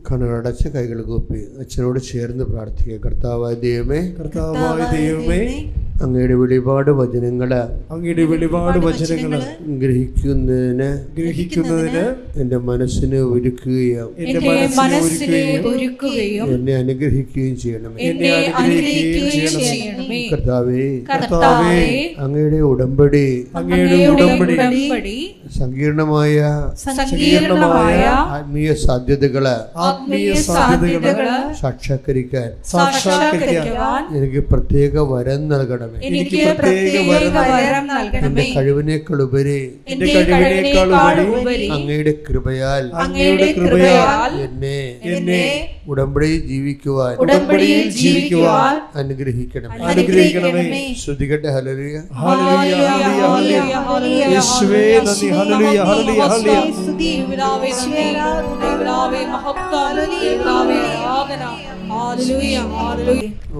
കണ്ണടച്ച് കൈകൾ കൂപ്പി അച്ഛനോട് ചേർന്ന് പ്രാർത്ഥിക്കുക. കർത്താവായ ദൈവമേ, അങ്ങയുടെ വെളിപാട് വചനങ്ങള് ഗ്രഹിക്കുന്നതിന് എൻ്റെ മനസ്സിനെ ഒരുക്കുകയും എന്നെ അനുഗ്രഹിക്കുകയും ചെയ്യണമേ. കർത്താവേ, അങ്ങയുടെ ഉടമ്പടി സങ്കീർണമായ ആത്മീയ സാധ്യതകള് സാക്ഷാത്കരിക്കാൻ എനിക്ക് പ്രത്യേക വരം നൽകണമേ. എന്റെ കഴിവിനേക്കാൾ ഉപരി അങ്ങയുടെ കൃപയാൽ എന്നെ ഉടമ്പടിയിൽ ജീവിക്കുവാൻ അനുഗ്രഹിക്കണമേ. ശ്രുതികട്ടെ ഹല്ലേലൂയ.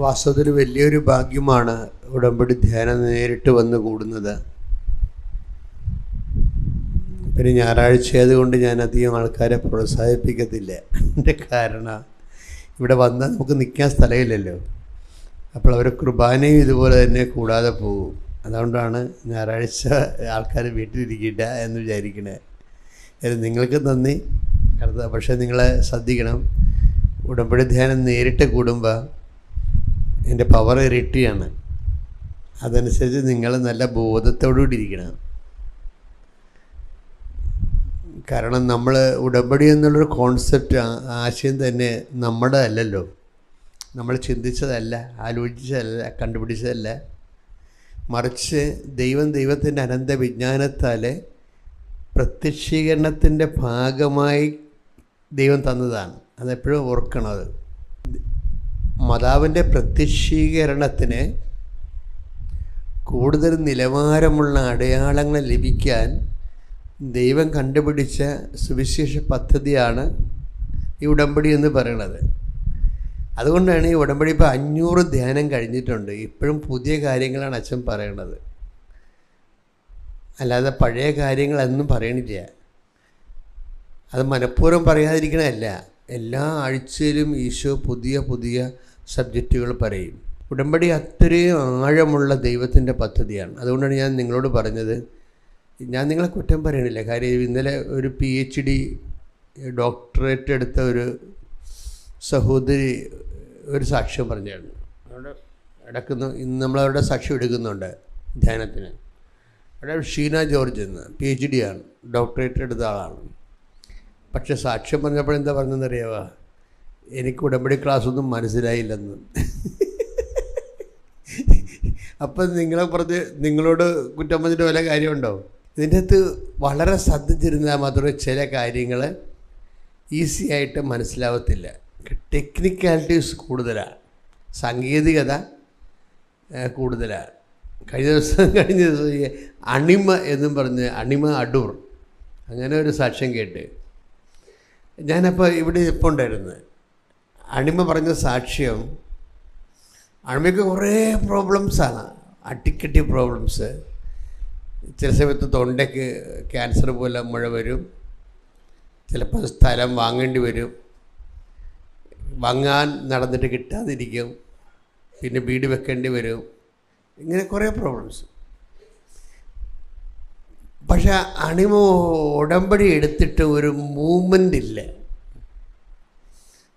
വാസ്തവത്തിൽ വലിയൊരു ഭാഗ്യമാണ് ഉടമ്പടി ധ്യാനം നേരിട്ട് വന്ന് കൂടുന്നത്. പിന്നെ ഞായറാഴ്ച ആയതുകൊണ്ട് ഞാൻ അധികം ആൾക്കാരെ പ്രോത്സാഹിപ്പിക്കത്തില്ല. എൻ്റെ കാരണം ഇവിടെ വന്നാൽ നമുക്ക് നിൽക്കാൻ സ്ഥലമില്ലല്ലോ. അപ്പോൾ അവർ കുർബാനയും ഇതുപോലെ തന്നെ കൂടാതെ പോകും. അതുകൊണ്ടാണ് ഞായറാഴ്ച ആൾക്കാർ വീട്ടിലിരിക്കില്ല എന്ന് വിചാരിക്കണേ. നിങ്ങൾക്ക് നന്ദി. പക്ഷേ നിങ്ങളെ ശ്രദ്ധിക്കണം, ഉടമ്പടി ധ്യാനം നേരിട്ട് കൂടുമ്പോൾ എൻ്റെ പവർ ഇരട്ടിയാണ്. അതനുസരിച്ച് നിങ്ങൾ നല്ല ബോധത്തോടുകൂടി ഇരിക്കണം. കാരണം നമ്മൾ ഉടമ്പടി എന്നുള്ളൊരു കോൺസെപ്റ്റ്, ആശയം തന്നെ നമ്മുടെ അല്ലല്ലോ. നമ്മൾ ചിന്തിച്ചതല്ല, ആലോചിച്ചതല്ല, കണ്ടുപിടിച്ചതല്ല. മറിച്ച് ദൈവത്തിൻ്റെ അനന്ത വിജ്ഞാനത്താൽ പ്രത്യക്ഷീകരണത്തിൻ്റെ ഭാഗമായി ദൈവം തന്നതാണ്. അതെപ്പോഴും ഓർക്കണം. അത് മാതാവിൻ്റെ പ്രത്യക്ഷീകരണത്തിന് കൂടുതൽ നിലവാരമുള്ള അടയാളങ്ങൾ ലഭിക്കാൻ ദൈവം കണ്ടുപിടിച്ച സുവിശേഷ പദ്ധതിയാണ് ഈ ഉടമ്പടി എന്ന് പറയുന്നത്. അതുകൊണ്ടാണ് ഈ ഉടമ്പടി ഇപ്പോൾ 500 ധ്യാനം കഴിഞ്ഞിട്ടുണ്ട്. ഇപ്പോഴും പുതിയ കാര്യങ്ങളാണ് അച്ഛൻ പറയണത്, അല്ലാതെ പഴയ കാര്യങ്ങളൊന്നും പറയണില്ല. അത് മനഃപൂർവ്വം പറയാതിരിക്കണമല്ല. എല്ലാ ആഴ്ചയിലും ഈശോ പുതിയ പുതിയ സബ്ജക്റ്റുകൾ പറയും. ഉടമ്പടി അത്രയും ആഴമുള്ള ദൈവത്തിൻ്റെ പദ്ധതിയാണ്. അതുകൊണ്ടാണ് ഞാൻ നിങ്ങളോട് പറഞ്ഞത്. ഞാൻ നിങ്ങളെ കുറ്റം പറയണില്ല. കാര്യം ഇന്നലെ ഒരു PhD ഡോക്ടറേറ്റ് എടുത്ത ഒരു സഹോദരി ഒരു സാക്ഷ്യം പറഞ്ഞായിരുന്നു. അവിടെ ഇന്ന് നമ്മളവരുടെ സാക്ഷ്യം എടുക്കുന്നുണ്ട് ധ്യാനത്തിന്. അവിടെ ഷീന ജോർജ് എന്ന് PhD ആണ്, ഡോക്ടറേറ്റ് എടുത്ത ആളാണ്. പക്ഷെ സാക്ഷ്യം പറഞ്ഞപ്പോൾ എന്താ പറഞ്ഞതെന്നറിയാവാ? എനിക്ക് ഉടമ്പടി ക്ലാസ്സൊന്നും മനസ്സിലായില്ലെന്ന്. അപ്പം നിങ്ങളോട് കുറ്റം പറഞ്ഞിട്ട് വല്ല കാര്യമുണ്ടോ? ഇതിൻ്റെ അകത്ത് വളരെ ശ്രദ്ധിച്ചിരുന്നാൽ മാത്രമേ ചില കാര്യങ്ങൾ ഈസി ആയിട്ട് മനസ്സിലാവത്തില്ല. ടെക്നിക്കാലിറ്റീസ് കൂടുതലാണ്, സാങ്കേതികത കൂടുതലാണ്. കഴിഞ്ഞ ദിവസം അണിമ എന്നും പറഞ്ഞ് അണിമ അടൂർ അങ്ങനെ ഒരു സാക്ഷ്യം കേട്ട് ഞാനപ്പോൾ ഇവിടെ ഇപ്പോൾ ഉണ്ടായിരുന്നു. അണിമ പറഞ്ഞ സാക്ഷ്യം, അണിമയ്ക്ക് കുറേ പ്രോബ്ലംസാണ്, അട്ടിക്കട്ടി പ്രോബ്ലംസ്. ചില സമയത്ത് തൊണ്ടയ്ക്ക് ക്യാൻസർ പോലെ മുഴ വരും, ചിലപ്പോൾ സ്ഥലം വാങ്ങേണ്ടി വരും, വാങ്ങാൻ നടന്നിട്ട് കിട്ടാതിരിക്കും, പിന്നെ വീട് വെക്കേണ്ടി വരും, ഇങ്ങനെ കുറേ പ്രോബ്ലംസ്. പക്ഷെ അണിമ ഉടമ്പടി എടുത്തിട്ട് ഒരു മൂവ്മെൻ്റ് ഇല്ല.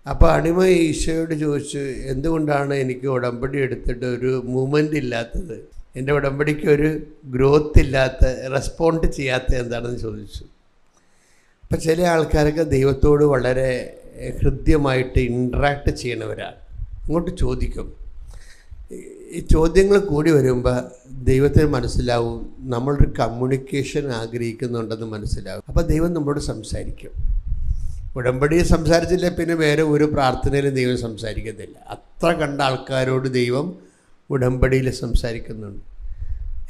അപ്പോൾ അണിമ ഈശോയോട് ചോദിച്ചു, എന്തുകൊണ്ടാണ് എനിക്ക് ഉടമ്പടി എടുത്തിട്ട് ഒരു മൂവ്മെൻ്റ് ഇല്ലാത്തത്, എൻ്റെ ഉടമ്പടിക്ക് ഒരു ഗ്രോത്ത് ഇല്ലാത്ത, റെസ്പോണ്ട് ചെയ്യാത്ത എന്താണെന്ന് ചോദിച്ചു. അപ്പോൾ ചില ആൾക്കാരൊക്കെ ദൈവത്തോട് വളരെ ഹൃദ്യമായിട്ട് ഇൻട്രാക്ട് ചെയ്യണവരാണ്. അങ്ങോട്ട് ചോദിക്കും. ഈ ചോദ്യങ്ങൾ കൂടി വരുമ്പോൾ ദൈവത്തിന് മനസ്സിലാവും നമ്മളൊരു കമ്മ്യൂണിക്കേഷൻ ആഗ്രഹിക്കുന്നുണ്ടെന്ന് മനസ്സിലാവും. അപ്പോൾ ദൈവം നമ്മളോട് സംസാരിക്കും. ഉടമ്പടിയിൽ സംസാരിച്ചില്ല പിന്നെ വേറെ ഒരു പ്രാർത്ഥനയിലും ദൈവം സംസാരിക്കത്തില്ല. അത്ര കണ്ട ആൾക്കാരോട് ദൈവം ഉടമ്പടിയിൽ സംസാരിക്കുന്നുണ്ട്.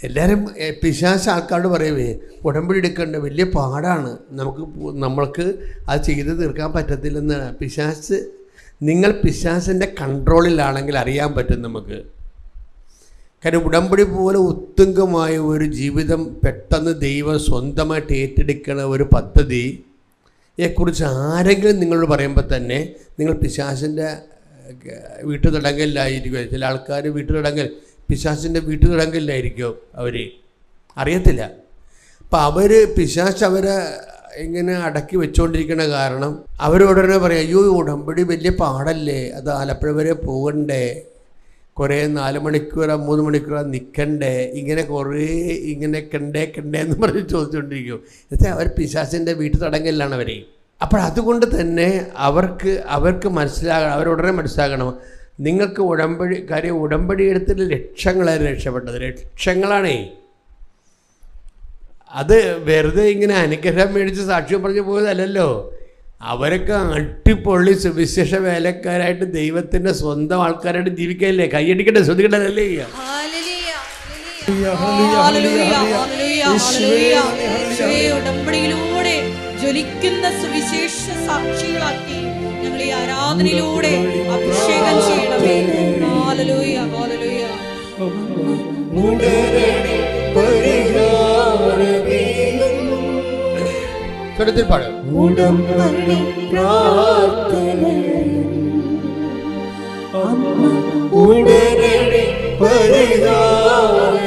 എല്ലാവരും പിശാച് ആൾക്കാരോട് പറയുവേ ഉടമ്പടി എടുക്കേണ്ട വലിയ പാടാണ്, നമ്മൾക്ക് അത് ചെയ്ത് തീർക്കാൻ പറ്റത്തില്ലെന്നാണ്. നിങ്ങൾ പിശാചിൻ്റെ കൺട്രോളിലാണെങ്കിൽ അറിയാൻ പറ്റും നമുക്ക്. കാരണം ഉടമ്പടി പോലെ ഉത്തുംഗമായ ഒരു ജീവിതം പെട്ടെന്ന് ദൈവം സ്വന്തമായിട്ട് ഏറ്റെടുക്കുന്ന ഒരു പദ്ധതി യെക്കുറിച്ച് ആരെങ്കിലും നിങ്ങളോട് പറയുമ്പോൾ തന്നെ നിങ്ങൾ പിശാചിൻ്റെ വീട്ടുതടങ്കലിലായിരിക്കും. ചില ആൾക്കാർ വീട്ടുതടങ്കൽ, പിശാചിൻ്റെ വീട്ടുതടങ്കലിലായിരിക്കും അവർ, അറിയത്തില്ല. അപ്പം അവർ പിശാച് അവരെ ഇങ്ങനെ അടക്കി വെച്ചുകൊണ്ടിരിക്കുന്ന കാരണം അവരോടനെ പറയും, അയ്യോ ഉടമ്പടി വലിയ പാടല്ലേ, അത് ആലപ്പുഴ വരെ പോകണ്ടേ, കുറേ 4 മണിക്കൂറോ 3 മണിക്കൂറോ നിൽക്കണ്ടേ, ഇങ്ങനെ കുറേ ഇങ്ങനെ കണ്ടേ എന്ന് പറഞ്ഞ് ചോദിച്ചുകൊണ്ടിരിക്കും. എന്നുവെച്ചാൽ അവർ പിശാചിൻ്റെ വീട്ടുതടങ്കലിലാണ് അവർ. അപ്പോൾ അതുകൊണ്ട് തന്നെ അവർക്ക് മനസ്സിലാകണം, അവരുടനെ മനസ്സിലാകണം, നിങ്ങൾക്ക് ഉടമ്പടി എടുത്തിട്ട് ലക്ഷങ്ങളാണ് രക്ഷപ്പെട്ടത്, ലക്ഷങ്ങളാണേ. അത് വെറുതെ ഇങ്ങനെ അനുഗ്രഹം മേടിച്ച് സാക്ഷ്യം പറഞ്ഞു പോയതല്ലല്ലോ. അവരൊക്കെ അടിപൊളി സുവിശേഷ വേലക്കാരായിട്ട് ദൈവത്തിൻ്റെ സ്വന്തം ആൾക്കാരായിട്ട് ജീവിക്കല്ലേ. കൈയടിക്കട്ടെ, ശ്രദ്ധിക്കട്ടല്ലേ. ഉടമ്പടിയിലൂടെ ജ്വലിക്കുന്ന സുവിശേഷ സാക്ഷികളാക്കി ഞങ്ങൾ ഈ ആരാധനയിലൂടെ അഭിഷേകം ചെയ്യണമേ. Hallelujah, hallelujah. സ്വരത്തിൽ പാടും. ഉടമ്പടി പ്രാർത്ഥന ഉടനടി പരിഹാരമേകും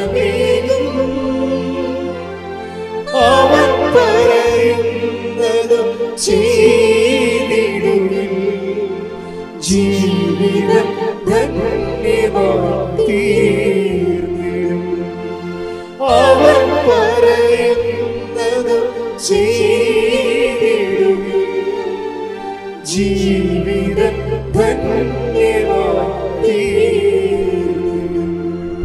അവൻ പറയുന്നതും ചെയ്തിടുവിൻ ജീവിതം ധന്യമായി തീർന്നിടും അവൻ പറയുന്നതും ജീവിതം ധന്യമായി.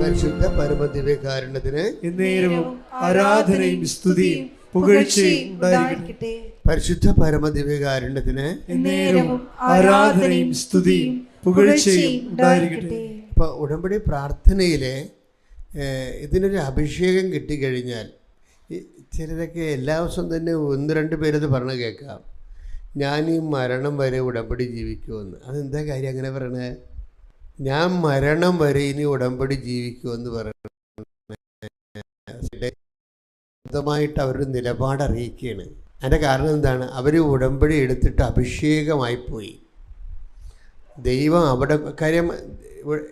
പരിശുദ്ധ പരമദിവ്യകാരുണ്യത്തിന് എന്നേരവും ആരാധനയും സ്തുതിയും പുകഴ്ചയും ഉണ്ടായിരിക്കട്ടെ. പരിശുദ്ധ പരമദിവ്യകാരുണ്യത്തിന് എന്നേരവും ആരാധനയും സ്തുതിയും പുകഴ്ചയും ഉണ്ടായിരിക്കട്ടെ. ഇപ്പോൾ ഉടമ്പടി പ്രാർത്ഥനയിലെ ഇതിനൊരു അഭിഷേകം കിട്ടിക്കഴിഞ്ഞാൽ ചിലരൊക്കെ എല്ലാ ദിവസവും തന്നെ 1-2 പേരത് പറഞ്ഞു കേൾക്കാം, ഞാൻ ഈ മരണം വരെ ഉടമ്പടി ജീവിക്കുമെന്ന്. അതെന്താ കാര്യം അങ്ങനെ പറയണേ? ഞാൻ മരണം വരെ ഇനി ഉടമ്പടി ജീവിക്കുമെന്ന് പറയണത് സ്വന്തമായിട്ട് അവരുടെ നിലപാട് അറിയിക്കുകയാണ്. അതിൻ്റെ കാരണം എന്താണ്? അവർ ഉടമ്പടി എടുത്തിട്ട് അഭിഷേകമായിപ്പോയി. ദൈവം അവിടെ കാര്യം.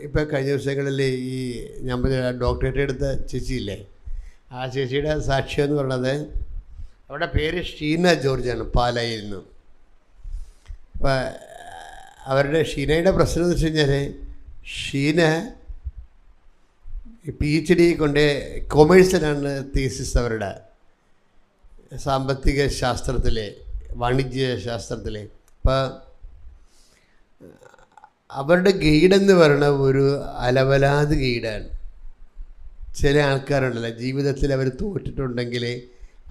ഇപ്പോൾ കഴിഞ്ഞ ദിവസങ്ങളിൽ ഈ ഞാൻ ഡോക്ടറേറ്റ് എടുത്ത ചേച്ചിയില്ലേ, ആ ചേച്ചിയുടെ സാക്ഷ്യം എന്ന് പറയുന്നത്, അവരുടെ പേര് ഷീന ജോർജാണ്, പാലായിൽ നിന്നും. അപ്പം അവരുടെ ഷീനയുടെ പ്രശ്നം എന്ന് വെച്ച് കഴിഞ്ഞാൽ, ഷീന PhD കൊണ്ട് കൊമേഴ്സിലാണ് തീസിസ്, അവരുടെ സാമ്പത്തിക ശാസ്ത്രത്തിലെ, വാണിജ്യ ശാസ്ത്രത്തിലെ. അപ്പം അവരുടെ ഗൈഡെന്ന് പറയുന്ന ഒരു അലവലാത് ഗൈഡാണ്. ചില ആൾക്കാരുണ്ടല്ലോ ജീവിതത്തിൽ അവർ തോറ്റിട്ടുണ്ടെങ്കിൽ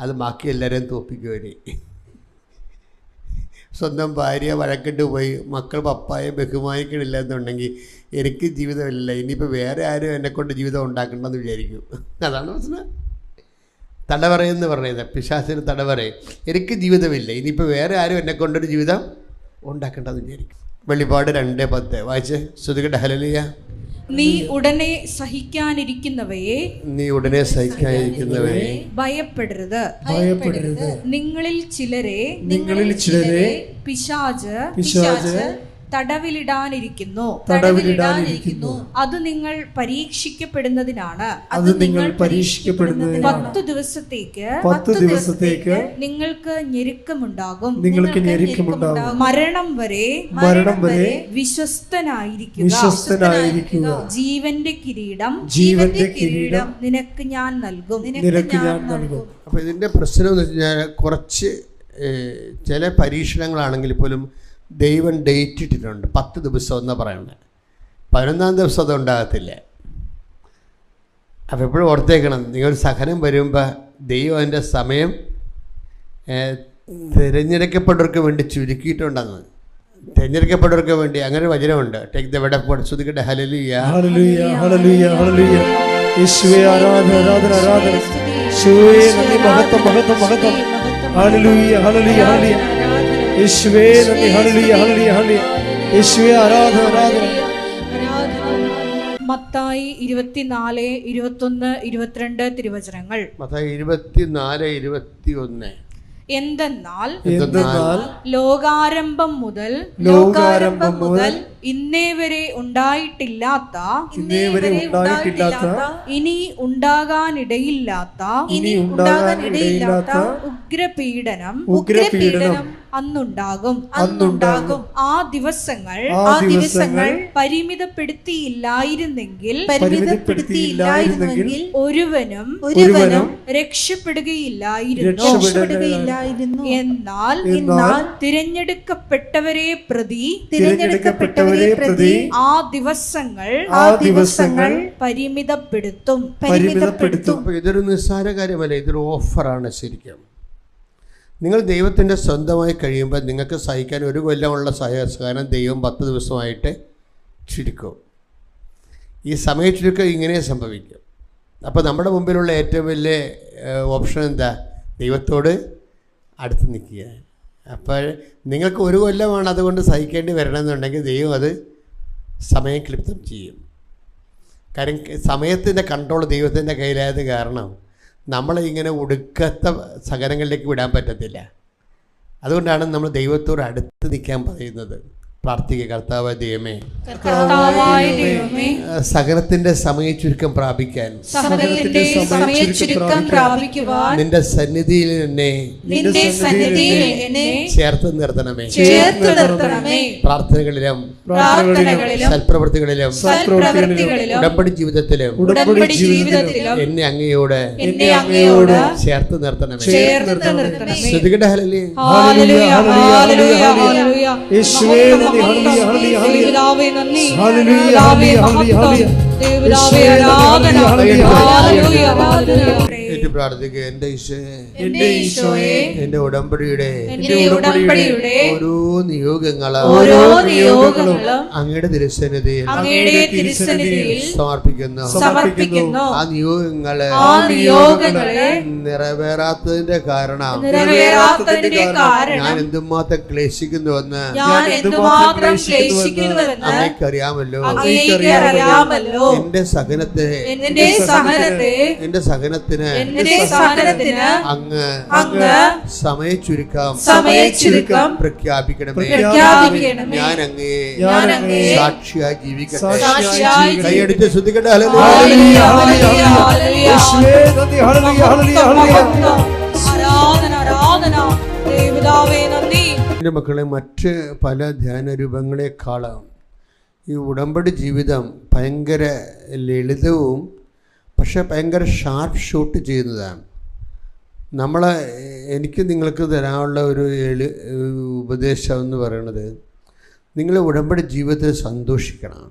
അത് ബാക്കി എല്ലാവരെയും തോൽപ്പിക്കുവരെ. സ്വന്തം ഭാര്യ വഴക്കിട്ട് പോയി, മക്കൾ പപ്പായെ ബഹുമാനിക്കണില്ല എന്നുണ്ടെങ്കിൽ എനിക്ക് ജീവിതമില്ല, ഇനിയിപ്പോൾ വേറെ ആരും എന്നെക്കൊണ്ട് ജീവിതം ഉണ്ടാക്കണ്ടെന്ന് വിചാരിക്കും. അതാണ് പ്രശ്നം. തടവറയെന്ന് പറയുന്നത്, പിശാചിന് തടവറയും. എനിക്ക് ജീവിതമില്ല, ഇനിയിപ്പോൾ വേറെ ആരും എന്നെക്കൊണ്ടൊരു ജീവിതം ഉണ്ടാക്കേണ്ടെന്ന് വിചാരിക്കും. വെളിപ്പാട് 2:10 വായിച്ച് ശ്രുതികട്ടെ. ഹല്ലേലൂയ. നീ ഉടനെ സഹിക്കാനിരിക്കുന്നവയെ ഭയപ്പെടരുത്. നിങ്ങളിൽ ചിലരെ പിശാച് തടവിലിടാനിരിക്കുന്നു. അത് നിങ്ങൾ പരീക്ഷിക്കപ്പെടുന്നതിനാണ്. 10 ദിവസത്തേക്ക് നിങ്ങൾക്ക് ഞെരുക്കമുണ്ടാകും. മരണം വരെ വിശ്വസ്തനായിരിക്കുക. ജീവന്റെ കിരീടം നിനക്ക് ഞാൻ നൽകും. അപ്പോൾ ഇതിൻ്റെ പ്രശ്നം എന്ന് വെച്ച് കഴിഞ്ഞാൽ, കുറച്ച് ചില പരീക്ഷണങ്ങളാണെങ്കിൽ പോലും ദൈവം ഡേറ്റ് ഇട്ടിട്ടുണ്ട്. 10 ദിവസം എന്നാണ് പറയുന്നത്. 11-ാം ദിവസം അത് ഉണ്ടാകത്തില്ല. അപ്പോൾ എപ്പോഴും ഓർത്തേക്കണം, നിങ്ങൾ സഹനം വരുമ്പോൾ ദൈവം അതിൻ്റെ സമയം തിരഞ്ഞെടുക്കപ്പെട്ടവർക്ക് വേണ്ടി ചുരുക്കിയിട്ടുണ്ടെന്ന്. തിരഞ്ഞെടുക്കപ്പെട്ടവർക്ക് വേണ്ടി അങ്ങനെ വചനമുണ്ട്. Take the word of God. ശ്രുതികട്ടെ. Hallelujah, hallelujah, hallelujah, hallelujah. യേശുവേ ആരാധന, ആരാധന, ആരാധന. യേശുവേ നന്ദി, മഹത്വം, മഹത്വം, മഹത്വം. Hallelujah, hallelujah, hallelujah. യേശുവേ നന്ദി, ഹല്ലേലൂയ, ഹല്ലേലൂയ, ഹല്ലേലൂയ. യേശുവേ ആരാധന, ആരാധന. മത്തായി 24, 21, 22 തിരുവചനങ്ങൾ. മത്തായി 24, 21. എന്തെന്നാൽ എന്തെന്നാൽ ലോകാരംഭം മുതൽ ഇന്നേ വരെ ഉണ്ടായിട്ടില്ലാത്ത ഇനി ഉണ്ടാകാനിടയില്ലാത്ത ഉഗ്രപീഡനം അന്നുണ്ടാകും. ആ ദിവസങ്ങൾ പരിമിതപ്പെടുത്തിയില്ലായിരുന്നെങ്കിൽ ഒരുവനും രക്ഷപ്പെടുകയില്ലായിരുന്നു. എന്നാൽ തിരഞ്ഞെടുക്കപ്പെട്ടവരെ പ്രതി ആ ദിവസങ്ങൾ പരിമിതപ്പെടുത്തും. ഇതൊരു നിസ്സാര കാര്യമല്ല, ഇതൊരു ഓഫറാണ്. ശരിക്കും നിങ്ങൾ ദൈവത്തിൻ്റെ സ്വന്തമായി കഴിയുമ്പോൾ നിങ്ങൾക്ക് സഹിക്കാൻ ഒരു കൊല്ലമുള്ള സഹനം ദൈവം 10 ദിവസമായിട്ട് ചുരുക്കും. ഈ സമയ ചുരുക്കം ഇങ്ങനെ സംഭവിക്കും. അപ്പോൾ നമ്മുടെ മുമ്പിലുള്ള ഏറ്റവും വലിയ ഓപ്ഷൻ എന്താ? ദൈവത്തോട് അടുത്ത് നിൽക്കുക. അപ്പോൾ നിങ്ങൾക്ക് ഒരു കൊല്ലമാണ് അതുകൊണ്ട് സഹിക്കേണ്ടി വരണമെന്നുണ്ടെങ്കിൽ ദൈവം അത് സമയം ക്ലിപ്തം ചെയ്യും. കാര്യം സമയത്തിൻ്റെ കൺട്രോൾ ദൈവത്തിൻ്റെ കയ്യിലായത് കാരണം നമ്മളെ ഇങ്ങനെ ഒടുക്കത്തെ സഹനങ്ങളിലേക്ക് വിടാൻ പറ്റത്തില്ല. അതുകൊണ്ടാണ് നമ്മൾ ദൈവത്തോട് അടുത്ത് നിൽക്കാൻ പറയുന്നത്. പ്രാർത്ഥിക്കുക, കർത്താവായ ദൈവമേ, സഹനത്തിന്റെ സമയ ചുരുക്കം പ്രാപിക്കാൻ നിന്റെ സന്നിധിയിൽ എന്നെ ചേർത്ത് നിർത്തണമേ. പ്രാർത്ഥനകളിലും സൽപ്രവൃത്തികളിലും ഉടമ്പടി ജീവിതത്തിലും എന്നെ അങ്ങയോട് ചേർത്ത് നിർത്തണമേ. ശ്രുതികട ഹല്ലേലൂയ. പ്രാർത്ഥിക്കുക. എന്റെ ഈശോയെ, എന്റെ ഉടമ്പടിയുടെ ഓരോ നിയോഗങ്ങളും അങ്ങയുടെ തിരുസന്നിധിയിൽ സമർപ്പിക്കുന്നു. ആ നിയോഗങ്ങളെ നിറവേറാത്തതിന്റെ കാരണം ഞാൻ എന്തുമാത്രം ക്ലേശിക്കുന്നുവെന്ന് അങ്ങേക്കറിയാമല്ലോ. എന്റെ സഹനത്തിന് അങ്ങ് സമയ ചുരുക്കം പ്രഖ്യാപിക്കണമേ. ഞാൻ അങ്ങയെ സാക്ഷിയായി ജീവിക്കട്ടെ. കൈയടിച്ച് ശ്രദ്ധിക്കട്ടെ. എൻ്റെ മക്കളെ, മറ്റ് പല ധ്യാനരൂപങ്ങളെക്കാളും ഈ ഉടമ്പടി ജീവിതം ഭയങ്കര ലളിതവും പക്ഷെ ഭയങ്കര ഷാർപ്പ് ഷൂട്ട് ചെയ്യുന്നതാണ്. എനിക്ക് നിങ്ങൾക്ക് തരാനുള്ള ഒരു ഉപദേശം എന്ന് പറയുന്നത്, നിങ്ങൾ ഉടമ്പടി ജീവിതത്തിൽ സന്തോഷിക്കണം.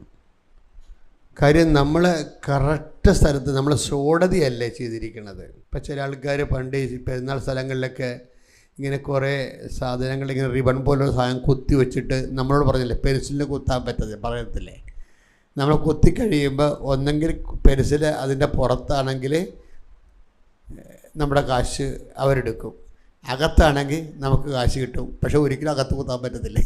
കാര്യം നമ്മൾ കറക്റ്റ് സ്ഥലത്ത് നമ്മൾ സോടതിയല്ലേ ചെയ്തിരിക്കുന്നത്. ഇപ്പം ചില ആൾക്കാർ പണ്ട് പെരുന്നാൾ സ്ഥലങ്ങളിലൊക്കെ ഇങ്ങനെ കുറേ സാധനങ്ങൾ ഇങ്ങനെ റിബൺ പോലുള്ള സാധനം കുത്തി വെച്ചിട്ട് നമ്മളോട് പറഞ്ഞില്ലേ പെൻസിലിന് കുത്താൻ പറയത്തില്ലേ. നമ്മൾ കുത്തിക്കഴിയുമ്പോൾ ഒന്നെങ്കിൽ പെൻസിൽ അതിൻ്റെ പുറത്താണെങ്കിൽ നമ്മുടെ കാശ് അവരെടുക്കും, അകത്താണെങ്കിൽ നമുക്ക് കാശ് കിട്ടും. പക്ഷെ ഒരിക്കലും അകത്ത് കുത്താൻ പറ്റത്തില്ലേ.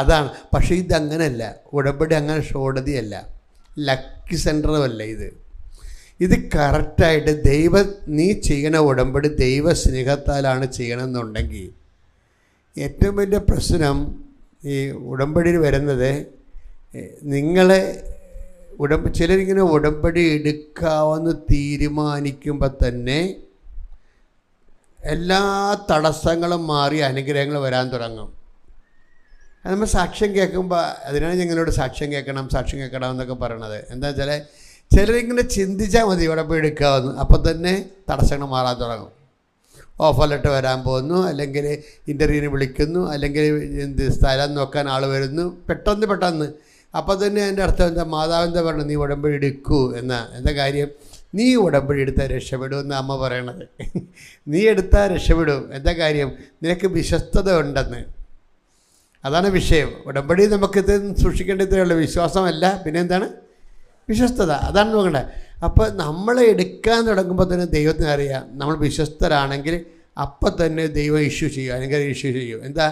അതാണ്. പക്ഷേ ഇതങ്ങനെയല്ല. ഉടമ്പടി അങ്ങനെ ഷോടതിയല്ല, ലക്കി സെൻറ്ററുമല്ല. ഇത് കറക്റ്റായിട്ട് നീ ചെയ്യണ ഉടമ്പടി ദൈവ സ്നേഹത്താലാണ് ചെയ്യണമെന്നുണ്ടെങ്കിൽ ഏറ്റവും വലിയ പ്രശ്നം ഈ ഉടമ്പടിയിൽ വരുന്നത്, ചിലരിങ്ങനെ ഉടമ്പടി എടുക്കാമെന്ന് തീരുമാനിക്കുമ്പോൾ തന്നെ എല്ലാ തടസ്സങ്ങളും മാറി അനുഗ്രഹങ്ങൾ വരാൻ തുടങ്ങും. നമ്മൾ സാക്ഷ്യം കേൾക്കുമ്പോൾ, അതിനാണ് ഞങ്ങളോട് സാക്ഷ്യം കേൾക്കണം എന്നൊക്കെ പറയണത്. എന്താ വെച്ചാൽ ചിലരിങ്ങനെ ചിന്തിച്ചാൽ മതി ഉടമ്പടി എടുക്കാമെന്ന്, അപ്പം തന്നെ തടസ്സങ്ങൾ മാറാൻ തുടങ്ങും. ഓഫർ ലെറ്റർ വരാൻ പോകുന്നു, അല്ലെങ്കിൽ ഇൻ്റർവ്യൂവിന് വിളിക്കുന്നു, അല്ലെങ്കിൽ സ്ഥലം നോക്കാൻ ആൾ വരുന്നു, പെട്ടെന്ന് അപ്പോൾ തന്നെ അതിൻ്റെ അർത്ഥം എന്താ? മാതാവെന്താ പറഞ്ഞു? നീ ഉടമ്പടി എടുക്കൂ എന്താ കാര്യം? നീ ഉടമ്പടി എടുത്താൽ രക്ഷപ്പെടും എന്നാണ് അമ്മ പറയണത്. നീ എടുത്താൽ രക്ഷപ്പെടും. എന്താ കാര്യം? നിനക്ക് വിശ്വസ്തത ഉണ്ടെന്ന്. അതാണ് വിഷയം. ഉടമ്പടി നമുക്കിത് സൂക്ഷിക്കേണ്ടതുള്ള വിശ്വാസമല്ല, പിന്നെ എന്താണ്? വിശ്വസ്തത. അതാണ് നോക്കണ്ടേ. അപ്പോൾ നമ്മൾ എടുക്കാൻ തുടങ്ങുമ്പോൾ തന്നെ ദൈവത്തിന് അറിയാം നമ്മൾ വിശ്വസ്തരാണെങ്കിൽ അപ്പം തന്നെ ദൈവം ഇഷ്യൂ ചെയ്യും, അനുഗ്രഹം ഇഷ്യൂ ചെയ്യും. എന്താ?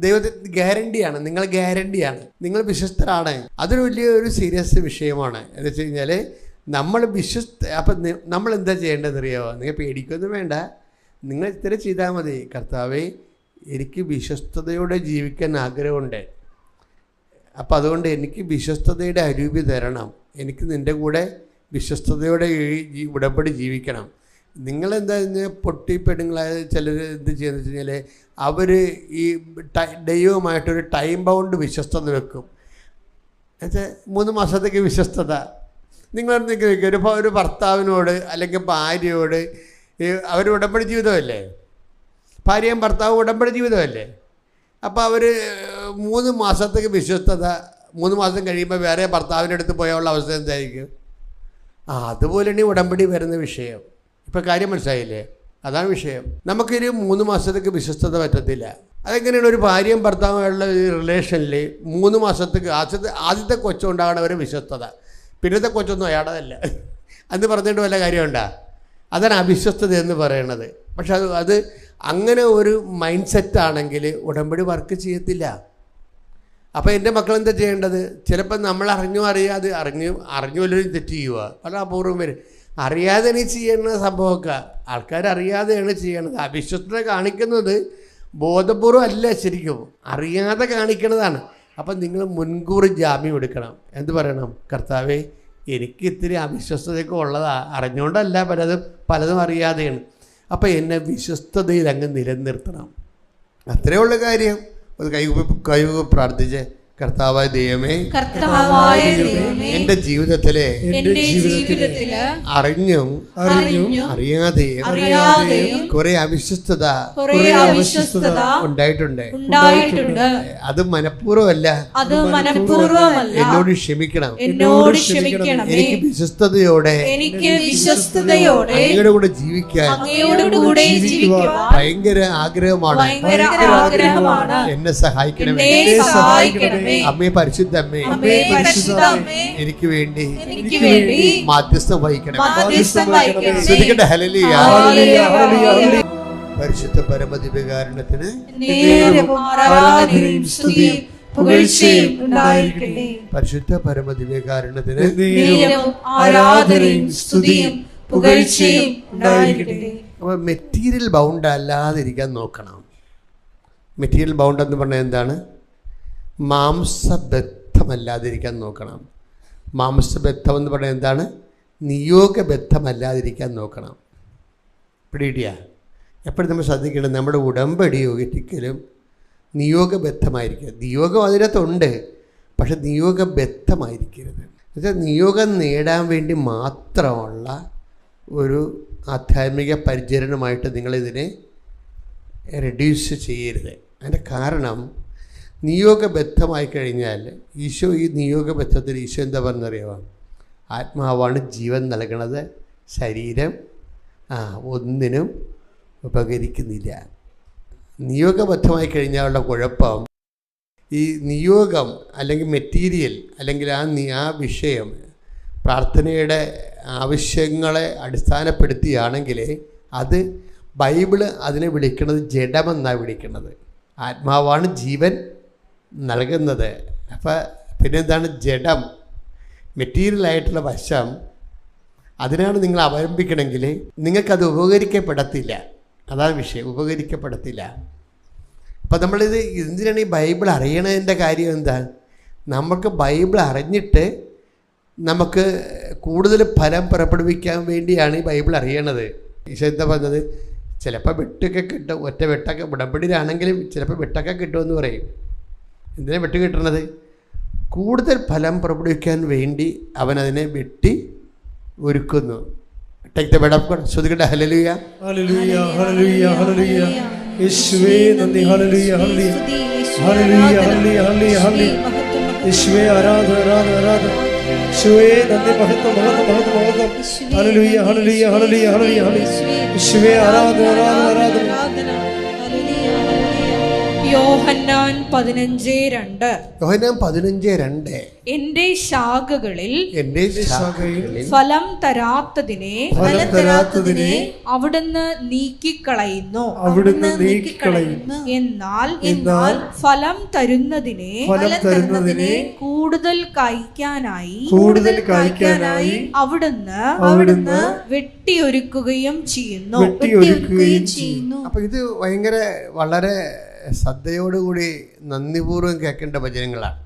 ദൈവത്തിന് ഗ്യാരണ്ടിയാണ്, നിങ്ങൾ ഗ്യാരണ്ടിയാണ്, നിങ്ങൾ വിശ്വസ്തരാണ്. അതൊരു വലിയൊരു സീരിയസ് വിഷയമാണ്. എന്ന് വെച്ച് കഴിഞ്ഞാൽ നമ്മൾ അപ്പം നമ്മൾ എന്താ ചെയ്യേണ്ടതെന്ന് അറിയാമോ? നിങ്ങൾ പേടിക്കൊന്നും വേണ്ട. നിങ്ങൾ ഇത്തരം ചെയ്താൽ മതി. കർത്താവേ, എനിക്ക് വിശ്വസ്തയോടെ ജീവിക്കാൻ ആഗ്രഹമുണ്ട്, അപ്പം അതുകൊണ്ട് എനിക്ക് വിശ്വസ്തതയുടെ അരൂപി തരണം, എനിക്ക് നിൻ്റെ കൂടെ വിശ്വസ്തയോടെ ഈ ഉടമ്പടി ജീവിക്കണം. നിങ്ങളെന്താ പൊട്ടിപ്പെണ്ണുങ്ങളായ ചിലർ എന്ത് ചെയ്യുന്നത് വെച്ച് കഴിഞ്ഞാൽ അവർ ഈ ദൈവമായിട്ടൊരു ടൈം ബൗണ്ട് വിശ്വസ്തത വെക്കും. എന്നുവെച്ചാൽ 3 മാസത്തേക്ക് വിശ്വസ്തത. നിങ്ങൾ ഒരു ഭർത്താവിനോട് അല്ലെങ്കിൽ ഭാര്യയോട് അവർ ഉടമ്പടി ജീവിതമല്ലേ, ഭാര്യയും ഭർത്താവും ഉടമ്പടി ജീവിതമല്ലേ. അപ്പോൾ അവർ 3 മാസത്തേക്ക് വിശ്വസ്തത, 3 മാസം കഴിയുമ്പോൾ വേറെ ഭർത്താവിൻ്റെ അടുത്ത് പോയുള്ള അവസ്ഥ എന്തായിരിക്കും? അതുപോലെയാണ് ഈ ഉടമ്പടി വരുന്ന വിഷയം. ഇപ്പോൾ കാര്യം മനസ്സിലായില്ലേ? അതാണ് വിഷയം. നമുക്കൊരു 3 മാസത്തേക്ക് വിശ്വസ്തത പറ്റത്തില്ല. അതെങ്ങനെയാണ്? ഒരു ഭാര്യയും ഭർത്താവുമായുള്ള റിലേഷനിൽ 3 മാസത്തേക്ക് ആദ്യത്തെ കൊച്ചുണ്ടാകണ ഒരു വിശ്വസ്തത, പിന്നത്തെ കൊച്ചൊന്നും അയാളതല്ല എന്ന് പറഞ്ഞിട്ട് വല്ല കാര്യമുണ്ടാ? അതാണ് അവിശ്വസ്തത എന്ന് പറയുന്നത്. പക്ഷെ അത് അങ്ങനെ ഒരു മൈൻഡ് സെറ്റാണെങ്കിൽ ഉടമ്പടി വർക്ക് ചെയ്യത്തില്ല. അപ്പോൾ എൻ്റെ മക്കളെന്താ ചെയ്യേണ്ടത്? ചിലപ്പോൾ നമ്മൾ അറിഞ്ഞു വല്ലതും തെറ്റ് ചെയ്യുക, വളരെ അപൂർവം വരും. അറിയാതെ നീ ചെയ്യുന്ന സംഭവമൊക്കെ ആൾക്കാർ അറിയാതെയാണ് ചെയ്യണത്. അവിശ്വസ്തത കാണിക്കുന്നത് ബോധപൂർവം അല്ല, ശരിക്കും അറിയാതെ കാണിക്കുന്നതാണ്. അപ്പം നിങ്ങൾ മുൻകൂർ ജാമ്യം എടുക്കണം. എന്ത് പറയണം? കർത്താവേ, എനിക്ക് ഇത്തിരി അവിശ്വസ്തതയൊക്കെ ഉള്ളതാണ്, അറിഞ്ഞുകൊണ്ടല്ല, പലതും അറിയാതെയാണ്. അപ്പം എന്നെ വിശ്വസ്തതയിൽ അങ്ങ് നിലനിർത്തണം. അത്രയേ ഉള്ള കാര്യം. ഒരു കൈകൂപ്പി പ്രാർത്ഥിച്ച്, കർത്താവായ ദൈവമേ, എന്റെ ജീവിതത്തിലെ അറിഞ്ഞും അറിയാതെയും കുറെ അവിശ്വസ്തത ഉണ്ടായിട്ടുണ്ട്. അത് മനഃപൂർവ്വമല്ല, എന്നോട് ക്ഷമിക്കണം. എനിക്ക് വിശ്വസ്തയോടെ അങ്ങയുടെ കൂടെ ജീവിക്കാൻ ഭയങ്കര ആഗ്രഹമാണ്. എന്നെ സഹായിക്കണമേ. അമ്മേ, പരിശുദ്ധ അമ്മേ, എനിക്ക് വേണ്ടി മാധ്യസ്ഥം വഹിക്കണം. ഹല്ലേലൂയ. പരിശുദ്ധ പരമദിവ്യകാരുണ്യത്തിന് പരിശുദ്ധ പരമദിവ്യകാരുണ്യത്തിന് അപ്പോൾ മെറ്റീരിയൽ ബൗണ്ട് അല്ലാതിരിക്കാൻ നോക്കണം. മെറ്റീരിയൽ ബൗണ്ട് എന്ന് പറഞ്ഞാൽ എന്താണ്? മാംസബദ്ധമല്ലാതിരിക്കാൻ നോക്കണം. മാംസബദ്ധം എന്ന് പറഞ്ഞാൽ എന്താണ്? നിയോഗബദ്ധമല്ലാതിരിക്കാൻ നോക്കണം. പിടികിട്ടിയ? എപ്പോഴും നമ്മൾ ശ്രദ്ധിക്കണം, നമ്മുടെ ഉടമ്പടി ഒരിക്കലും നിയോഗബദ്ധമായിരിക്കുക. നിയോഗം അതിനകത്തുണ്ട്, പക്ഷെ നിയോഗബദ്ധമായിരിക്കരുത്. എന്നുവെച്ചാൽ നിയോഗം നേടാൻ വേണ്ടി മാത്രമുള്ള ഒരു ആധ്യാത്മിക പരിചരണമായിട്ട് നിങ്ങളിതിനെ റെഡ്യൂസ് ചെയ്യരുത്. അതിൻ്റെ കാരണം, നിയോഗബദ്ധമായി കഴിഞ്ഞാൽ ഈശോ ഈ നിയോഗബദ്ധത്തിൽ ഈശോ എന്താ പറഞ്ഞറിയാമോ? ആത്മാവാണ് ജീവൻ നൽകണത്, ശരീരം ഒന്നിനും ഉപകരിക്കുന്നില്ല. നിയോഗബദ്ധമായി കഴിഞ്ഞാലുള്ള കുഴപ്പം, ഈ നിയോഗം അല്ലെങ്കിൽ മെറ്റീരിയൽ അല്ലെങ്കിൽ ആ വിഷയം പ്രാർത്ഥനയുടെ ആവശ്യങ്ങളെ അടിസ്ഥാനപ്പെടുത്തിയാണെങ്കിൽ അത് ബൈബിള് അതിനെ വിളിക്കുന്നത് ജഡമെന്നാണ് വിളിക്കുന്നത്. ആത്മാവാണ് ജീവൻ നൽകുന്നത്. അപ്പം പിന്നെന്താണ് ജഡം? മെറ്റീരിയലായിട്ടുള്ള വശം, അതിനാണ് നിങ്ങൾ അവലംബിക്കണമെങ്കിൽ നിങ്ങൾക്കത് ഉപകരിക്കപ്പെടത്തില്ല. അതാണ് വിഷയം, ഉപകരിക്കപ്പെടത്തില്ല. അപ്പം നമ്മളിത് എന്തിനാണ് ഈ ബൈബിൾ അറിയണതിൻ്റെ കാര്യം എന്താണ്? നമുക്ക് ബൈബിൾ അറിഞ്ഞിട്ട് നമുക്ക് കൂടുതൽ ഫലം പുറപ്പെടുവിക്കാൻ വേണ്ടിയാണ് ഈ ബൈബിൾ അറിയണത്. ഈശോ എന്താ പറഞ്ഞത്? ചിലപ്പോൾ വെട്ടൊക്കെ കിട്ടും, ഒറ്റ വെട്ടൊക്കെ ഉടമ്പടിയിലാണെങ്കിലും ചിലപ്പോൾ വെട്ടൊക്കെ കിട്ടുമെന്ന് പറയും. എന്തിനാണ് വെട്ട് കിട്ടണത്? കൂടുതൽ ഫലം പുറപ്പെടുവിക്കാൻ വേണ്ടി അവനതിനെ വെട്ടി ഒരുക്കുന്നു. Take the word of God. ശ്രുതികട്ടെ. Hallelujah, hallelujah, hallelujah, hallelujah. യേശുവേ നന്ദി. Hallelujah, hallelujah, hallelujah, hallelujah, hallelujah. യേശുവേ ആരാധന, ആരാധന, ആരാധന. യേശുവേ നന്ദി, മഹത്വം, മഹത്വം, മഹത്വം, മഹത്വം. Hallelujah, hallelujah, hallelujah, hallelujah. യേശുവേ ആരാധന, ആരാധന, ആരാധന. യോഹന്നാൻ 15:2. യോഹന്നാൻ 15:2. എന്റെ ശാഖകളിൽ എന്റെ ശാഖയിൽ ഫലം തരാത്തതിനെ അവിടുന്ന് നീക്കിക്കളയുന്നു. എന്നാൽ ഫലം തരുന്നതിനെ കൂടുതൽ കായ്ക്കാനായി അവിടുന്ന് വെട്ടിയൊരുക്കുകയും ചെയ്യുന്നു. അപ്പൊ ഇത് ഭയങ്കര വളരെ ശ്രദ്ധയോടുകൂടി നന്ദിപൂർവ്വം കേൾക്കേണ്ട വചനങ്ങളാണ്.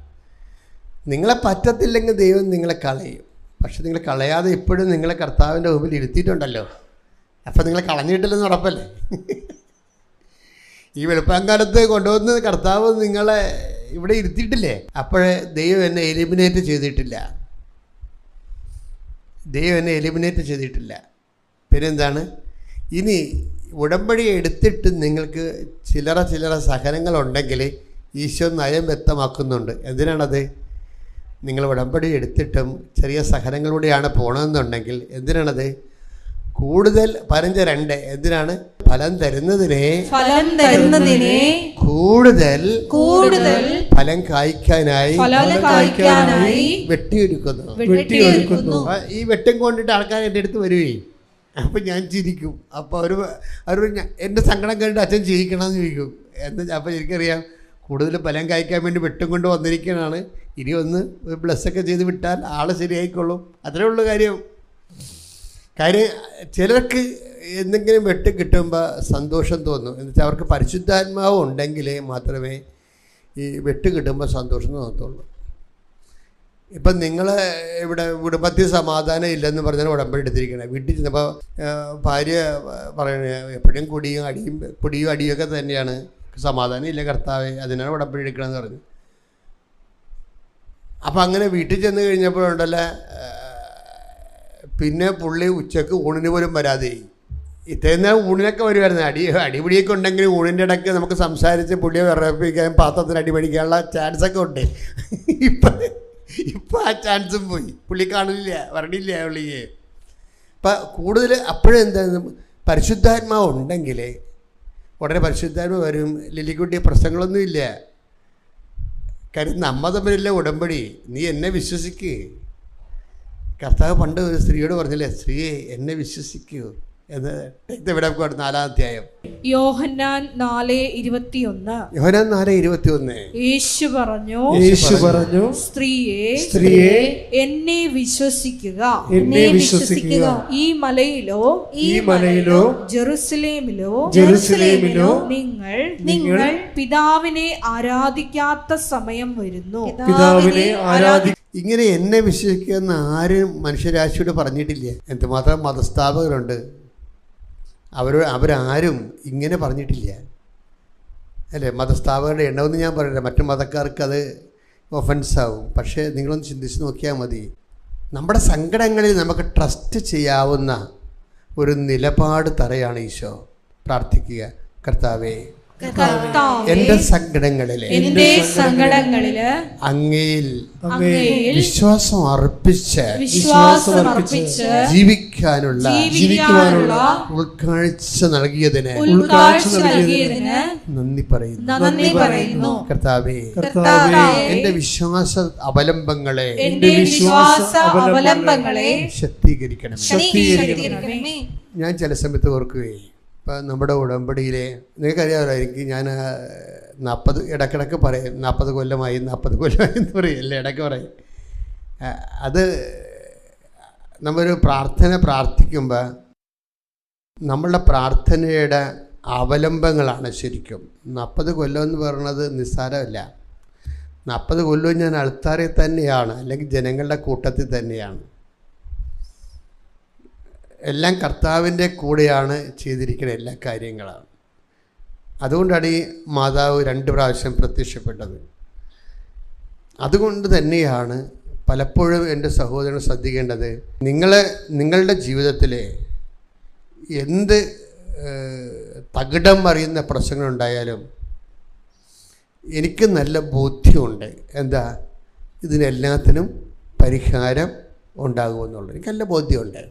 നിങ്ങളെ പറ്റത്തില്ലെങ്കിൽ ദൈവം നിങ്ങളെ കളയും. പക്ഷെ നിങ്ങൾ കളയാതെ ഇപ്പോഴും നിങ്ങളെ കർത്താവിൻ്റെ മുമ്പിൽ ഇരുത്തിയിട്ടുണ്ടല്ലോ. അപ്പം നിങ്ങളെ കളഞ്ഞിട്ടില്ലെന്ന് ഉറപ്പല്ലേ? ഈ വെളുപ്പാങ്കാലത്ത് കൊണ്ടുവന്ന് കർത്താവ് നിങ്ങളെ ഇവിടെ ഇരുത്തിയിട്ടില്ലേ? അപ്പോഴേ ദൈവം എന്നെ എലിമിനേറ്റ് ചെയ്തിട്ടില്ല. പിന്നെന്താണ്? ഇനി ഉടമ്പടി എടുത്തിട്ട് നിങ്ങൾക്ക് ചില്ലറ സഹനങ്ങളുണ്ടെങ്കിൽ ഈശോ നയം വ്യക്തമാക്കുന്നുണ്ട്. എന്തിനാണത്? നിങ്ങൾ ഉടമ്പടി എടുത്തിട്ടും ചെറിയ സഹനങ്ങളിലൂടെയാണ് പോകണമെന്നുണ്ടെങ്കിൽ എന്തിനാണത്? കൂടുതൽ 15:2 എന്തിനാണ്? ഫലം തരുന്നതിനെ കൂടുതൽ ഫലം കായ്ക്കാനായി വെട്ടിയൊരുക്കുന്നു. ഈ വെട്ടം കൊണ്ടിട്ട് ആൾക്കാർ എൻ്റെ അടുത്ത് വരുകയും അപ്പം ഞാൻ ചിരിക്കും. അപ്പോൾ അവർ എൻ്റെ സങ്കടം കണ്ടിട്ട് അച്ഛൻ ചിരിക്കണമെന്ന് ചോദിക്കും. അപ്പോൾ എനിക്കറിയാം കൂടുതൽ ഫലം കായ്ക്കാൻ വേണ്ടി വെട്ടം കൊണ്ട് വന്നിരിക്കുന്നതാണ്. ഇനി ഒന്ന് ബ്ലസ്സൊക്കെ ചെയ്ത് വിട്ടാൽ ആൾ ശരിയായിക്കൊള്ളും. അത്രേ ഉള്ളൂ കാര്യം. ചിലർക്ക് എന്തെങ്കിലും വെട്ട് കിട്ടുമ്പോൾ സന്തോഷം തോന്നും. എന്നുവെച്ചാൽ അവർക്ക് പരിശുദ്ധാത്മാവ് ഉണ്ടെങ്കിൽ മാത്രമേ ഈ വെട്ട് കിട്ടുമ്പോൾ സന്തോഷം തോന്നത്തുള്ളൂ. ഇപ്പം നിങ്ങൾ ഇവിടെ കുടുംബത്തിൽ സമാധാനം ഇല്ലെന്ന് പറഞ്ഞാൽ ഉടമ്പടി എടുത്തിരിക്കണം. വീട്ടിൽ ചെന്നപ്പോൾ ഭാര്യ പറയണേ എപ്പോഴും കുടിയും അടിയൊക്കെ തന്നെയാണ്, സമാധാനം ഇല്ല കർത്താവേ, അതിനാണ് ഉടമ്പടി എടുക്കണമെന്ന് പറഞ്ഞു. അപ്പം അങ്ങനെ വീട്ടിൽ ചെന്ന് കഴിഞ്ഞപ്പോഴുണ്ടല്ലോ പിന്നെ പുള്ളി ഉച്ചക്ക് ഊണിന് പോലും വരാതെ. ഇത്രയും നേരം ഊണിനൊക്കെ വരുമായിരുന്നു. അടിപിടിയൊക്കെ ഉണ്ടെങ്കിൽ ഊണിൻ്റെ ഇടയ്ക്ക് നമുക്ക് സംസാരിച്ച് പുള്ളിയെ വിറപ്പിക്കാൻ പാത്രത്തിന് അടിപിടിക്കാനുള്ള ചാൻസൊക്കെ ഉണ്ട്. ഇപ്പം ആ ചാൻസും പോയി. പുള്ളി കാണില്ല, വരണില്ല പുള്ളിക്ക്. അപ്പം കൂടുതൽ അപ്പോഴെന്താ, പരിശുദ്ധാത്മാവ് ഉണ്ടെങ്കിൽ ഉടനെ പരിശുദ്ധാത്മാവ് വരും. ലില്ലിക്കുട്ടി പ്രശ്നങ്ങളൊന്നുമില്ല. കാര്യം നമ്മ തമ്മിലില്ല ഉടമ്പടി. നീ എന്നെ വിശ്വസിക്ക്. കർത്താവ് പണ്ട് ഒരു സ്ത്രീയോട് പറഞ്ഞില്ലേ, സ്ത്രീയെ എന്നെ വിശ്വസിക്കൂ എന്ന്. ഇവിടെ 4-ാം അധ്യായം യോഹന്നാൻ 4:21. യോഹന്നാൻ 4:21. യേശു പറഞ്ഞു സ്ത്രീയെ എന്നെ വിശ്വസിക്കുക. ഈ മലയിലോ ജെറുസലേമിലോ നിങ്ങൾ പിതാവിനെ ആരാധിക്കാത്ത സമയം വരുന്നു. ഇങ്ങനെ എന്നെ വിശ്വസിക്കുന്ന ആരും മനുഷ്യരാശിയോട് പറഞ്ഞിട്ടില്ല. എന്തുമാത്രം മതസ്ഥാപകരുണ്ട്, അവരാരും ഇങ്ങനെ പറഞ്ഞിട്ടില്ല അല്ലേ? മതസ്ഥാപകരുടെ എണ്ണമൊന്നും ഞാൻ പറയില്ല, മറ്റു മതക്കാർക്ക് അത് ഒഫൻസാവും. പക്ഷേ നിങ്ങളൊന്ന് ചിന്തിച്ച് നോക്കിയാൽ മതി. നമ്മുടെ സങ്കടങ്ങളിൽ നമുക്ക് ട്രസ്റ്റ് ചെയ്യാവുന്ന ഒരു നിലപാട് തറയാണ് ഈശോ. പ്രാർത്ഥിക്കുക, കർത്താവേ എന്റെ സങ്കടങ്ങളില് അങ്ങയിൽ വിശ്വാസം അർപ്പിച്ച് ജീവിക്കാനുള്ള ഉൾക്കാഴ്ച നൽകിയതിന് നന്ദി പറയുന്നു. കർത്താവേ എന്റെ വിശ്വാസ അവലംബങ്ങളെ ശക്തീകരിക്കണമേ. ഞാൻ ചില സമയത്ത് ഓർക്കുകയും ഇപ്പം നമ്മുടെ ഉടമ്പടിയിലെ നിങ്ങൾക്കറിയാമായിരിക്കും, ഞാൻ 40 ഇടയ്ക്കിടയ്ക്ക് പറയും 40 കൊല്ലമായി എന്ന് പറയും, അല്ലേ? ഇടയ്ക്ക് പറയും. അത് നമ്മളൊരു പ്രാർത്ഥിക്കുമ്പോൾ നമ്മളുടെ പ്രാർത്ഥനയുടെ അവലംബങ്ങളാണ് ശരിക്കും. 40 കൊല്ലം എന്ന് പറയുന്നത് നിസ്സാരമല്ല. 40 കൊല്ലവും ഞാൻ അൾത്താറിൽ തന്നെയാണ്, അല്ലെങ്കിൽ ജനങ്ങളുടെ കൂട്ടത്തിൽ തന്നെയാണ്. എല്ലാം കർത്താവിൻ്റെ കൂടെയാണ് ചെയ്തിരിക്കുന്ന എല്ലാ കാര്യങ്ങളാണ്. അതുകൊണ്ടാണ് ഈ മാതാവ് 2 പ്രാവശ്യം പ്രത്യക്ഷപ്പെട്ടത്. അതുകൊണ്ട് തന്നെയാണ് പലപ്പോഴും എൻ്റെ സഹോദരൻ ശ്രദ്ധിക്കേണ്ടത്, നിങ്ങളുടെ ജീവിതത്തിലെ എന്ത് തകിടം അറിയുന്ന പ്രശ്നങ്ങളുണ്ടായാലും എനിക്ക് നല്ല ബോധ്യമുണ്ട്. എന്താ? ഇതിനെല്ലാത്തിനും പരിഹാരം ഉണ്ടാകുമെന്നുള്ളത് എനിക്ക് നല്ല ബോധ്യമുണ്ട്.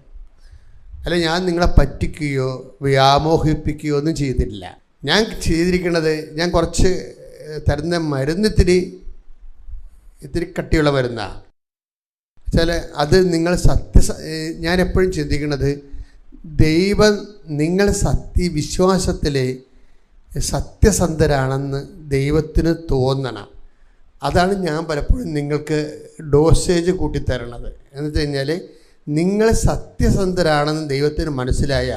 അല്ല, ഞാൻ നിങ്ങളെ പറ്റിക്കുകയോ വ്യാമോഹിപ്പിക്കുകയോ ഒന്നും ചെയ്തിട്ടില്ല. ഞാൻ ചെയ്തിരിക്കുന്നത്, ഞാൻ കുറച്ച് തരുന്ന മരുന്ന് ഇത്തിരി കട്ടിയുള്ള മരുന്നാണ്. ചില അത് നിങ്ങൾ ഞാൻ എപ്പോഴും ചിന്തിക്കുന്നത്, ദൈവം നിങ്ങൾ വിശ്വാസത്തിൽ സത്യസന്ധരാണെന്ന് ദൈവത്തിന് തോന്നണം. അതാണ് ഞാൻ പലപ്പോഴും നിങ്ങൾക്ക് ഡോസേജ് കൂട്ടിത്തരണത്. എന്ന് വെച്ച് കഴിഞ്ഞാൽ നിങ്ങൾ സത്യസന്ധരാണെന്ന് ദൈവത്തിന് മനസ്സിലായ,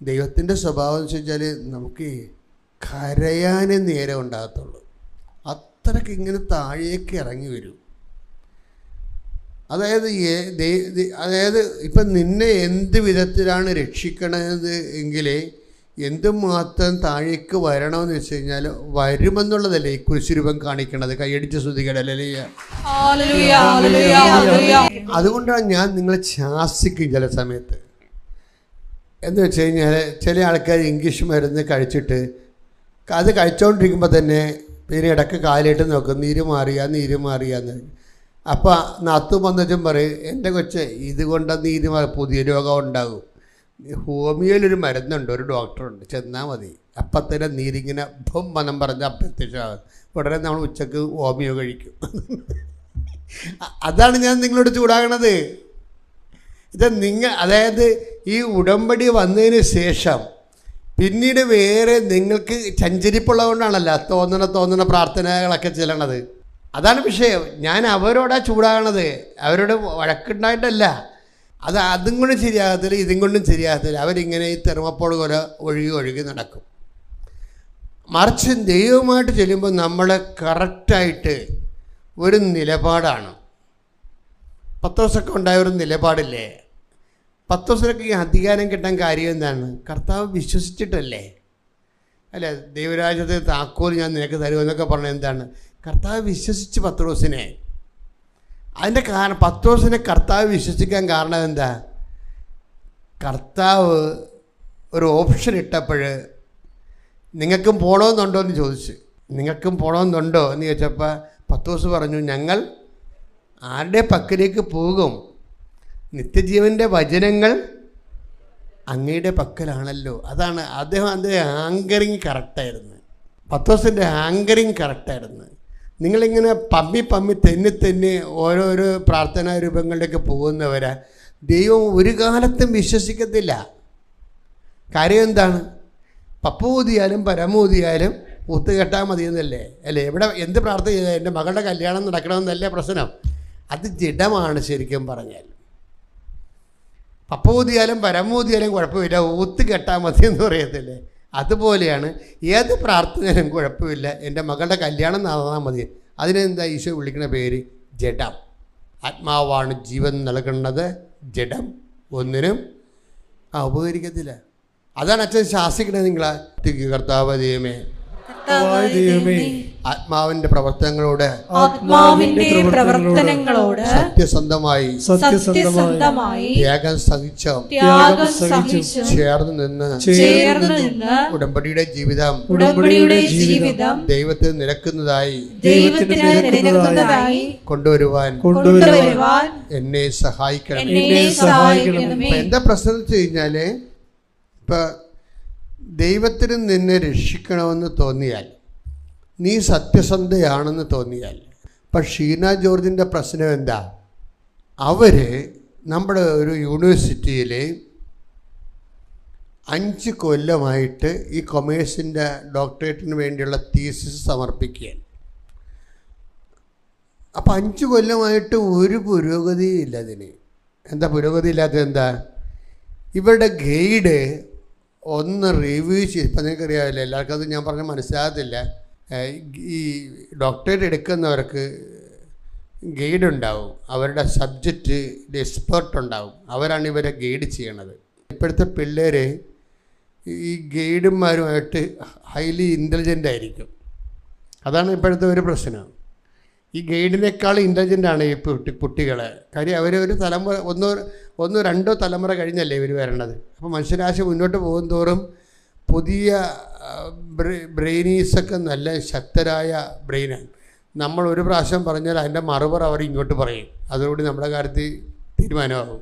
ദൈവത്തിൻ്റെ സ്വഭാവം എന്ന് വെച്ച് കഴിഞ്ഞാൽ നമുക്ക് കരയാനേ നേരം ഉണ്ടാകത്തുള്ളൂ. അത്രയ്ക്ക് ഇങ്ങനെ താഴേക്ക് ഇറങ്ങി വരും. അതായത് ഇപ്പം നിന്നെ എന്ത് വിധത്തിലാണ് രക്ഷിക്കണത് എങ്കിൽ എന്തുമാത്രം താഴേക്ക് വരണമെന്ന് വെച്ച് കഴിഞ്ഞാൽ വരുമെന്നുള്ളതല്ലേ ഈ കുരിശുരൂപം കാണിക്കണത്. കൈയടിച്ച് സ്തുതിക്കടല്ലേ. അതുകൊണ്ടാണ് ഞാൻ നിങ്ങളെ ശാസിക്കും ചില സമയത്ത്. എന്ന് വെച്ച് കഴിഞ്ഞാൽ ചില ആൾക്കാർ ഇംഗ്ലീഷ് മരുന്ന് കഴിച്ചിട്ട് അത് കഴിച്ചുകൊണ്ടിരിക്കുമ്പോൾ തന്നെ പിന്നെ ഇടയ്ക്ക് കാലിട്ട് നോക്കും, നീര് മാറിയാന്ന്. അപ്പോൾ നാത്തും വന്നച്ചും പറയും, എൻ്റെ കൊച്ചെ ഇതുകൊണ്ട് നീര് പുതിയ രോഗം ഉണ്ടാകും. ഹോമിയോയിലൊരു മരുന്നുണ്ട്, ഒരു ഡോക്ടറുണ്ട്, ചെന്നാൽ മതി. അപ്പം തന്നെ നീരിങ്ങനെ മനം പറഞ്ഞ് അപ്രത്യക്ഷമാകും. ഉടനെ നമ്മൾ ഉച്ചക്ക് ഹോമിയോ കഴിക്കും. അതാണ് ഞാൻ നിങ്ങളോട് ചൂടാകണത്. അതായത് ഈ ഉടമ്പടി വന്നതിന് ശേഷം പിന്നീട് വേറെ നിങ്ങൾക്ക് ചഞ്ചരിപ്പുള്ളതുകൊണ്ടാണല്ലോ തോന്നണ പ്രാർത്ഥനകളൊക്കെ ചെല്ലണത്. അതാണ് വിഷയം. ഞാൻ അവരോടാ ചൂടാകണത്, അവരോട് വഴക്കുണ്ടായിട്ടല്ല. അതും കൊണ്ടും ശരിയാകത്തില്ല, ഇതും കൊണ്ടും ശരിയാകത്തില്ല. അവരിങ്ങനെ ഈ തെർമപ്പോൾ പോലെ ഒഴുകി നടക്കും. മറിച്ച് ദൈവമായിട്ട് ചെല്ലുമ്പോൾ നമ്മൾ കറക്റ്റായിട്ട് ഒരു നിലപാടാണ്. പത്രോസൊക്കെ ഉണ്ടായ ഒരു നിലപാടില്ലേ? പത്രോസിനൊക്കെ ഈ അധികാരം കിട്ടാൻ കാര്യം എന്താണ്? കർത്താവ് വിശ്വസിച്ചിട്ടല്ലേ? അല്ലേ? ദൈവരാജ്യത്തെ താക്കോൽ ഞാൻ നിനക്ക് തരുമെന്നൊക്കെ പറഞ്ഞത് എന്താണ്? കർത്താവ് വിശ്വസിച്ച് പത്രോസിനെ. അതിൻ്റെ കാരണം പത്രോസിനെ കർത്താവ് വിശ്വസിക്കാൻ കാരണം എന്താ? കർത്താവ് ഒരു ഓപ്ഷൻ ഇട്ടപ്പോൾ നിങ്ങൾക്കും പോകണമെന്നുണ്ടോ എന്ന് ചോദിച്ചു. നിങ്ങൾക്കും പോകണമെന്നുണ്ടോ എന്ന് ചോദിച്ചപ്പോൾ പത്രോസ് പറഞ്ഞു, ഞങ്ങൾ ആരുടെ പക്കലേക്ക് പോകും? നിത്യജീവൻ്റെ വചനങ്ങൾ അങ്ങയുടെ പക്കലാണല്ലോ. അതാണ് അതിൻ്റെ ആങ്കറിങ് കറക്റ്റായിരുന്നു. പത്രോസിൻ്റെ ആങ്കറിങ് കറക്റ്റായിരുന്നു. നിങ്ങളിങ്ങനെ പമ്മി തെന്നി ഓരോരോ പ്രാർത്ഥനാ രൂപങ്ങളിലേക്ക് പോകുന്നവരെ ദൈവം ഒരു കാലത്തും വിശ്വസിക്കത്തില്ല. കാര്യം എന്താണ്? പപ്പൂതിയാലും പരമൂതിയാലും ഒത്തുകെട്ടാൽ മതിയെന്നല്ലേ? അല്ലേ? എവിടെ എന്ത് പ്രാർത്ഥന ചെയ്താൽ എൻ്റെ മകളുടെ കല്യാണം നടക്കണമെന്നല്ലേ പ്രശ്നം? അത് ജഡമാണ് ശരിക്കും പറഞ്ഞാൽ. പപ്പൂതിയാലും പരമൂതിയാലും കുഴപ്പമില്ല, ഒത്തുകെട്ടാൽ മതി എന്ന് പറയത്തില്ലേ? അതുപോലെയാണ് ഏത് പ്രാർത്ഥനയിലും കുഴപ്പമില്ല, എൻ്റെ മകളുടെ കല്യാണം നടന്നാൽ മതി. അതിനെന്താ ഈശോ വിളിക്കുന്ന പേര്? ജഡം. ആത്മാവാണ് ജീവൻ നൽകുന്നത്, ജഡം ഒന്നിനും ഉപകരിക്കത്തില്ല. അതാണ് അച്ഛൻ ശാസിക്കണത് നിങ്ങളെ. കർത്താവ് ദൈവമേ, ആത്മാവിന്റെ പ്രവർത്തനങ്ങളോട് സത്യസന്ധമായി ത്യാഗം സഹിച്ച് ചേർന്ന് നിന്ന് ഉടമ്പടിയുടെ ജീവിതം ദൈവത്തിന് നിരക്കുന്നതായി കൊണ്ടുവരുവാൻ എന്നെ സഹായിക്കണം. എന്താ പ്രശ്നം എന്ന് വെച്ച് കഴിഞ്ഞാല്, ഇപ്പൊ ദൈവത്തിന് നിന്നെ രക്ഷിക്കണമെന്ന് തോന്നിയാൽ, നീ സത്യസന്ധയാണെന്ന് തോന്നിയാൽ, ഇപ്പം ഷീന ജോർജിൻ്റെ പ്രശ്നം എന്താ? അവർ നമ്മുടെ ഒരു യൂണിവേഴ്സിറ്റിയിൽ 5 കൊല്ലമായിട്ട് ഈ കൊമേഴ്സിൻ്റെ ഡോക്ടറേറ്റിന് വേണ്ടിയുള്ള തീസിസ് സമർപ്പിക്കുകയാണ്. അപ്പം 5 കൊല്ലമായിട്ട് ഒരു പുരോഗതിയും ഇല്ല അതിന്. എന്താ പുരോഗതി ഇല്ലാത്തത്? എന്താ? ഇവരുടെ ഗൈഡ് ഒന്ന് റിവ്യൂ ചെയ്ത്, ഇപ്പം നിങ്ങൾക്കറിയാമല്ലോ, എല്ലാവർക്കും അത് ഞാൻ പറഞ്ഞാൽ മനസ്സിലാകത്തില്ല. ഈ ഡോക്ടറേറ്റ് എടുക്കുന്നവർക്ക് ഗൈഡ് ഉണ്ടാവും, അവരുടെ സബ്ജക്റ്റ് എക്സ്പേർട്ട് ഉണ്ടാവും, അവരാണ് ഇവരെ ഗൈഡ് ചെയ്യണത്. ഇപ്പോഴത്തെ പിള്ളേർ ഈ ഗൈഡുമാരുമായിട്ട് ഹൈലി ഇൻ്റലിജൻ്റ് ആയിരിക്കും. അതാണ് ഇപ്പോഴത്തെ ഒരു പ്രശ്നം. ഈ ഗൈഡിനേക്കാൾ ഇൻ്റലിജൻ്റാണ് ഈ കുട്ടികളെ. കാര്യം അവരൊരു തലമുറ ഒന്നോ രണ്ടോ തലമുറ കഴിഞ്ഞല്ലേ ഇവർ വരണത്. അപ്പോൾ മനുഷ്യരാശി മുന്നോട്ട് പോകുന്തോറും പുതിയ ബ്രെയിനീസൊക്കെ നല്ല ശക്തരായ ബ്രെയിനാണ്. നമ്മൾ ഒരു പ്രാവശ്യം പറഞ്ഞാൽ അതിൻ്റെ മറുപറ അവർ ഇങ്ങോട്ട് പറയും. അതോടുകൂടി നമ്മുടെ കാര്യത്തിൽ തീരുമാനമാകും.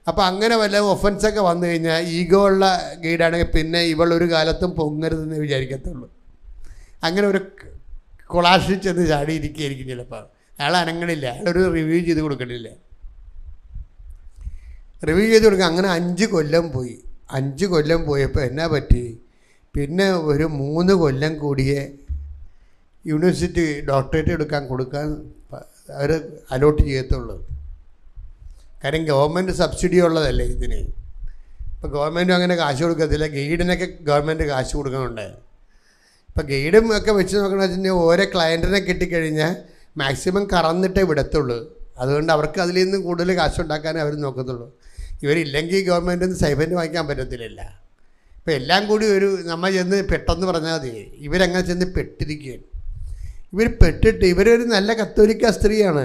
അപ്പോൾ അങ്ങനെ വല്ല ഒഫൻസൊക്കെ വന്നു കഴിഞ്ഞാൽ ഈഗോ ഉള്ള ഗൈഡാണെങ്കിൽ പിന്നെ ഇവളൊരു കാലത്തും പൊങ്ങരുതെന്ന് വിചാരിക്കത്തുള്ളൂ. അങ്ങനെ ഒരു കൊളാഷിൽ ചെന്ന് ചാടിയിരിക്കുകയായിരിക്കും ചിലപ്പോൾ. അയാൾ അനങ്ങണില്ല, അയാളൊരു റിവ്യൂ ചെയ്ത് കൊടുക്കണില്ല. റിവ്യൂ ചെയ്ത് കൊടുക്കുക. അങ്ങനെ 5 കൊല്ലം പോയി. 5 കൊല്ലം പോയപ്പോൾ എന്നാ പറ്റി, പിന്നെ ഒരു 3 കൊല്ലം കൂടിയേ യൂണിവേഴ്സിറ്റി ഡോക്ടറേറ്റ് കൊടുക്കാൻ അവർ അലോട്ട് ചെയ്യത്തുള്ളൂ. കാര്യം ഗവൺമെൻറ് സബ്സിഡി ഉള്ളതല്ലേ ഇതിന്. ഇപ്പോൾ ഗവൺമെൻറ്റും അങ്ങനെ കാശ് കൊടുക്കത്തില്ല. ഗൈഡിനൊക്കെ ഗവൺമെൻറ് കാശ് കൊടുക്കുന്നുണ്ട്. ഇപ്പോൾ ഗൈഡും ഒക്കെ വെച്ച് നോക്കണമെന്ന് വെച്ചിട്ടുണ്ടെങ്കിൽ ഓരോ ക്ലയൻറ്റിനെ കിട്ടിക്കഴിഞ്ഞാൽ മാക്സിമം കറന്നിട്ടേ വിടത്തുള്ളൂ. അതുകൊണ്ട് അവർക്ക് അതിൽ നിന്ന് കൂടുതൽ കാശുണ്ടാക്കാനേ അവർ നോക്കത്തുള്ളൂ. ഇവരില്ലെങ്കിൽ ഗവൺമെൻറ്റിൽ നിന്ന് സ്റ്റൈഫൻഡ് വാങ്ങിക്കാൻ പറ്റത്തില്ല. ഇപ്പോൾ എല്ലാം കൂടി നമ്മൾ ചെന്ന് പെട്ടെന്ന് പറഞ്ഞാൽ മതി. ഇവരങ്ങനെ ചെന്ന് പെട്ടിരിക്കുകയാണ്. ഇവരൊരു നല്ല കത്തോലിക്ക സ്ത്രീയാണ്.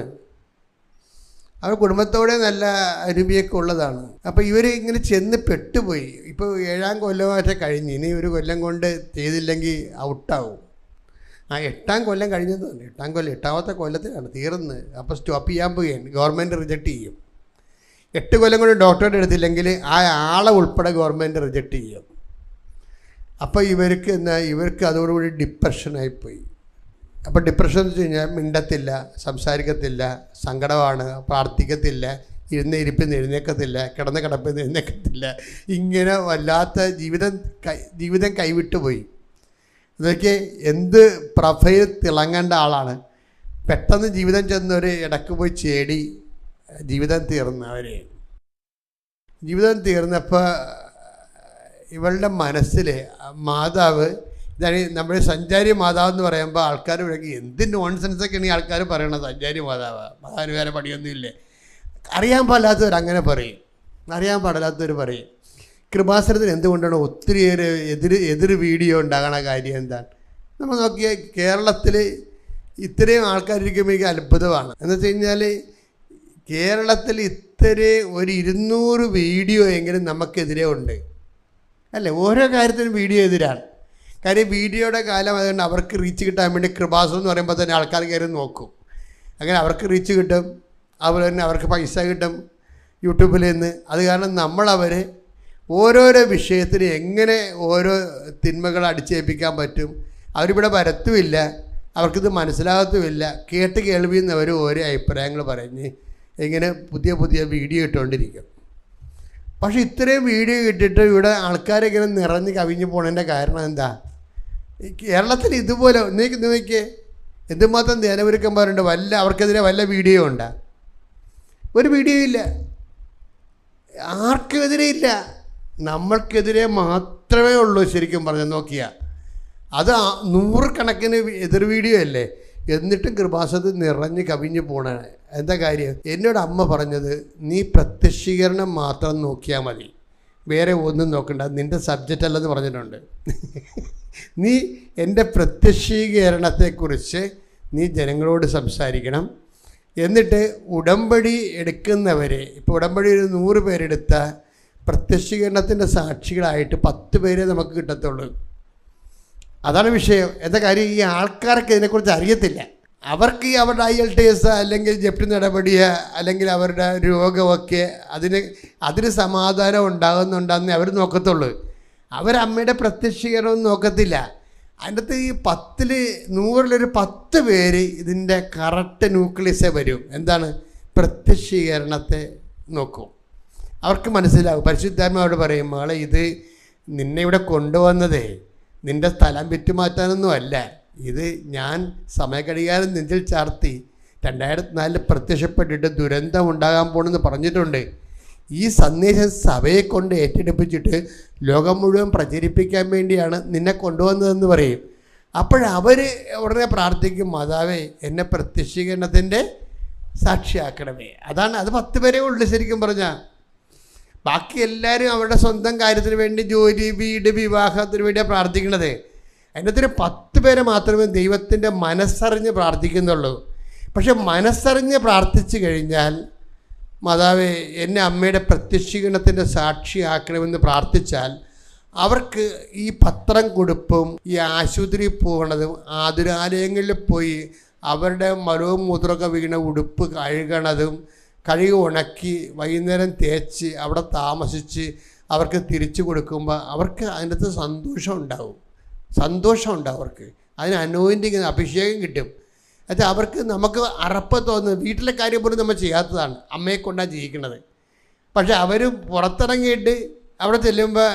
അവർ കുടുംബത്തോടെ നല്ല അരുവിയൊക്കെ ഉള്ളതാണ്. അപ്പോൾ ഇവർ ഇങ്ങനെ ചെന്ന് പെട്ടുപോയി. ഇപ്പോൾ 7ാം കൊല്ലമായിട്ട് കഴിഞ്ഞ്, ഇനി 1 കൊല്ലം കൊണ്ട് ചെയ്തില്ലെങ്കിൽ ഔട്ടാവും. 8ാം കൊല്ലം കഴിഞ്ഞത് തന്നെ. 8ാമത്തെ കൊല്ലത്തിലാണ് തീർന്ന്. അപ്പോൾ സ്റ്റോപ്പ് ചെയ്യാൻ പോവുകയാണ്. ഗവൺമെൻറ് റിജക്റ്റ് ചെയ്യും. 8 കൊല്ലം കൊണ്ട് ഡോക്ടറേറ്റ് എടുത്തില്ലെങ്കിൽ ആ ആളെ ഉൾപ്പെടെ ഗവൺമെൻറ് റിജക്റ്റ് ചെയ്യും. അപ്പോൾ ഇവർക്ക് അതോടുകൂടി ഡിപ്രഷനായിപ്പോയി. അപ്പോൾ ഡിപ്രഷൻ എന്ന് വെച്ച് കഴിഞ്ഞാൽ മിണ്ടത്തില്ല, സംസാരിക്കത്തില്ല, സങ്കടമാണ്, പ്രാർത്ഥിക്കത്തില്ല, ഇരിപ്പിൽ നിന്ന് എഴുന്നേക്കത്തില്ല, കിടപ്പിൽ നിന്ന് എഴുന്നേക്കത്തില്ല. ഇങ്ങനെ വല്ലാത്ത ജീവിതം കൈവിട്ടു പോയി. ഇതൊക്കെ എന്ത് പ്രൊഫൈൽ തിളങ്ങേണ്ട ആളാണ്. പെട്ടെന്ന് ജീവിതം ചെന്നൊരു ഇടക്ക് പോയി ചേടി ജീവിതം തീർന്നപ്പോൾ ഇവളുടെ മനസ്സിൽ മാതാവ്, ഇതാണ് നമ്മുടെ സഞ്ചാരി മാതാവ് എന്ന് പറയുമ്പോൾ ആൾക്കാർ വിളിക്കും, എന്ത് നോൺസെൻസൊക്കെയാണ് ഈ ആൾക്കാർ പറയണത്. സഞ്ചാരി മാതാവിന് വേറെ പണിയൊന്നുമില്ലേ. അറിയാൻ പാടില്ലാത്തവർ പറയും. കൃപാസനത്തിന് എന്തുകൊണ്ടാണ് ഒത്തിരിയേറെ എതിർ വീഡിയോ ഉണ്ടാകണ കാര്യം എന്താണ്? നമ്മൾ നോക്കിയാൽ കേരളത്തിൽ ഇത്രയും ആൾക്കാരിരിക്കുമ്പോൾ എനിക്ക് അത്ഭുതമാണ്. എന്ന് വെച്ച് കഴിഞ്ഞാൽ കേരളത്തിൽ ഒരു 200 വീഡിയോ എങ്കിലും നമുക്കെതിരെ ഉണ്ട് അല്ലേ? ഓരോ കാര്യത്തിനും വീഡിയോ എതിരാണ്. കാര്യം വീഡിയോയുടെ കാലം അതുകൊണ്ട് അവർക്ക് റീച്ച് കിട്ടാൻ വേണ്ടി കൃപാസം എന്ന് പറയുമ്പോൾ തന്നെ ആൾക്കാർ കയറി നോക്കും. അങ്ങനെ അവർക്ക് റീച്ച് കിട്ടും, അതുപോലെ തന്നെ അവർക്ക് പൈസ കിട്ടും യൂട്യൂബിൽ നിന്ന്. അത് കാരണം ഓരോരോ വിഷയത്തിന് എങ്ങനെ ഓരോ തിന്മകൾ അടിച്ചേൽപ്പിക്കാൻ പറ്റും. അവരിവിടെ വരത്തുമില്ല, അവർക്കിത് മനസ്സിലാകത്തുമില്ല. കേൾവിയിൽ നിന്ന് അവർ ഓരോ അഭിപ്രായങ്ങൾ പറഞ്ഞ് ഇങ്ങനെ പുതിയ വീഡിയോ ഇട്ടുകൊണ്ടിരിക്കും. പക്ഷെ ഇത്രയും വീഡിയോ ഇട്ടിട്ട് ഇവിടെ ആൾക്കാരിങ്ങനെ നിറഞ്ഞ് കവിഞ്ഞ് പോണതിൻ്റെ കാരണം എന്താ? കേരളത്തിൽ ഇതുപോലെ നോക്കിയേ എന്തുമാത്രം ധ്യാനപുരുക്കന്മാരുണ്ട്. അവർക്കെതിരെ വല്ല വീഡിയോ ഉണ്ടാ? ഒരു വീഡിയോ ഇല്ല. ആർക്കെതിരെ ഇല്ല, നമ്മൾക്കെതിരെ മാത്രമേ ഉള്ളൂ. ശരിക്കും പറഞ്ഞാൽ നോക്കിയാൽ അത് 100 കണക്കിന് എതിർ വീഡിയോ അല്ലേ. എന്നിട്ടും കൃപാസനത്തിൽ നിറഞ്ഞ് കവിഞ്ഞ് പോണ എന്താ കാര്യം? എന്നോട് അമ്മ പറഞ്ഞത്, നീ പ്രത്യക്ഷീകരണം മാത്രം നോക്കിയാൽ മതി, വേറെ ഒന്നും നോക്കണ്ട, നിൻ്റെ സബ്ജക്റ്റ് അല്ലെന്ന് പറഞ്ഞിട്ടുണ്ട്. നീ എൻ്റെ പ്രത്യക്ഷീകരണത്തെക്കുറിച്ച് നീ ജനങ്ങളോട് സംസാരിക്കണം. എന്നിട്ട് ഉടമ്പടി എടുക്കുന്നവരെ, ഇപ്പോൾ ഉടമ്പടി ഒരു 100 പേരെടുത്ത പ്രത്യക്ഷീകരണത്തിൻ്റെ സാക്ഷികളായിട്ട് 10 പേരെ നമുക്ക് കിട്ടത്തുള്ളൂ. അതാണ് വിഷയം. എന്താ കാര്യം? ഈ ആൾക്കാർക്ക് ഇതിനെക്കുറിച്ച് അറിയത്തില്ല. അവർക്ക് അവരുടെ IELTS അല്ലെങ്കിൽ ജപ്തി നടപടിയ അല്ലെങ്കിൽ അവരുടെ രോഗമൊക്കെ അതിന് സമാധാനം ഉണ്ടാകുന്നുണ്ടെന്നേ അവർ നോക്കത്തുള്ളൂ. അവരമ്മയുടെ പ്രത്യക്ഷീകരണമൊന്നും നോക്കത്തില്ല. അതിൻ്റെ അകത്ത് ഈ 100 10 പേര് ഇതിൻ്റെ കറക്റ്റ് ന്യൂക്ലിയസേ വരും. എന്താണ്? പ്രത്യക്ഷീകരണത്തെ നോക്കും. അവർക്ക് മനസ്സിലാവും. പരിശുദ്ധാത്മാവോട് പറയും, മകളെ ഇത് നിന്നെ ഇവിടെ കൊണ്ടുവന്നതേ നിൻ്റെ സ്ഥലം വിറ്റുമാറ്റാനൊന്നും അല്ല. ഇത് ഞാൻ സമയഘടികാരം നെഞ്ചിൽ ചാർത്തി 2004 പ്രത്യക്ഷപ്പെട്ടിട്ട് ദുരന്തം ഉണ്ടാകാൻ പോണെന്ന് പറഞ്ഞിട്ടുണ്ട്. ഈ സന്ദേശം സഭയെ കൊണ്ട് ഏറ്റെടുപ്പിച്ചിട്ട് ലോകം മുഴുവൻ പ്രചരിപ്പിക്കാൻ വേണ്ടിയാണ് നിന്നെ കൊണ്ടുവന്നതെന്ന് പറയും. അപ്പോഴവർ ഉടനെ പ്രാർത്ഥിക്കും, മാതാവേ എന്നെ പ്രത്യക്ഷീകരണത്തിൻ്റെ സാക്ഷിയാക്കണമേ. അത് 10 പേരേ ഉള്ളൂ ശരിക്കും പറഞ്ഞാൽ. ബാക്കി എല്ലാവരും അവരുടെ സ്വന്തം കാര്യത്തിന് വേണ്ടി, ജോലി, വീട്, വിവാഹത്തിന് വേണ്ടിയാണ് പ്രാർത്ഥിക്കുന്നത്. അതിനകത്തൊരു 10 പേരെ മാത്രമേ ദൈവത്തിൻ്റെ മനസ്സറിഞ്ഞ് പ്രാർത്ഥിക്കുന്നുള്ളൂ. പക്ഷെ മനസ്സറിഞ്ഞ് പ്രാർത്ഥിച്ചു കഴിഞ്ഞാൽ, മാതാവേ എന്നെ അമ്മയുടെ പ്രത്യക്ഷീകരണത്തിൻ്റെ സാക്ഷിയാക്കണമെന്ന് പ്രാർത്ഥിച്ചാൽ, അവർക്ക് ഈ പത്രം കൊടുപ്പും ഈ ആശുപത്രിയിൽ പോകണതും ആതുരാലയങ്ങളിൽ പോയി അവരുടെ മലവും മൂത്രമൊക്കെ വീണ ഉടുപ്പ് കഴുകി ഉണക്കി വൈകുന്നേരം തേച്ച് അവിടെ താമസിച്ച് അവർക്ക് തിരിച്ചു കൊടുക്കുമ്പോൾ അവർക്ക് അതിനകത്ത് സന്തോഷം ഉണ്ടാവും അവർക്ക്. അതിന് അനോയിൻറ്റിങ് അഭിഷേകം കിട്ടും. എന്നുവെച്ചാൽ അവർക്ക് നമുക്ക് അറപ്പ് തോന്നുന്നത് വീട്ടിലെ കാര്യം പോലും നമ്മൾ ചെയ്യാത്തതാണ്, അമ്മയെ കൊണ്ടാണ് ചെയ്യിക്കുന്നത്. പക്ഷെ അവർ പുറത്തിറങ്ങിയിട്ട് അവിടെ ചെല്ലുമ്പോൾ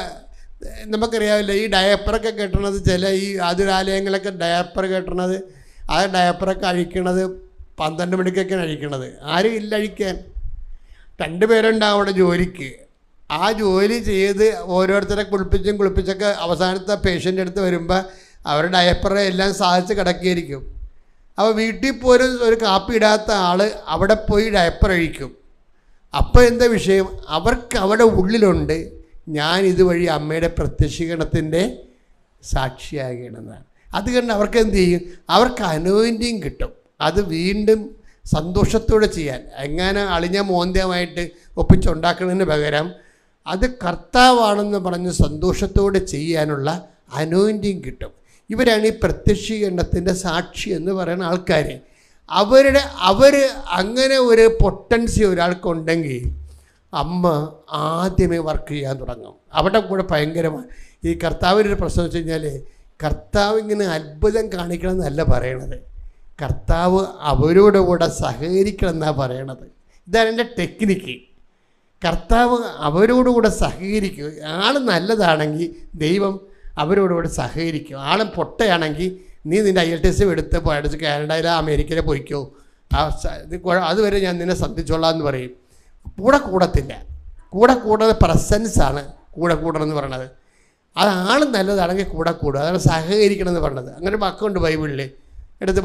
നമുക്കറിയാവില്ല, ഈ ഡയപ്പറൊക്കെ കെട്ടണത് ചില ഈ ആതുരാലയങ്ങളൊക്കെ ഡയപ്പർ കെട്ടണത്, ആ ഡയപ്പറൊക്കെ അഴിക്കണത് 12 മണിക്കൊക്കെയാണ് അഴിക്കണത്. ആരും ഇല്ല അഴിക്കാൻ. 2 പേരുണ്ടാവും അവിടെ ജോലിക്ക്. ആ ജോലി ചെയ്ത് ഓരോരുത്തരെ കുളിപ്പിച്ചൊക്കെ അവസാനത്തെ പേഷ്യൻ്റെ അടുത്ത് വരുമ്പോൾ അവരുടെ ഡയപ്പറെ എല്ലാം സാധിച്ച് കിടക്കിയിരിക്കും. അപ്പോൾ വീട്ടിൽ പോലും ഒരു കാപ്പി ഇടാത്ത ആൾ അവിടെ പോയി ഡയപ്പർ അഴിക്കും. അപ്പോൾ എന്താ വിഷയം? അവർക്ക് അവിടെ ഉള്ളിലുണ്ട് ഞാൻ ഇതുവഴി അമ്മയുടെ പ്രത്യക്ഷീകരണത്തിൻ്റെ സാക്ഷിയാകണമെന്നാണ്. അത് കണ്ട് അവർക്ക് എന്ത് ചെയ്യും? അവർക്ക് അനോയിൻറ്റിങ് കിട്ടും. അത് വീണ്ടും സന്തോഷത്തോടെ ചെയ്യാൻ, എങ്ങനെ അളിഞ്ഞ മോന്ത്യമായിട്ട് ഒപ്പിച്ചുണ്ടാക്കുന്നതിന് പകരം അത് കർത്താവാണെന്ന് പറഞ്ഞ് സന്തോഷത്തോടെ ചെയ്യാനുള്ള അനോയിൻറ്റിങ് കിട്ടും. ഇവരാണ് ഈ പ്രത്യക്ഷീകരണത്തിൻ്റെ സാക്ഷി എന്ന് പറയുന്ന ആൾക്കാർ. അവർ അങ്ങനെ ഒരു പൊട്ടൻസി ഒരാൾക്കുണ്ടെങ്കിൽ അമ്മ ആദ്യമേ വർക്ക് ചെയ്യാൻ തുടങ്ങും. അവിടെ കൂടെ ഭയങ്കരമാണ്. ഈ കർത്താവിൻ്റെ ഒരു പ്രശ്നം വെച്ച് കഴിഞ്ഞാൽ, കർത്താവ് ഇങ്ങനെ അത്ഭുതം കാണിക്കണം എന്നല്ല പറയണത്, കർത്താവ് അവരോട് കൂടെ സഹകരിക്കണം എന്നാണ് പറയണത്. ഇതാണ് എൻ്റെ ടെക്നിക്ക്. കർത്താവ് അവരോടുകൂടെ സഹകരിക്കും. ആൾ നല്ലതാണെങ്കിൽ ദൈവം അവരോടുകൂടെ സഹകരിക്കും. ആളും പൊട്ടയാണെങ്കിൽ നീ നിൻ്റെ IELTS എടുത്ത് പഠിച്ച് കാനഡയിലോ അമേരിക്കയിലോ പോയിക്കോ, അതുവരെ ഞാൻ നിന്നെ ശ്രദ്ധിച്ചോളാം എന്ന് പറയും. കൂടത്തില്ല. കൂടാതെ പ്രസൻസാണ് കൂടണമെന്ന് പറയണത്. അത് ആൾ നല്ലതാണെങ്കിൽ കൂടുക, അതാണ് സഹകരിക്കണം എന്ന് പറയണത്. അങ്ങനെ വാക്കുണ്ട് ബൈബിളിൽ.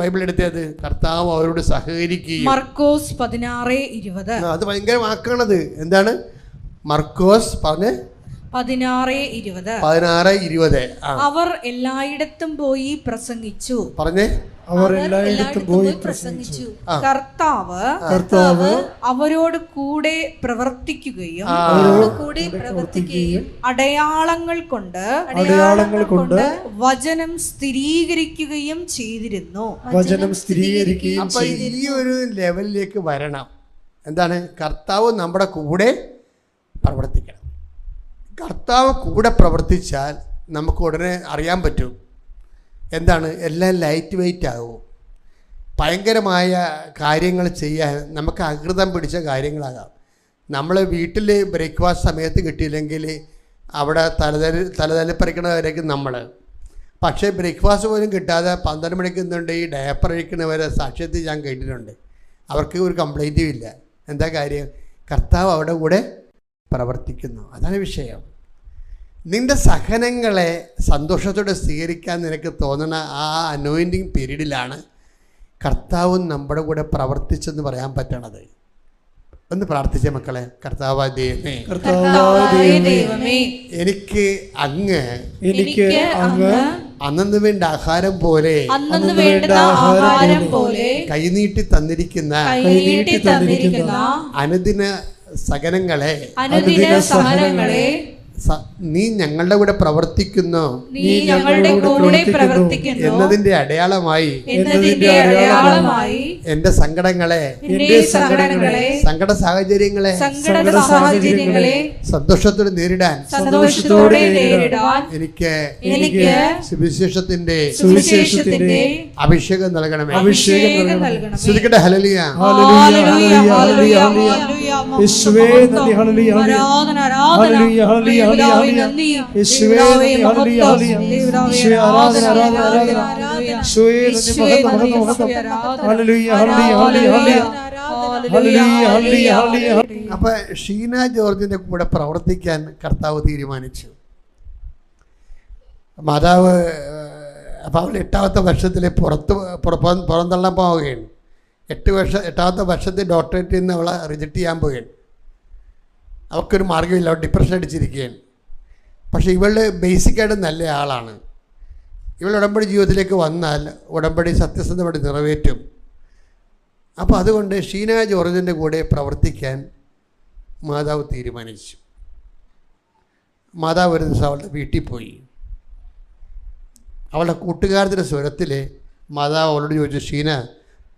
ബൈബിൾ എടുത്തത് കർത്താവ് അവരോട് സഹകരിക്കുകയും. മർക്കോസ് 16:20. അത് ഭയങ്കര വാക്കാണത്. എന്താണ് മർക്കോസ് 16:20? അവർ എല്ലായിടത്തും പോയി പ്രസംഗിച്ചു. പറഞ്ഞേ, അവർ എല്ലായിടത്തും പോയി പ്രസംഗിച്ചു. കർത്താവ് അവരോട് കൂടെ പ്രവർത്തിക്കുകയും അടയാളങ്ങൾ കൊണ്ട് വചനം സ്ഥിരീകരിക്കുകയും ചെയ്തിരുന്നു. അപ്പൊ ഈ ഒരു ലെവലിലേക്ക് വരണം. എന്താണ്? കർത്താവ് നമ്മുടെ കൂടെ പ്രവർത്തിക്കണം. കർത്താവ് കൂടെ പ്രവർത്തിച്ചാൽ നമുക്ക് ഉടനെ അറിയാൻ പറ്റും എന്താണ്, എല്ലാം ലൈറ്റ് വെയിറ്റ് ആകും. ഭയങ്കരമായ കാര്യങ്ങൾ ചെയ്യാൻ നമുക്ക് അകൃതം പിടിച്ച കാര്യങ്ങളാകാം. നമ്മൾ വീട്ടിൽ ബ്രേക്ക്ഫാസ്റ്റ് സമയത്ത് കിട്ടിയില്ലെങ്കിൽ അവിടെ തലതലിപ്പറിക്കണവരേക്കും നമ്മൾ. പക്ഷേ ബ്രേക്ക്ഫാസ്റ്റ് പോലും കിട്ടാതെ 12 മണിക്ക് നിന്നുകൊണ്ട് ഈ ഡയപ്പർ അഴിക്കുന്നവരെ സാക്ഷ്യത്തിൽ ഞാൻ കേട്ടിട്ടുണ്ട്. അവർക്ക് ഒരു കംപ്ലൈൻറ്റും ഇല്ല. എന്താ കാര്യം? കർത്താവ് അവിടെ കൂടെ പ്രവർത്തിക്കുന്നു. അതാണ് വിഷയം. നിൻ്റെ സഹനങ്ങളെ സന്തോഷത്തോടെ സ്വീകരിക്കാൻ നിനക്ക് തോന്നുന്ന ആ അനോയിൻറ്റിങ് പീരീഡിലാണ് കർത്താവ് നമ്മുടെ കൂടെ പ്രവർത്തിച്ചെന്ന് പറയാൻ പറ്റണത്. ഒന്ന് പ്രാർത്ഥിച്ച മക്കളെ. കർത്താവായ ദൈവമേ, എനിക്ക് അങ്ങ് അന്നു വേണ്ട ആഹാരം പോലെ കൈനീട്ടി തന്നിരിക്കുന്ന അനുദിന സഹനങ്ങളെ നീ ഞങ്ങളുടെ കൂടെ പ്രവർത്തിക്കുന്നു എന്നതിന്റെ അടയാളമായി എന്റെ സങ്കടങ്ങളെ, സങ്കട സാഹചര്യങ്ങളെ സന്തോഷത്തോടെ നേരിടാൻ എനിക്ക് സുവിശേഷത്തിന്റെ അഭിഷേകം നൽകണമേ. ശ്രുതിക്കട്ടെ ഹല്ലേലൂയ. അപ്പൊ ഷീന ജോർജിന്റെ കൂടെ പ്രവർത്തിക്കാൻ കർത്താവ് തീരുമാനിച്ചു. മാതാവ് അപ്പോൾ അവൾ 8ാമത്തെ വർഷത്തിൽ പുറന്തള്ളാൻ പോവുകയാണ്. 8ാമത്തെ വർഷത്തിൽ ഡോക്ടറേറ്റിൽ നിന്ന് അവളെ റിജക്റ്റ് ചെയ്യാൻ പോവുകയാണ്. അവൾക്കൊരു മാർഗ്ഗമില്ല, അവൾ ഡിപ്രഷൻ അടിച്ചിരിക്കുകയാണ്. പക്ഷേ ഇവളുടെ ബേസിക്കായിട്ട് നല്ല ആളാണ്. ഇവൾ ഉടമ്പടി ജീവിതത്തിലേക്ക് വന്നാൽ ഉടമ്പടി സത്യസന്ധമായിട്ട് നിറവേറ്റും. അപ്പോൾ അതുകൊണ്ട് ഷീന ജോർജിൻ്റെ കൂടെ പ്രവർത്തിക്കാൻ മാതാവ് തീരുമാനിച്ചു. മാതാവ് ഒരു ദിവസം അവളുടെ വീട്ടിൽ പോയി. അവളുടെ കൂട്ടുകാരത്തിൻ്റെ സ്വരത്തിൽ മാതാവ് അവളോട് ചോദിച്ചു, ഷീന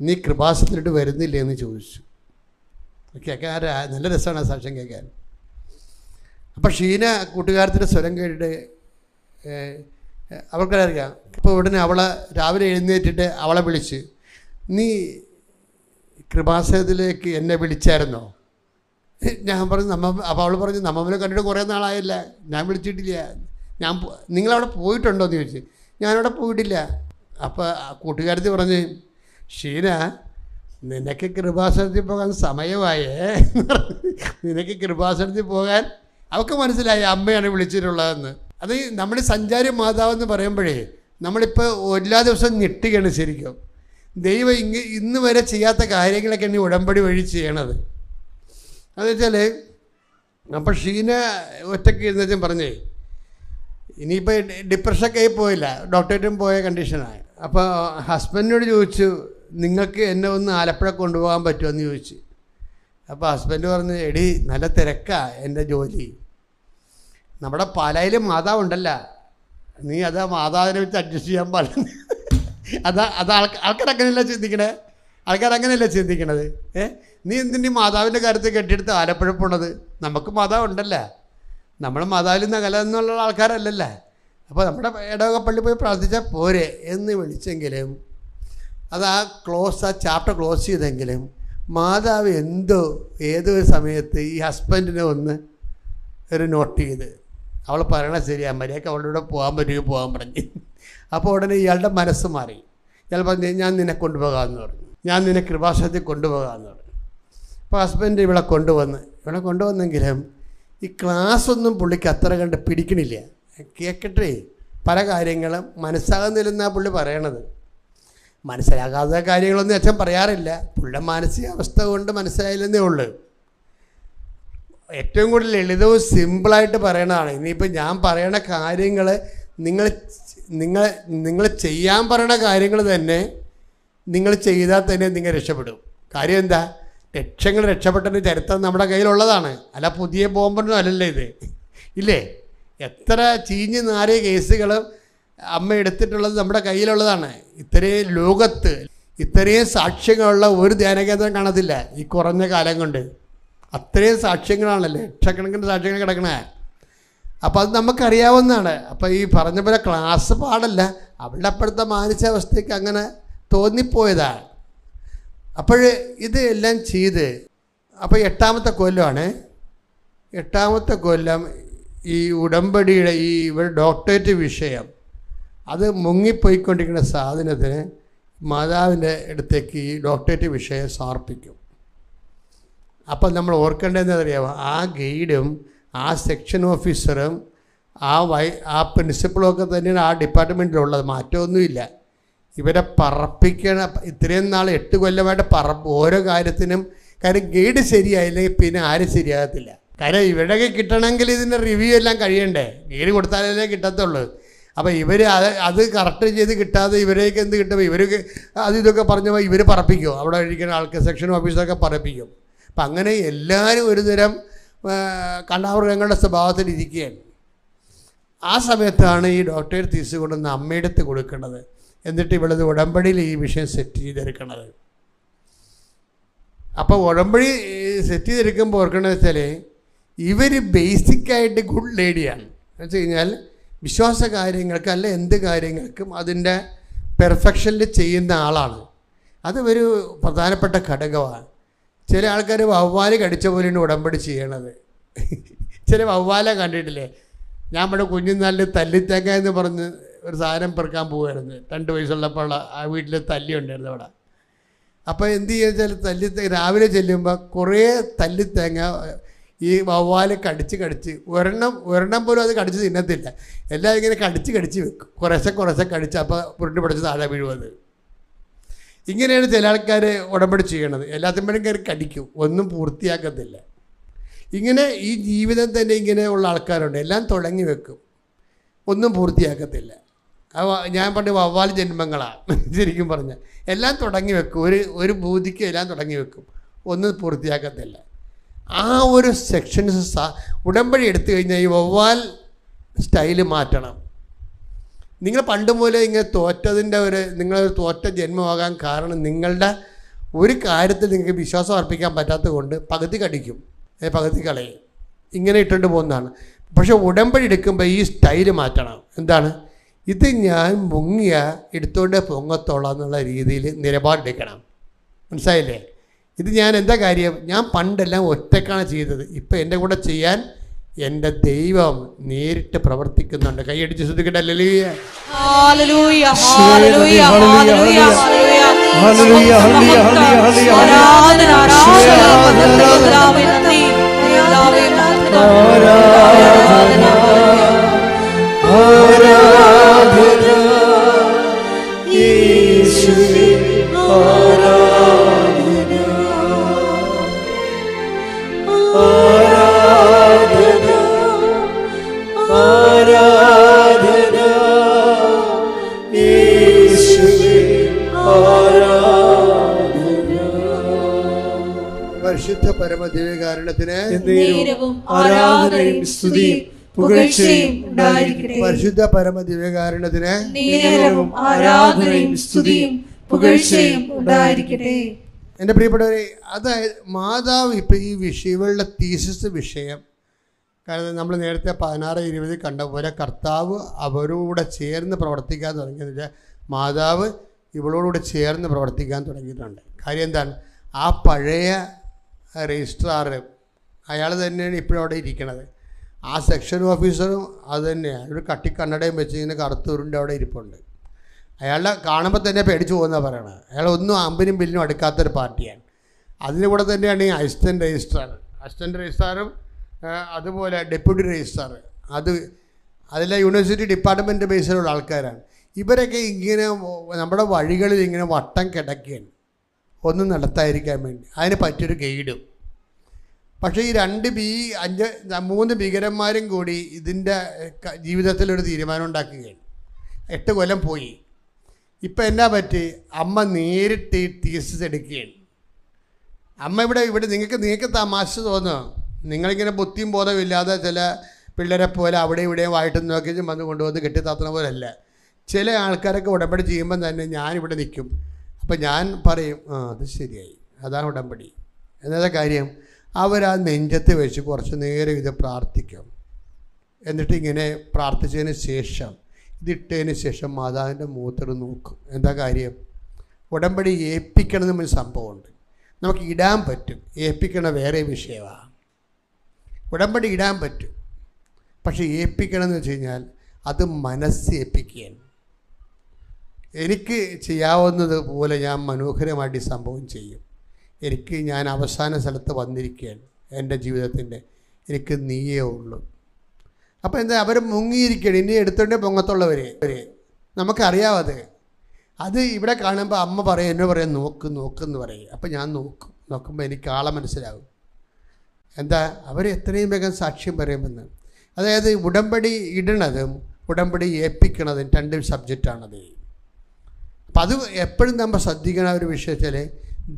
നീ കൃപാസനത്തിലോട്ട് വരുന്നില്ലേ എന്ന് ചോദിച്ചു. കേൾക്കാൻ നല്ല രസമാണ് ആ സാക്ഷ്യം കേൾക്കാൻ. അപ്പം ഷീന കൂട്ടുകാരത്തിൻ്റെ സ്വരം കേട്ടിട്ട് അവർക്കറിയാം അപ്പോൾ ഉടനെ അവളെ രാവിലെ എഴുന്നേറ്റിട്ട് അവളെ വിളിച്ച്, നീ കൃപാസനത്തിലേക്ക് എന്നെ വിളിച്ചായിരുന്നോ? ഞാൻ പറഞ്ഞു അപ്പോൾ അവൾ പറഞ്ഞു, നമ്മമ്മനെ കണ്ടിട്ട് കുറേ നാളായില്ല, ഞാൻ വിളിച്ചിട്ടില്ല. നിങ്ങളവിടെ പോയിട്ടുണ്ടോ എന്ന് ചോദിച്ചു. ഞാനവിടെ പോയിട്ടില്ല. അപ്പോൾ കൂട്ടുകാരത്തി പറഞ്ഞ്, ഷീന നിനക്ക് കൃപാസനത്തിൽ പോകാൻ സമയമായേ, നിനക്ക് കൃപാസനത്തിൽ പോകാൻ. അവൾക്ക് മനസ്സിലായി അമ്മയാണ് വിളിച്ചിട്ടുള്ളതെന്ന്. അത് നമ്മൾ സഞ്ചാരി മാതാവെന്ന് പറയുമ്പോഴേ നമ്മളിപ്പോൾ എല്ലാ ദിവസവും ഞെട്ടുകയാണ് ശരിക്കും. ദൈവം ഇന്ന് വരെ ചെയ്യാത്ത കാര്യങ്ങളൊക്കെയാണ് ഈ ഉടമ്പടി വഴി ചെയ്യണത്. അതെന്ന് വെച്ചാൽ അപ്പോൾ ഷീന ഒറ്റയ്ക്ക് ഇരുന്നതും പറഞ്ഞേ, ഇനിയിപ്പോൾ ഡിപ്രഷനൊക്കെ ആയി പോയില്ല, ഡോക്ടറേറ്റും പോയ കണ്ടീഷനായി. അപ്പോൾ ഹസ്ബൻഡിനോട് ചോദിച്ചു, നിങ്ങൾക്ക് എന്നെ ഒന്ന് ആലപ്പുഴ കൊണ്ടുപോകാൻ പറ്റുമോ എന്ന് ചോദിച്ചു. അപ്പോൾ ഹസ്ബൻഡ് പറഞ്ഞു, എടി നല്ല തിരക്കാണ് എൻ്റെ ജോലി, നമ്മുടെ പാലായിൽ മാതാവുണ്ടല്ല, നീ അതാ മാതാവിനെ വെച്ച് അഡ്ജസ്റ്റ് ചെയ്യാൻ പാടില്ല. അത് ആൾക്കാരങ്ങനെയല്ല ചിന്തിക്കണേ, ആൾക്കാരങ്ങനെയല്ല ചിന്തിക്കണത്. നീ എന്തിൻ്റെ മാതാവിൻ്റെ കാര്യത്തിൽ കെട്ടിയെടുത്ത് ആലപ്പുഴ പോണത്? നമുക്ക് മാതാവുണ്ടല്ല, നമ്മൾ മാതാവിൽ നിന്ന് അകലെന്നുള്ള ആൾക്കാരല്ലല്ലേ. അപ്പോൾ നമ്മുടെ ഇടവക പള്ളി പോയി പ്രാർത്ഥിച്ചാൽ പോരെ എന്ന് വിളിച്ചെങ്കിലും അത് ആ ചാപ്റ്റർ ക്ലോസ് ചെയ്തെങ്കിലും മാതാവ് ഏതൊരു സമയത്ത് ഈ ഹസ്ബൻഡിനെ ഒന്ന് ഒരു നോട്ട് ചെയ്ത്, അവൾ പറയണത് ശരിയാ, മര്യാദക്ക് അവളുടെ കൂടെ പോകാൻ പറ്റുമോ പോകാൻ പറഞ്ഞു. അപ്പോൾ ഉടനെ ഇയാളുടെ മനസ്സ് മാറി. ഇയാൾ പറഞ്ഞു, ഞാൻ നിന്നെ കൊണ്ടുപോകാമെന്ന് പറഞ്ഞു, ഞാൻ നിന്നെ കൃപാസനത്തിൽ കൊണ്ടുപോകാമെന്ന് പറഞ്ഞു. അപ്പോൾ ഹസ്ബൻഡ് ഇവിടെ കൊണ്ടുവന്നെങ്കിലും ഈ ക്ലാസ്സൊന്നും പുള്ളിക്ക് അത്ര കണ്ട് പിടിക്കണില്ല. കേൾക്കട്ടെ, പല കാര്യങ്ങളും മനസ്സാകുന്നില്ലെന്നാണ് പുള്ളി പറയണത്. മനസ്സിലാകാത്ത കാര്യങ്ങളൊന്നും അച്ഛൻ പറയാറില്ല, പുള്ളിയുടെ മാനസികാവസ്ഥ കൊണ്ട് മനസ്സിലായില്ലെന്നേ ഉള്ളൂ. ഏറ്റവും കൂടുതൽ ലളിതവും സിമ്പിളായിട്ട് പറയണതാണ്. ഇനിയിപ്പോൾ ഞാൻ പറയണ കാര്യങ്ങൾ നിങ്ങൾ ചെയ്യാൻ പറയണ കാര്യങ്ങൾ തന്നെ നിങ്ങൾ ചെയ്താൽ തന്നെ നിങ്ങൾ രക്ഷപ്പെടും. കാര്യം എന്താ? രക്ഷപ്പെട്ടതിൻ്റെ ചരിത്രം നമ്മുടെ കയ്യിലുള്ളതാണ്, അല്ല പുതിയ ബോംബൊന്നും അല്ലല്ലോ ഇത്, ഇല്ലേ? എത്ര ചീഞ്ഞ് നാറിയ കേസുകളും അമ്മ എടുത്തിട്ടുള്ളത് നമ്മുടെ കയ്യിലുള്ളതാണ്. ഇത്രയും ലോകത്ത് ഇത്രയും സാക്ഷ്യങ്ങളുള്ള ഒരു ധ്യാനകേന്ദ്രം കാണത്തില്ല ഈ കുറഞ്ഞ കാലം കൊണ്ട്. അത്രയും സാക്ഷ്യങ്ങളാണല്ലേ, ലക്ഷക്കണക്കിന് സാക്ഷ്യങ്ങൾ കിടക്കണേ. അപ്പോൾ അത് നമുക്കറിയാവുന്നതാണ്. അപ്പോൾ ഈ പറഞ്ഞ പോലെ ക്ലാസ് പാടല്ല, അവളുടെ അപ്പോഴത്തെ മാനസികാവസ്ഥയ്ക്ക് അങ്ങനെ തോന്നിപ്പോയതാണ്. അപ്പോൾ ഇത് എല്ലാം ചെയ്ത് അപ്പോൾ 8ാമത്തെ കൊല്ലമാണ്. 8ാമത്തെ കൊല്ലം ഈ ഉടമ്പടിയുടെ ഈ ഡോക്ടറേറ്റ് വിഷയം അത് മുങ്ങിപ്പോയിക്കൊണ്ടിരിക്കുന്ന സാധനത്തിന് മാതാവിൻ്റെ അടുത്തേക്ക് ഈ ഡോക്ടറേറ്റ് വിഷയം സമർപ്പിക്കും. അപ്പം നമ്മൾ ഓർക്കേണ്ടതെന്ന് അറിയാമോ, ആ ഗൈഡും ആ സെക്ഷൻ ഓഫീസറും ആ പ്രിൻസിപ്പളും ഒക്കെ തന്നെയാണ് ആ ഡിപ്പാർട്ട്മെൻറ്റിലുള്ളത്, മാറ്റമൊന്നുമില്ല. ഇവരെ പറപ്പിക്കണ ഇത്രയും നാൾ 8 കൊല്ലമായിട്ട് ഓരോ കാര്യത്തിനും. കാര്യം ഗൈഡ് ശരിയായില്ലെങ്കിൽ പിന്നെ ആരും ശരിയാകത്തില്ല. കാര്യം ഇവരുടെയൊക്കെ കിട്ടണമെങ്കിൽ ഇതിൻ്റെ റിവ്യൂ എല്ലാം കഴിയണ്ടേ, ഗൈഡ് കൊടുത്താലേ കിട്ടത്തുള്ളൂ. അപ്പോൾ ഇവർ അത് കറക്റ്റ് ചെയ്ത് കിട്ടാതെ ഇവരേക്ക് എന്ത് കിട്ടുമ്പോൾ ഇവർക്ക് ഇതൊക്കെ പറഞ്ഞപ്പോൾ ഇവർ പറപ്പിക്കും, അവിടെ ഇരിക്കുന്ന ആൾക്ക് സെക്ഷൻ ഓഫീസറൊക്കെ പറപ്പിക്കും. അപ്പം അങ്ങനെ എല്ലാവരും ഒരു തരം കണ്ടാമൃഗങ്ങളുടെ സ്വഭാവത്തിൽ ഇരിക്കുകയാണ്. ആ സമയത്താണ് ഈ ഡോക്ടറേറ്റ് തീസ് കൊണ്ടുവന്ന് അമ്മയെടുത്ത് കൊടുക്കേണ്ടത്. എന്നിട്ട് ഇവളത് ഉടമ്പടിയിൽ ഈ വിഷയം സെറ്റ് ചെയ്തെടുക്കണത്. അപ്പോൾ ഉടമ്പടി സെറ്റ് ചെയ്തെടുക്കുമ്പോൾ ഓർക്കണമെന്ന് വെച്ചാൽ ഇവർ ബേസിക്കായിട്ട് ഗുഡ് ലേഡിയാണ്. എന്ന് വെച്ച് കഴിഞ്ഞാൽ വിശ്വാസ കാര്യങ്ങൾക്ക് അല്ല എന്ത് കാര്യങ്ങൾക്കും അതിൻ്റെ പെർഫെക്ഷനിൽ ചെയ്യുന്ന ആളാണ്. അത് ഒരു പ്രധാനപ്പെട്ട ഘടകമാണ്. ചില ആൾക്കാർ വവ്വാല് കടിച്ച പോലെയാണ് ഉടമ്പടി ചെയ്യണത്. ചില വവ്വാല കണ്ടിട്ടില്ലേ? ഞാൻ ഇവിടെ കുഞ്ഞുനാളിൽ തല്ലിത്തേക്ക എന്ന് പറഞ്ഞ് ഒരു സാധനം പെറുക്കാൻ പോകുമായിരുന്നു. 2 വയസ്സുള്ളപ്പോൾ ആ വീട്ടിൽ തല്ലിയുണ്ടായിരുന്നു അവിടെ. അപ്പോൾ എന്ത് ചെയ്യുക, രാവിലെ ചെല്ലുമ്പോൾ കുറേ തല്ലിത്തേങ്ങ ഈ വവ്വാല് കടിച്ച് ഒരെണ്ണം പോലും അത് കടിച്ച് തിന്നത്തില്ല. എല്ലാം ഇങ്ങനെ കടിച്ച് വെക്കും, കുറേശ്ശെ കടിച്ച് അപ്പോൾ പുരുണ്ട് പിടിച്ച് താഴെ വീഴുന്നത്. ഇങ്ങനെയാണ് ചില ആൾക്കാർ ഉടമ്പടി ചെയ്യണത്. എല്ലാത്തിനും കയറി കടിക്കും, ഒന്നും പൂർത്തിയാക്കത്തില്ല. ഇങ്ങനെ ഈ ജീവിതം തന്നെ ഇങ്ങനെയുള്ള ആൾക്കാരുണ്ട്, എല്ലാം തുടങ്ങി വെക്കും, ഒന്നും പൂർത്തിയാക്കത്തില്ല. ഞാൻ പണ്ട് വവ്വാൽ ജന്മങ്ങളാണ് ശരിക്കും പറഞ്ഞാൽ. എല്ലാം തുടങ്ങി വെക്കും, ഒരു ബൂതിക്ക് എല്ലാം തുടങ്ങി വെക്കും, ഒന്നും പൂർത്തിയാക്കത്തില്ല. ആ ഒരു സെക്ഷൻസ് ഉടമ്പടി എടുത്തു കഴിഞ്ഞാൽ ഈ വവ്വാൽ സ്റ്റൈല് മാറ്റണം. നിങ്ങൾ പണ്ട് പോലെ ഇങ്ങനെ തോറ്റതിൻ്റെ നിങ്ങളൊരു തോറ്റ ജന്മമാകാൻ കാരണം നിങ്ങളുടെ ഒരു കാര്യത്തിൽ നിങ്ങൾക്ക് വിശ്വാസം അർപ്പിക്കാൻ പറ്റാത്തത് കൊണ്ട് പകുതി കടിക്കും, പകുതി കളയും, ഇങ്ങനെ ഇട്ടുകൊണ്ട് പോകുന്നതാണ്. പക്ഷേ ഉടമ്പടി എടുക്കുമ്പോൾ ഈ സ്റ്റൈല് മാറ്റണം. എന്താണ്? ഇത് ഞാൻ മുങ്ങിയ എടുത്തുകൊണ്ട് പൊങ്ങത്തോളാം എന്നുള്ള രീതിയിൽ നിലപാടെടുക്കണം. മനസ്സിലായില്ലേ? ഇത് ഞാൻ എന്താ കാര്യം, ഞാൻ പണ്ടെല്ലാം ഒറ്റക്കാണ് ചെയ്തത്. ഇപ്പം എൻ്റെ കൂടെ ചെയ്യാൻ എൻ്റെ ദൈവം നേരിട്ട് പ്രവർത്തിക്കുന്നുണ്ട്. കൈയടിച്ച് ശ്രദ്ധിക്കട്ടെ. Hallelujah. Hallelujah. Hallelujah. Hallelujah. Hallelujah. ആരാധന യേശുവേ ആരാധന ആരാധന ആരാധന യേശുവേ ആരാധന. പരിശുദ്ധ പരമദിവ്യകാരുണ്യത്തിന് ആരാധനയും സ്തുതിയും പുകഴ്ചയും ഉണ്ടായിരിക്കട്ടെ. പരിശുദ്ധ പരമദിവ്യകാരുണ്യത്തിന് ആരാധനയും സ്തുതിയും പുകഴ്ചയും ഉണ്ടായിരിക്കട്ടെ. എൻ്റെ പ്രിയപ്പെട്ടവരെ, അതായത് മാതാവ് ഇപ്പം ഈ ഇവളുടെ തീസിസ് വിഷയം, കാരണം നമ്മൾ നേരത്തെ 16-20 കണ്ട പോലെ കർത്താവ് അവരോട് ചേർന്ന് പ്രവർത്തിക്കാൻ തുടങ്ങിയെന്ന് വെച്ചാൽ മാതാവ് ഇവളോടുകൂടെ ചേർന്ന് പ്രവർത്തിക്കാൻ തുടങ്ങിയിട്ടുണ്ട്. കാര്യം എന്താണ്, ആ പഴയ രജിസ്ട്രാർ അയാൾ തന്നെയാണ് ഇപ്പോഴും അവിടെ ഇരിക്കണത്. ആ സെക്ഷൻ ഓഫീസറും അത് തന്നെയാണ്. ഒരു കട്ടിക്കണ്ണടയും വെച്ച് ഇങ്ങനെ കറുത്തൂരിൻ്റെ അവിടെ ഇരിപ്പുണ്ട്. അയാളെ കാണുമ്പോൾ തന്നെ പേടിച്ച് പോകുന്നതാണ് പറയണത്. അയാൾ ഒന്നും അമ്പിനും ബില്ലിനും അടുക്കാത്തൊരു പാർട്ടിയാണ്. അതിൻ്റെ കൂടെ തന്നെയാണ് ഈ അസിസ്റ്റൻ്റ് രജിസ്ട്രാറും അതുപോലെ ഡെപ്യൂട്ടി രജിസ്ട്രാർ, അതെല്ലാം യൂണിവേഴ്സിറ്റി ഡിപ്പാർട്ട്മെൻറ്റ് ബേസിലുള്ള ആൾക്കാരാണ്. ഇവരൊക്കെ ഇങ്ങനെ നമ്മുടെ വഴികളിൽ ഇങ്ങനെ വട്ടം കിടക്കുകയാണ്, ഒന്നും നടത്താതിരിക്കാൻ വേണ്ടി. അതിന് പറ്റിയൊരു ഗൈഡും. പക്ഷേ ഈ 3 ഭീകരന്മാരും കൂടി ഇതിൻ്റെ ജീവിതത്തിലൊരു തീരുമാനം ഉണ്ടാക്കുകയാണ്. 8 കൊല്ലം പോയി. ഇപ്പം എന്നാ പറ്റി, അമ്മ നേരിട്ട് ഈ തീസിസ് എടുക്കുകയാണ്. അമ്മ ഇവിടെ നിങ്ങൾക്ക് തമാശ തോന്നുക, നിങ്ങളിങ്ങനെ ബുദ്ധിയും ബോധവും ഇല്ലാതെ ചില പിള്ളേരെ പോലെ അവിടെ ഇവിടെയും വായിട്ട് നോക്കി വന്ന് കൊണ്ടുവന്ന് കെട്ടിത്താത്തുന്ന പോലെയല്ല. ചില ആൾക്കാരൊക്കെ ഉടമ്പടി ചെയ്യുമ്പം തന്നെ ഞാനിവിടെ നിൽക്കും. അപ്പം ഞാൻ പറയും, അത് ശരിയായി, അതാണ് ഉടമ്പടി. എന്നതാ കാര്യം, അവരാ നെഞ്ചത്ത് വെച്ച് കുറച്ച് നേരം ഇത് പ്രാർത്ഥിക്കും. എന്നിട്ട് ഇങ്ങനെ പ്രാർത്ഥിച്ചതിന് ശേഷം ഇതിട്ടതിന് ശേഷം മാതാവിൻ്റെ മൂത്രം നോക്കും. എന്താ കാര്യം, ഉടമ്പടി ഏൽപ്പിക്കണം എന്നൊരു സംഭവമുണ്ട്. നമുക്ക് ഇടാൻ പറ്റും, ഏൽപ്പിക്കണ വേറെ വിഷയമാണ്. ഉടമ്പടി ഇടാൻ പറ്റും, പക്ഷേ ഏൽപ്പിക്കണം എന്ന് വെച്ച് കഴിഞ്ഞാൽ അത് മനസ്സ് ഏൽപ്പിക്കുകയാണ്. എനിക്ക് ചെയ്യാവുന്നത് പോലെ ഞാൻ മനോഹരമായിട്ട് ഈ സംഭവം ചെയ്യും. ഞാൻ അവസാന സ്ഥലത്ത് വന്നിരിക്കുകയാണ് എൻ്റെ ജീവിതത്തിൻ്റെ, എനിക്ക് നീയേ ഉള്ളൂ. അപ്പോൾ എന്താ, അവർ മുങ്ങിയിരിക്കുകയാണ്. ഇനി എടുത്തോണ്ടേ പൊങ്ങത്തുള്ളവർ നമുക്കറിയാവത്. അത് ഇവിടെ കാണുമ്പോൾ അമ്മ പറയും, എന്നോട് പറയാം നോക്കെന്ന് പറയും. അപ്പം ഞാൻ നോക്കുമ്പോൾ എനിക്ക് ആളെ മനസ്സിലാവും. എന്താ, അവർ എത്രയും വേഗം സാക്ഷ്യം പറയുമെന്ന്. അതായത് ഉടമ്പടി ഇടണതും ഉടമ്പടി ഏൽപ്പിക്കണതും 2 സബ്ജക്റ്റാണത്. അപ്പം അത് എപ്പോഴും നമ്മൾ ശ്രദ്ധിക്കണ ഒരു വിഷയത്തിൽ,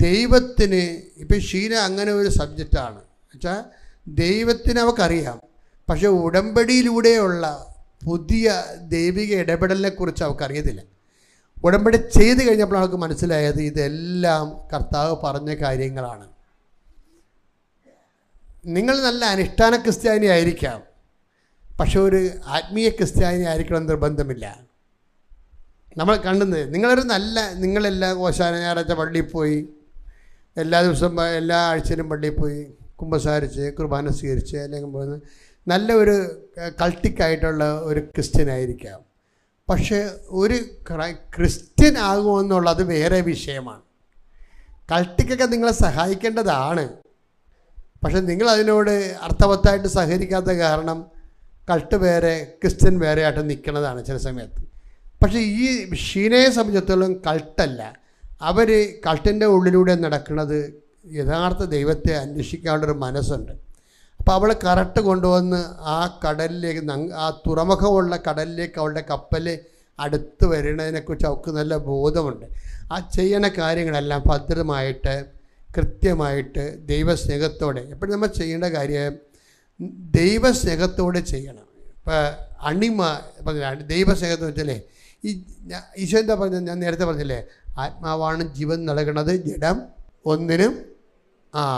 ദൈവത്തിന് ഇപ്പം ഷീന അങ്ങനെ ഒരു സബ്ജക്റ്റാണ് വെച്ചാൽ ദൈവത്തിന് അവൾക്കറിയാം. പക്ഷേ ഉടമ്പടിയിലൂടെയുള്ള പുതിയ ദൈവിക ഇടപെടലിനെക്കുറിച്ച് അവൾക്കറിയത്തില്ല. ഉടമ്പടി ചെയ്ത് കഴിഞ്ഞപ്പോൾ അവൾക്ക് മനസ്സിലായത് ഇതെല്ലാം കർത്താവ് പറഞ്ഞ കാര്യങ്ങളാണ്. നിങ്ങൾ നല്ല അനുഷ്ഠാന ക്രിസ്ത്യാനി ആയിരിക്കാം, പക്ഷെ ഒരു ആത്മീയ ക്രിസ്ത്യാനി ആയിരിക്കണം നിർബന്ധമില്ല. നമ്മൾ കണ്ടുന്നത് നിങ്ങളെല്ലാ ഓശാന ഞായറാഴ്ച പള്ളിയിൽ പോയി, എല്ലാ ദിവസവും എല്ലാ ആഴ്ചയിലും പള്ളിയിൽ പോയി കുമ്പസാരിച്ച് കുർബാന സ്വീകരിച്ച് അല്ലെങ്കിൽ പോകുന്ന നല്ലൊരു കൾട്ടിക്കായിട്ടുള്ള ഒരു ക്രിസ്ത്യൻ ആയിരിക്കാം. പക്ഷേ ഒരു ക്രിസ്ത്യൻ ആകുമെന്നുള്ളത് വേറെ വിഷയമാണ്. കൾട്ടിക്കൊക്കെ നിങ്ങളെ സഹായിക്കേണ്ടതാണ്, പക്ഷെ നിങ്ങൾ അതിനോട് അർത്ഥവത്തായിട്ട് സഹകരിക്കാത്ത കാരണം കൾട്ട് വേറെ ക്രിസ്ത്യൻ വേറെ ആയിട്ട് നിൽക്കുന്നതാണ് ചില സമയത്ത്. പക്ഷേ ഈ ഷീനയെ സംബന്ധിച്ചിടത്തോളം കൾട്ടല്ല, അവർ കൾട്ടിൻ്റെ ഉള്ളിലൂടെ നടക്കുന്നത് യഥാർത്ഥ ദൈവത്തെ അന്വേഷിക്കാനുള്ളൊരു മനസ്സുണ്ട്. അപ്പോൾ അവളെ കറക്റ്റ് കൊണ്ടുവന്ന് ആ കടലിലേക്ക്, ആ തുറമുഖമുള്ള കടലിലേക്ക് അവളുടെ കപ്പൽ അടുത്ത് വരുന്നതിനെക്കുറിച്ച് അവൾക്ക് നല്ല ബോധമുണ്ട്. ആ ചെയ്യണ കാര്യങ്ങളെല്ലാം ഭദ്രമായിട്ട് കൃത്യമായിട്ട് ദൈവസ്നേഹത്തോടെ, എപ്പോഴും നമ്മൾ ചെയ്യേണ്ട കാര്യം ദൈവസ്നേഹത്തോടെ ചെയ്യണം. ഇപ്പോൾ അണിമ പറഞ്ഞ ദൈവസ്നേഹത്തെ വെച്ചല്ലേ, ഈശോ എന്താ പറഞ്ഞത്, ഞാൻ നേരത്തെ പറഞ്ഞില്ലേ, ആത്മാവാണ് ജീവൻ നൽകണത്, ജഡം ഒന്നിനും.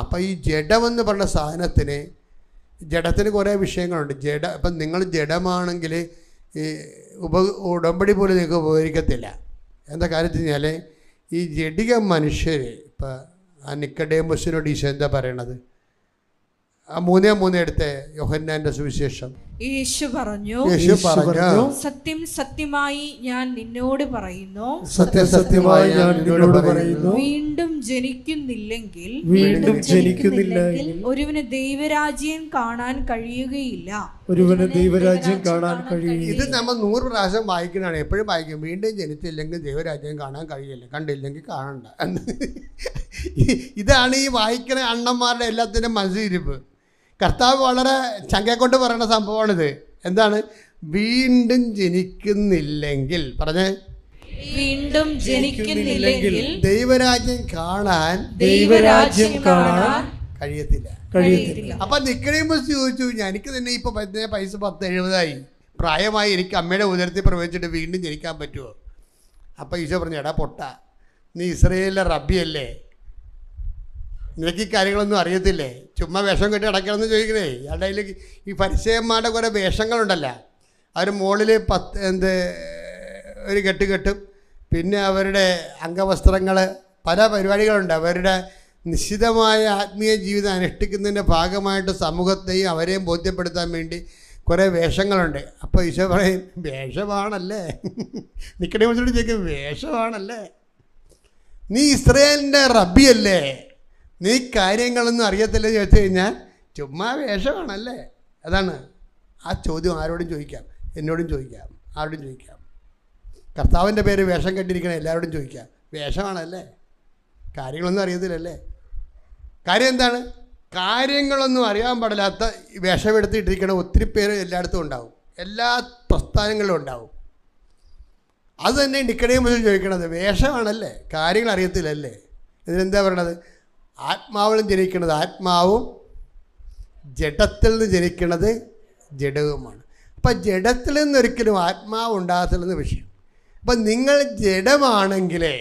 അപ്പം ഈ ജഡമെന്ന് പറഞ്ഞ സാധനത്തിന്, ജഡത്തിന് കുറേ വിഷയങ്ങളുണ്ട്. ഇപ്പം നിങ്ങൾ ജഡമാണെങ്കിൽ ഈ ഉടമ്പടി പോലും നിങ്ങൾക്ക് ഉപകരിക്കത്തില്ല. എന്താ കാര്യത്തിൽ കഴിഞ്ഞാൽ ഈ ജഡിക മനുഷ്യർ, ഇപ്പം ആ നിക്കോദേമോസിനോട് ഈശോ എന്താ പറയണത്? ആ 3:3 എടുത്ത യോഹന്നാന്റെ സുവിശേഷം. യേശു പറഞ്ഞു, സത്യം സത്യമായി ഞാൻ നിന്നോട് പറയുന്നു, സത്യസത്യമായി ഞാൻ നിന്നോട് പറയുന്നു, വീണ്ടും ജനിക്കുന്നില്ലെങ്കിൽ ഒരുവന് ദൈവരാജ്യം കാണാൻ കഴിയുകയില്ല. ഇത് നമ്മൾ 100 പ്രാവശ്യം വായിക്കുന്നതാണ്. എപ്പോഴും വായിക്കും. വീണ്ടും ജനിച്ചില്ലെങ്കിൽ ദൈവരാജ്യം കാണാൻ കഴിയില്ല, കണ്ടില്ലെങ്കിൽ കാണണ്ട. ഇതാണ് ഈ വായിക്കുന്ന അണ്ണന്മാരുടെ എല്ലാത്തിനും മനസ്സിരിപ്പ്. കർത്താവ് വളരെ ചങ്കയെക്കൊണ്ട് പറയുന്ന സംഭവമാണിത്. എന്താണ്? വീണ്ടും ജനിക്കുന്നില്ലെങ്കിൽ, പറഞ്ഞേ, വീണ്ടും ജനിക്കുന്നില്ലെങ്കിൽ ദൈവരാജ്യം കാണാൻ കഴിയത്തില്ല. അപ്പൊ നിക്കോദേമോസ് ചോദിച്ചു, എനിക്ക് തന്നെ ഇപ്പൊ പൈസ 10-70 പ്രായമായി, എനിക്ക് അമ്മയുടെ ഉദരത്തിൽ പ്രവേശിച്ചിട്ട് വീണ്ടും ജനിക്കാൻ പറ്റുമോ? അപ്പൊ ഈശോ പറഞ്ഞു, എടാ പൊട്ട, നീ ഇസ്രായേലിലെ റബ്ബിയല്ലേ, നിനക്ക് ഈ കാര്യങ്ങളൊന്നും അറിയത്തില്ലേ? ചുമ്മാ വേഷം കെട്ടി അടയ്ക്കണമെന്ന് ചോദിക്കണേ. ഇയാളുടെ കയ്യിൽ ഈ പരിചയന്മാരുടെ കുറേ വേഷങ്ങളുണ്ടല്ലോ. അവർ മുകളിൽ ഒരു കെട്ട് കെട്ടും, പിന്നെ അവരുടെ അംഗവസ്ത്രങ്ങൾ, പല പരിപാടികളുണ്ട്. അവരുടെ നിശ്ചിതമായ ആത്മീയ ജീവിതം അനുഷ്ഠിക്കുന്നതിൻ്റെ ഭാഗമായിട്ട് സമൂഹത്തെയും അവരെയും ബോധ്യപ്പെടുത്താൻ വേണ്ടി കുറേ വേഷങ്ങളുണ്ട്. അപ്പോൾ ഈശോ പറയും, വേഷമാണല്ലേ? നിക്കോദേമോസിനോട് ചോദിക്കും, വേഷമാണല്ലേ? നീ ഇസ്രായേലിൻ്റെ റബ്ബിയല്ലേ, നീ കാര്യങ്ങളൊന്നും അറിയത്തില്ല ചോദിച്ചു കഴിഞ്ഞാൽ ചുമ്മാ വേഷമാണല്ലേ? അതാണ് ആ ചോദ്യം. ആരോടും ചോദിക്കാം, എന്നോടും ചോദിക്കാം, ആരോടും ചോദിക്കാം. കർത്താവിൻ്റെ പേര് വേഷം കെട്ടിയിരിക്കണം, എല്ലാവരോടും ചോദിക്കാം, വേഷമാണല്ലേ? കാര്യങ്ങളൊന്നും അറിയത്തില്ലല്ലേ? കാര്യം എന്താണ്? കാര്യങ്ങളൊന്നും അറിയാൻ പാടില്ലാത്ത വേഷമെടുത്തിട്ടിരിക്കണ ഒത്തിരി പേര് എല്ലായിടത്തും ഉണ്ടാവും, എല്ലാ പ്രസ്ഥാനങ്ങളിലും ഉണ്ടാവും. അത് തന്നെ നിക്കോദേമോസ് ചോദിക്കണത്, വേഷമാണല്ലേ, കാര്യങ്ങൾ അറിയത്തില്ലല്ലേ? ഇതിനെന്താ പറയണത്? ആത്മാവിലും ജനിക്കുന്നത് ആത്മാവും, ജഡത്തിൽ നിന്ന് ജനിക്കുന്നത് ജഡവുമാണ്. അപ്പം ജഡത്തിൽ നിന്നൊരിക്കലും ആത്മാവ് ഉണ്ടാകത്തില്ലെന്ന് വിഷയം. അപ്പം നിങ്ങൾ ജഡമാണെങ്കിലേ,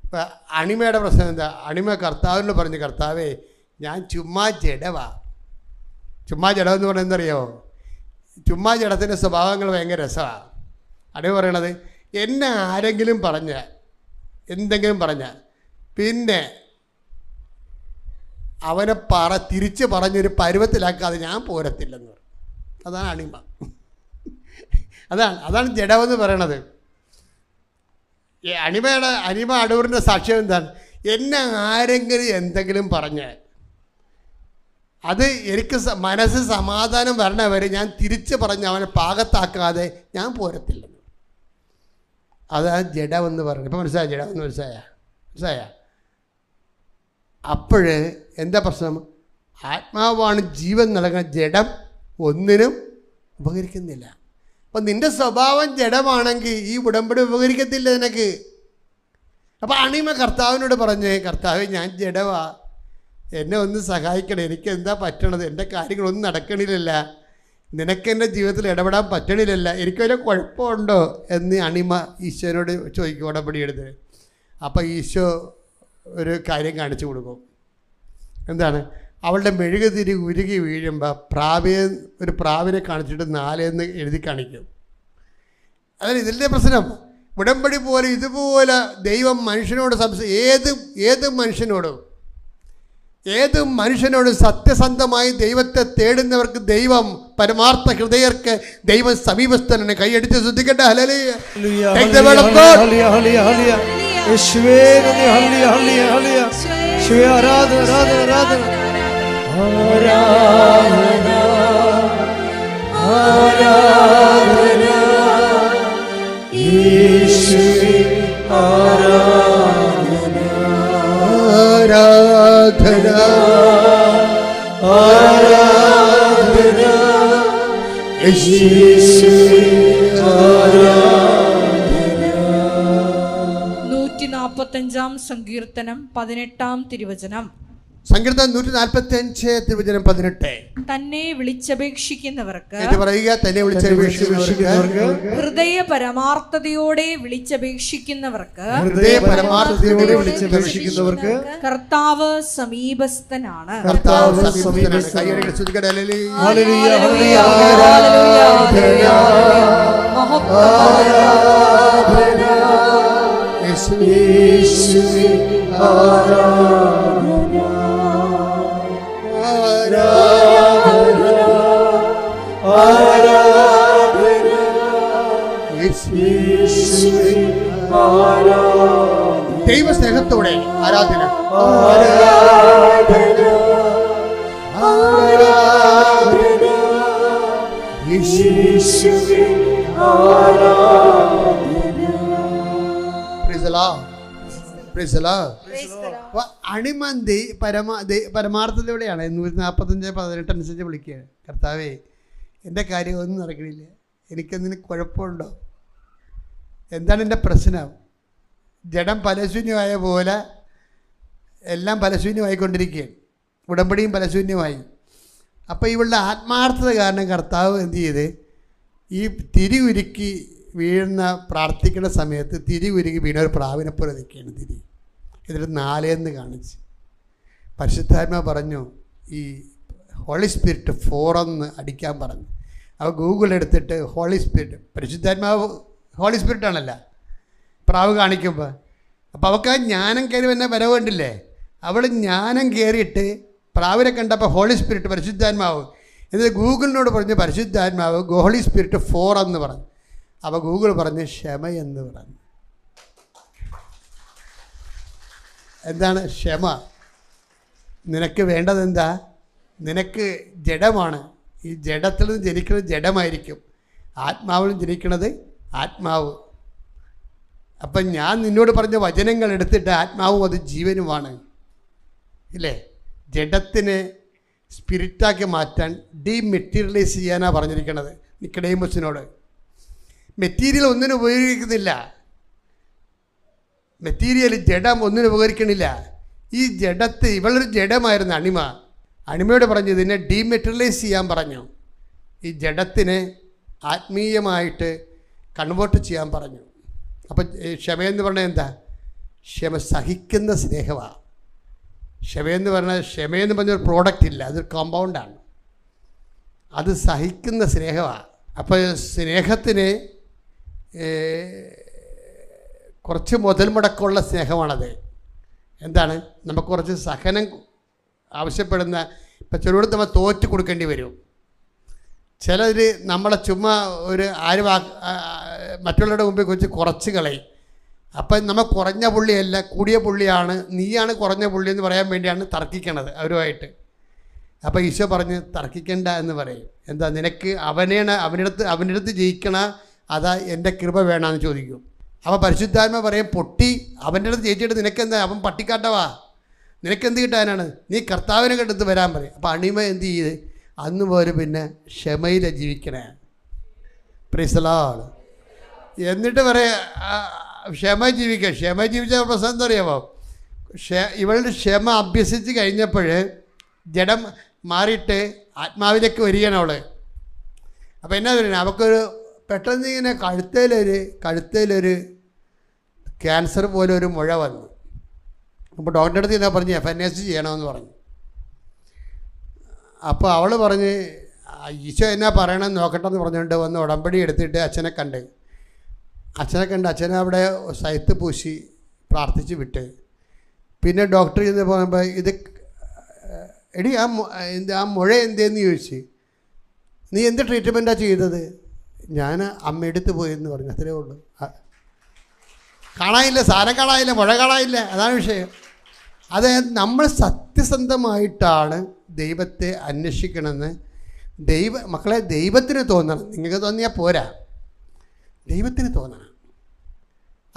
ഇപ്പം അണിമയുടെ പ്രശ്നം എന്താ? അണിമ കർത്താവിനോട് പറഞ്ഞു, കർത്താവേ, ഞാൻ ചുമ്മാ ജഡവാ. ചുമ്മാ ജഡമെന്ന് പറഞ്ഞാൽ എന്തറിയാമോ? ചുമ്മാ ജഡത്തിൻ്റെ സ്വഭാവങ്ങൾ ഭയങ്കര രസമാണ്. അടിമ പറയണത്, എന്നെ ആരെങ്കിലും എന്തെങ്കിലും പറഞ്ഞാൽ പിന്നെ അവനെ തിരിച്ച് പറഞ്ഞൊരു പരുവത്തിലാക്കാതെ ഞാൻ പോരത്തില്ലെന്ന് പറഞ്ഞു. അതാണ് അണിമ. അതാണ് ജഡമെന്ന് പറയണത്. അണിമ അടൂറിൻ്റെ സാക്ഷ്യം എന്താണ്? എന്നെ ആരെങ്കിലും എന്തെങ്കിലും പറഞ്ഞാൽ അത് എനിക്ക് മനസ്സ് സമാധാനം വരണവരെ ഞാൻ തിരിച്ച് പറഞ്ഞ് അവനെ പാകത്താക്കാതെ ഞാൻ പോരത്തില്ലെന്ന്. അതാണ് ജഡമെന്ന് പറയുന്നത്. ഇപ്പം മനസ്സിലായ? ജഡമെന്ന് മനസ്സിലായ? അപ്പോഴ് എന്താ പ്രശ്നം? ആത്മാവാണ് ജീവൻ നൽകുന്ന, ജഡം ഒന്നിനും ഉപകരിക്കുന്നില്ല. അപ്പം നിൻ്റെ സ്വഭാവം ജഡമാണെങ്കിൽ ഈ ഉടമ്പടി ഉപകരിക്കത്തില്ല നിനക്ക്. അപ്പം അണിമ കർത്താവിനോട് പറഞ്ഞേ, കർത്താവ്, ഞാൻ ജഡവാ, എന്നെ ഒന്ന് സഹായിക്കണം, എനിക്ക് എന്താ പറ്റണത്? എൻ്റെ കാര്യങ്ങളൊന്നും നടക്കണില്ലല്ല, നിനക്കെൻ്റെ ജീവിതത്തിൽ ഇടപെടാൻ പറ്റണില്ലല്ല, എനിക്കൊരു കുഴപ്പമുണ്ടോ എന്ന് അണിമ ഈശോനോട് ചോദിക്കും ഉടമ്പടി എടുത്ത്. അപ്പം ഈശോ ഒരു കാര്യം കാണിച്ചു കൊടുക്കും. എന്താണ്? അവളുടെ മെഴുകുതിരി ഉരുകി വീഴുമ്പോൾ ഒരു പ്രാവിനെ കാണിച്ചിട്ട് 4 എന്ന് എഴുതി കാണിക്കും. അതാണ് ഇതിൻ്റെ പ്രശ്നം. ഉടമ്പടി പോലെ ഇതുപോലെ ദൈവം മനുഷ്യനോട് ഏത് മനുഷ്യനോടും സത്യസന്ധമായി ദൈവത്തെ തേടുന്നവർക്ക് ദൈവം, പരമാർത്ഥ ഹൃദയർക്ക് ദൈവം സമീപസ്ഥനാണ്. കൈയടിച്ച് ശ്രദ്ധിക്കട്ടെ. ഹല്ലേലൂയ. യേശുവേ നന്ദി. Hallelujah, hallelujah, hallelujah. യേശുവേ ആരാധന, ആരാധന, ആരാധന. ആരാധന, ആരാധന. യേശുവേ ആരാധന, ആരാധന, ആരാധന. യേശുവേ ആരാധന. 145 സങ്കീർത്തനം 18 തിരുവചനം. സങ്കീർത്തനം 145 തിരുവചനം 18. തന്നെ വിളിച്ചപേക്ഷിക്കുന്നവർക്ക് എന്ന് പറയുക, തന്നെ വിളിച്ചപേക്ഷിക്കുന്നവർക്ക്, ഹൃദയ പരമാർത്ഥതയോടെ വിളിച്ചപേക്ഷിക്കുന്നവർക്ക്, ഹൃദയ പരമാർത്ഥതയോടെ വിളിച്ചപേക്ഷിക്കുന്നവർക്ക് കർത്താവ് സമീപസ്ഥനാണ്. കർത്താവ് സമീപസ്ഥനാണ്. കൈയടികൾ സ്തുതിക്കട്ടെ. ഹല്ലേലൂയ. ഹല്ലേലൂയ, ഹല്ലേലൂയ, യേശുവേ ആരാധന, ആരാധന, യേശുവേ ആരാധന. ദൈവസ്നേഹത്തോടെ ആരാധന, ആരാധന, ആരാധന, യേശുവേ ആരാധന. Praise the Lord. Praise the Lord. അപ്പോൾ അണിമന്തി പരമാർത്ഥതയോടെയാണ് 145:18 അനുസരിച്ച് വിളിക്കുക. കർത്താവേ, എൻ്റെ കാര്യം ഒന്നും നടക്കണില്ല, എനിക്കെന്തിന് കുഴപ്പമുണ്ടോ? എന്താണ് എൻ്റെ പ്രശ്നം? ജഡം പലശൂന്യമായ പോലെ എല്ലാം പലശൂന്യമായിക്കൊണ്ടിരിക്കുകയാണ്, ഉടമ്പടിയും പലശൂന്യമായി. അപ്പോൾ ഇവളുടെ ആത്മാർത്ഥത കാരണം കർത്താവ് എന്ത് ചെയ്ത്, ഈ തിരി ഉരുക്കി വീഴുന്ന പ്രാർത്ഥിക്കുന്ന സമയത്ത് തിരി ഉരുക്കി വീണ ഒരു പ്രാവിനെ പോലെ നിൽക്കുകയാണ് തിരി. എന്നിട്ട് 4 കാണിച്ച് പരിശുദ്ധാത്മാ പറഞ്ഞു, ഈ ഹോളി സ്പിരിറ്റ് 4 അടിക്കാൻ പറഞ്ഞു. അവ ഗൂഗിൾ എടുത്തിട്ട് ഹോളി സ്പിരിറ്റ്, പരിശുദ്ധാത്മാവ് ഹോളി സ്പിരിറ്റാണല്ലോ പ്രാവ് കാണിക്കുമ്പോൾ. അപ്പോൾ അവൾക്ക് ആ ജ്ഞാനം കയറി വന്ന വരവ് കണ്ടില്ലേ? അവൾ ജ്ഞാനം കയറിയിട്ട് പ്രാവിനെ കണ്ടപ്പോൾ ഹോളി സ്പിരിറ്റ് പരിശുദ്ധാത്മാവ്. എന്നിട്ട് ഗൂഗിളിനോട് പറഞ്ഞു പരിശുദ്ധാത്മാവ് ഹോളി സ്പിരിറ്റ് 4 പറഞ്ഞു. അപ്പോൾ ഗൂഗിൾ പറഞ്ഞ് ക്ഷമയെന്ന് പറഞ്ഞു. എന്താണ് ക്ഷമ? നിനക്ക് വേണ്ടത് എന്താ? നിനക്ക് ജഡമാണ്. ഈ ജഡത്തിൽ നിന്ന് ജനിക്കുന്നത് ജഡമായിരിക്കും, ആത്മാവിൽ നിന്ന് ജനിക്കുന്നത് ആത്മാവ്. അപ്പം ഞാൻ നിന്നോട് പറഞ്ഞ വചനങ്ങൾ എടുത്തിട്ട് ആത്മാവും അത് ജീവനുമാണ് ഇല്ലേ? ജഡത്തിനെ സ്പിരിറ്റാക്കി മാറ്റാൻ ഡീമെറ്റീരിയലൈസ് ചെയ്യാനാണ് പറഞ്ഞിരിക്കുന്നത് നിക്കോഡേമസിനോട്. മെറ്റീരിയൽ ഒന്നിനും ഉപയോഗിക്കുന്നില്ല, മെറ്റീരിയൽ ജഡം ഒന്നിനും ഉപകരിക്കണില്ല. ഈ ജഡത്ത്, ഇവളൊരു ജഡമായിരുന്നു അണിമ. അണിമയോട് പറഞ്ഞു ഇതിനെ ഡീമെറ്റീരിയലൈസ് ചെയ്യാൻ പറഞ്ഞു. ഈ ജഡത്തിനെ ആത്മീയമായിട്ട് കൺവേർട്ട് ചെയ്യാൻ പറഞ്ഞു. അപ്പം ക്ഷമയെന്ന് പറഞ്ഞാൽ എന്താ? ക്ഷമ സഹിക്കുന്ന സ്നേഹമാണ്. ക്ഷമയെന്ന് പറഞ്ഞൊരു പ്രോഡക്റ്റ് ഇല്ല, അതൊരു കോമ്പൗണ്ടാണ്. അത് സഹിക്കുന്ന സ്നേഹമാണ്. അപ്പോൾ സ്നേഹത്തിന് കുറച്ച് മുതൽ മുടക്കമുള്ള സ്നേഹമാണത്. എന്താണ്? നമുക്ക് കുറച്ച് സഹനം ആവശ്യപ്പെടുന്ന, ഇപ്പം ചിലരോട് നമ്മൾ തോറ്റ് കൊടുക്കേണ്ടി വരും. ചിലർ നമ്മളെ ചുമ്മാ ഒരു മറ്റുള്ളവരുടെ മുമ്പിൽ വെച്ച് കുറച്ച് കളയും. അപ്പം നമ്മൾ കുറഞ്ഞ പുള്ളിയല്ല, കൂടിയ പുള്ളിയാണ്, നീയാണ് കുറഞ്ഞ പുള്ളി എന്ന് പറയാൻ വേണ്ടിയാണ് തർക്കിക്കണത് അവരുമായിട്ട്. അപ്പോൾ ഈശോ പറഞ്ഞ് തർക്കിക്കണ്ട എന്ന് പറയും. എന്താ? നിനക്ക് അവൻ്റെ അടുത്ത് ജയിക്കണ, അതാ എൻ്റെ കൃപ വേണമെന്ന് ചോദിക്കും. അപ്പോൾ പരിശുദ്ധാത്മ പറയും, പൊട്ടി അവൻ്റെ അടുത്ത് ജയിച്ചിട്ട് നിനക്കെന്താ? അവൻ പട്ടിക്കാട്ടവാ, നിനക്കെന്ത് കിട്ടാനാണ്? നീ കർത്താവിനെ കണ്ടെടുത്ത് വരാൻ പറയും. അപ്പോൾ അണിമ എന്ത് ചെയ്ത് അന്ന് പോലെ പിന്നെ ക്ഷമയിലെ ജീവിക്കണേ. Praise the Lord. എന്നിട്ട് പറയാ ക്ഷമ ജീവിക്കുക. ക്ഷമ ജീവിച്ച പ്രശ്നം എന്താ അറിയാമോ? ഇവളുടെ ക്ഷമ അഭ്യസിച്ച് കഴിഞ്ഞപ്പോൾ ജഡം മാറിയിട്ട് ആത്മാവിലേക്ക് വരികയാണ് അവൾ. അപ്പോൾ എന്നാ പറയുന്നത്? അവൾക്കൊരു പെട്ടെന്ന് ഇങ്ങനെ കഴുത്തേലൊരു ക്യാൻസർ പോലെ ഒരു മുഴ വന്നു. അപ്പോൾ ഡോക്ടറുടെ അടുത്ത് എന്നാ പറഞ്ഞ് FNAC ചെയ്യണമെന്ന് പറഞ്ഞു. അപ്പോൾ അവൾ പറഞ്ഞ് ഈശോ എന്നാ പറയണമെന്ന് നോക്കട്ടെ എന്ന് പറഞ്ഞുകൊണ്ട് വന്ന് ഉടമ്പടി എടുത്തിട്ട് അച്ഛനെ കണ്ട് അച്ഛനെ അവിടെ സൈത്ത് പൂശി പ്രാർത്ഥിച്ച് വിട്ട്. പിന്നെ ഡോക്ടർ ചെന്ന് പറയുമ്പോൾ ഇത് എടി ആ മുഴ എന്തേന്ന് ചോദിച്ച്. നീ എന്ത് ട്രീറ്റ്മെൻറ്റാണ് ചെയ്തത്? ഞാൻ അമ്മയെടുത്ത് പോയെന്ന് പറഞ്ഞു. അത്രേ ഉള്ളൂ. കാണാനില്ല, സാധനം കാണാനില്ല, മുഴ കാണാനില്ല, അതാണ് വിഷയം. അതായത് നമ്മൾ സത്യസന്ധമായിട്ടാണ് ദൈവത്തെ അന്വേഷിക്കണമെന്ന് മക്കളെ ദൈവത്തിന് തോന്നണം. നിങ്ങൾക്ക് തോന്നിയാൽ പോരാ, ദൈവത്തിന് തോന്നണം.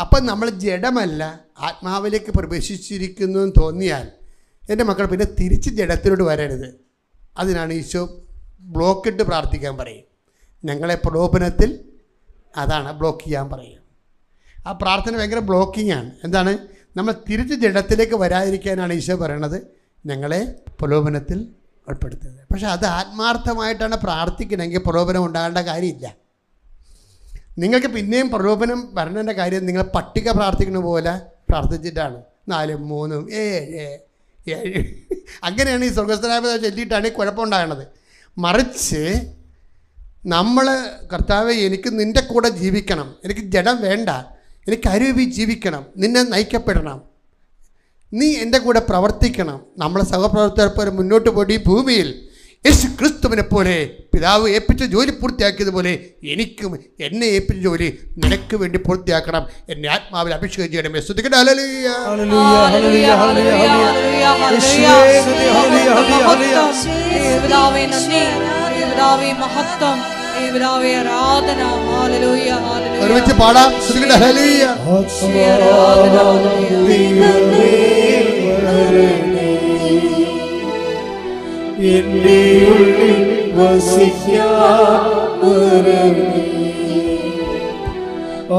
അപ്പം നമ്മൾ ജഡമല്ല ആത്മാവിലേക്ക് പ്രവേശിച്ചിരിക്കുന്നു എന്ന് തോന്നിയാൽ എൻ്റെ മക്കൾ പിന്നെ തിരിച്ച് ജഡത്തിനോട് വരരുത്. അതിനാണ് ഈശോ ബ്ലോക്കിട്ട് പ്രാർത്ഥിക്കാൻ പറയും. ഞങ്ങളെ പ്രലോഭനത്തിൽ, അതാണ് ബ്ലോക്ക് ചെയ്യാൻ പറയും. ആ പ്രാർത്ഥന ഭയങ്കര ബ്ലോക്കിങ്ങാണ്. എന്താണ്? നമ്മൾ തിരിച്ച് ജഡത്തിലേക്ക് വരാതിരിക്കാനാണ് ഈശോ പറയണത്. ഞങ്ങളെ പ്രലോഭനത്തിൽ ഉൾപ്പെടുത്തരുത്. പക്ഷെ അത് ആത്മാർത്ഥമായിട്ടാണ് പ്രാർത്ഥിക്കണമെങ്കിൽ പ്രലോഭനം ഉണ്ടാകേണ്ട കാര്യമില്ല. നിങ്ങൾക്ക് പിന്നെയും പ്രലോഭനം വരേണ്ട കാര്യം നിങ്ങൾ പട്ടിക പ്രാർത്ഥിക്കുന്ന പോലെ പ്രാർത്ഥിച്ചിട്ടാണ് 4, 3, 7 അങ്ങനെയാണ് ഈ സ്വർഗസ്ഥനായ ചൊല്ലിയിട്ടാണ് ഈ കുഴപ്പമുണ്ടാകുന്നത്. മറിച്ച് നമ്മൾ കർത്താവേ എനിക്ക് നിൻ്റെ കൂടെ ജീവിക്കണം, എനിക്ക് ജഡം വേണ്ട, എനിക്ക് അരുവി ജീവിക്കണം, നിന്നെ നയിക്കപ്പെടണം, നീ എൻ്റെ കൂടെ പ്രവർത്തിക്കണം. നമ്മളെ സഹപ്രവർത്തകർ പോലെ മുന്നോട്ട് പോയി ഈ ഭൂമിയിൽ യേശു ക്രിസ്തുവിനെ പോലെ പിതാവ് ഏൽപ്പിച്ച ജോലി പൂർത്തിയാക്കിയതുപോലെ എനിക്കും എന്നെ ഏൽപ്പിച്ച ജോലി നിനക്ക് വേണ്ടി പൂർത്തിയാക്കണം. എന്നെ ആത്മാവിൽ അഭിഷേകം ചെയ്യണമേ. സ്തുതിക്കട്ടെ. ഹല്ലേലൂയ. ഒരുമിച്ച് പാടാം. സ്തുതിക്കട്ടെ. ഹല്ലേലൂയ. എന്റെ ഉള്ളിൽ വസിക്കാവരണമേ.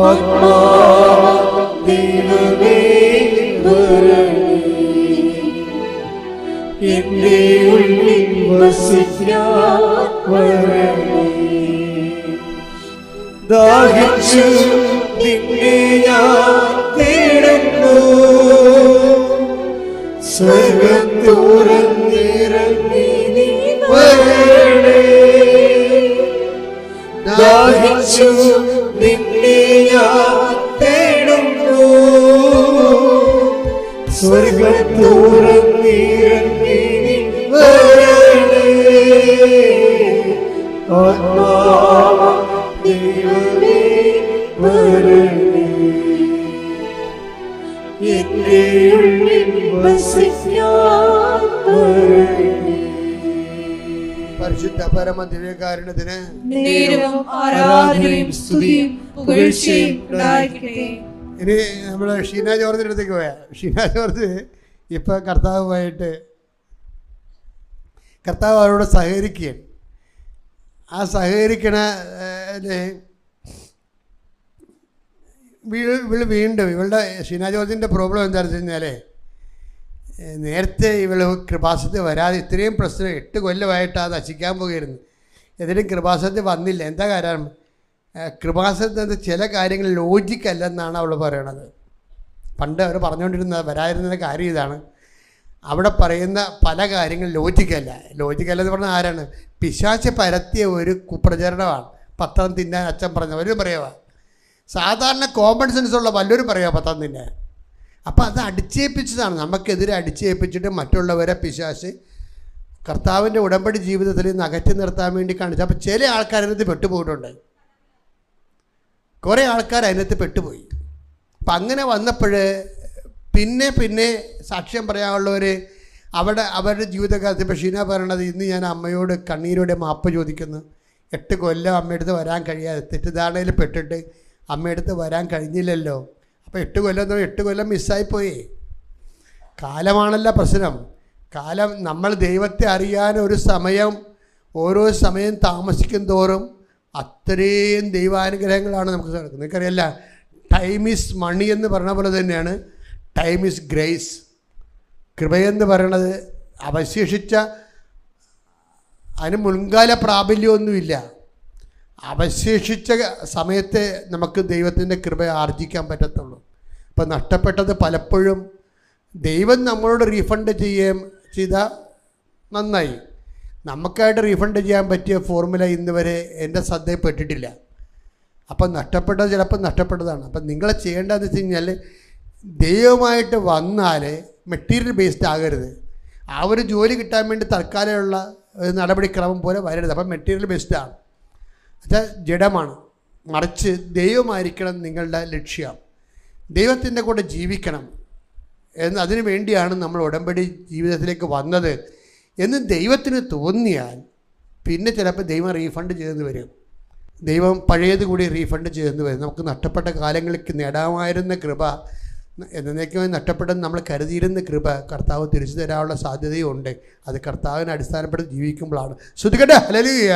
ആത്മാവേ വരണമേ. എന്റെ ഉള്ളിൽ വസിക്കാവരണമേ. ദാഹിച്ചു നിന്നെ ഞാൻ തേടുന്നു. സ്വർഗ്ഗം തുറന്നിറങ്ങി നീ വരണേ. ദാഹിച്ചു നിന്നെ ഞാൻ തേടുന്നു. സ്വർഗ്ഗം തുറന്നിറങ്ങി നീ വരണേ. ആത്മാവേ വരണേ. എന്റെ ഉള്ളിൽ വസിക്കാവരണമേ. പരിശുദ്ധ പരമ ദിവ്യകാരുണ്യത്തിന് ആരാധനയും സ്തുതിയും പുകഴ്ചയും ഉണ്ടായിരിക്കട്ടെ. ഇനി നമ്മൾ ഷീന ജോർജിൻ്റെ അടുത്തേക്ക് പോയാൽ, ഷീന ജോർജ് ഇപ്പം കർത്താവ് അവരോട് സഹകരിക്കുകയാണ്. ആ സഹകരിക്കണ വീണ്ടും ഇവളുടെ ഷീന ജോർജിൻ്റെ പ്രോബ്ലം എന്താണെന്ന് വെച്ച് കഴിഞ്ഞാൽ നേരത്തെ ഇവൾ കൃപാസനത്തിൽ വരാതെ ഇത്രയും പ്രശ്നം 8 കൊല്ലമായിട്ട് അത് നശിക്കാൻ പോകുകയായിരുന്നു. ഏതെങ്കിലും കൃപാസനത്തിൽ വന്നില്ല. എന്താ കാരണം? കൃപാസനത്തിൽ ചില കാര്യങ്ങൾ ലോജിക്കല്ലെന്നാണ് അവൾ പറയണത്. പണ്ട് അവർ പറഞ്ഞുകൊണ്ടിരുന്നത് വരാതിരുന്ന കാര്യം ഇതാണ്, അവിടെ പറയുന്ന പല കാര്യങ്ങളും ലോജിക്കല്ലെന്ന് പറഞ്ഞാൽ ആരാണ്? പിശാച് പരത്തിയ ഒരു കുപ്രചരണമാണ്. പത്രം തിന്നാൻ അച്ഛൻ പറഞ്ഞ ഒരു പറയുക, സാധാരണ കോമൺ സെൻസുള്ള വല്ലവരും പറയുക പത്രം തിന്നാൻ. അപ്പം അത് അടിച്ചേൽപ്പിച്ചതാണ്, നമുക്കെതിരെ അടിച്ചേൽപ്പിച്ചിട്ട് മറ്റുള്ളവരെ പിശാച് കർത്താവിൻ്റെ ഉടമ്പടി ജീവിതത്തിൽ നിന്ന് അകറ്റി നിർത്താൻ വേണ്ടി കാണിച്ചു. അപ്പം ചില ആൾക്കാർ അതിനകത്ത് പെട്ടുപോയിട്ടുണ്ട്, കുറേ ആൾക്കാർ അതിനകത്ത് പെട്ടുപോയി. അപ്പം അങ്ങനെ വന്നപ്പോൾ പിന്നെ സാക്ഷ്യം പറയാനുള്ളവർ അവരുടെ ജീവിതകാലത്ത് ഇപ്പോൾ ഷീന പറയണത്, ഇന്ന് ഞാൻ അമ്മയോട് കണ്ണീരോടെ മാപ്പ് ചോദിക്കുന്നു. 8 കൊല്ലം അമ്മയടുത്ത് വരാൻ കഴിയാതെ തെറ്റിദ്ധാരണയിൽ പെട്ടിട്ട് അമ്മയടുത്ത് വരാൻ കഴിഞ്ഞില്ലല്ലോ. അപ്പോൾ 8 കൊല്ലം മിസ്സായിപ്പോയി. കാലമാണല്ലോ പ്രശ്നം. കാലം നമ്മൾ ദൈവത്തെ അറിയാൻ ഒരു സമയം, ഓരോ സമയം താമസിക്കും തോറും അത്രയും ദൈവാനുഗ്രഹങ്ങളാണ് നമുക്ക് നടക്കുന്നത്. നിങ്ങൾക്കറിയില്ല, ടൈം ഈസ് മണി എന്ന് പറഞ്ഞ പോലെ തന്നെയാണ് ടൈം ഈസ് ഗ്രേസ്. കൃപയെന്ന് പറയണത് അവശേഷിച്ച അതിന് മുൻകാല പ്രാബല്യമൊന്നുമില്ല. അവശേഷിച്ച സമയത്തെ നമുക്ക് ദൈവത്തിൻ്റെ കൃപ ആർജിക്കാൻ പറ്റത്തുള്ളൂ. അപ്പം നഷ്ടപ്പെട്ടത് പലപ്പോഴും ദൈവം നമ്മളോട് റീഫണ്ട് ചെയ്താൽ നന്നായി. നമുക്കായിട്ട് റീഫണ്ട് ചെയ്യാൻ പറ്റിയ ഫോർമുല ഇന്ന് വരെ എൻ്റെ ശ്രദ്ധയിൽപ്പെട്ടിട്ടില്ല. അപ്പം നഷ്ടപ്പെട്ടത് ചിലപ്പോൾ നഷ്ടപ്പെട്ടതാണ്. അപ്പം നിങ്ങൾ ചെയ്യേണ്ടതെന്ന് വെച്ച് കഴിഞ്ഞാൽ ദൈവമായിട്ട് വന്നാൽ മെറ്റീരിയൽ ബേസ്ഡ് ആകരുത്. ആ ഒരു ജോലി കിട്ടാൻ വേണ്ടി തൽക്കാലമുള്ള ഒരു നടപടിക്രമം പോലെ വരരുത്. അപ്പം മെറ്റീരിയൽ ബേസ്ഡാണ്, അത് ജഡമാണ്. മറിച്ച് ദൈവമായിരിക്കണം നിങ്ങളുടെ ലക്ഷ്യം. ദൈവത്തിൻ്റെ കൂടെ ജീവിക്കണം അതിനു വേണ്ടിയാണ് നമ്മൾ ഉടമ്പടി ജീവിതത്തിലേക്ക് വന്നത് എന്ന് ദൈവത്തിന് തോന്നിയാൽ പിന്നെ ചിലപ്പോൾ ദൈവം റീഫണ്ട് ചെയ്തെന്ന് വരും. ദൈവം പഴയത് കൂടി റീഫണ്ട് ചെയ്തെന്ന് വരും. നമുക്ക് നഷ്ടപ്പെട്ട കാലങ്ങളിലേക്ക് നേടാമായിരുന്ന കൃപ, എന്നേക്കുമായി നഷ്ടപ്പെട്ടെന്ന് നമ്മൾ കരുതിയിരുന്ന കൃപ കർത്താവ് തിരിച്ചു തരാനുള്ള സാധ്യതയുണ്ട്. അത് കർത്താവിനെ അടിസ്ഥാനപ്പെടുത്തി ജീവിക്കുമ്പോഴാണ്. ശ്രുതികട്ടെ. ഹല്ലേലൂയ.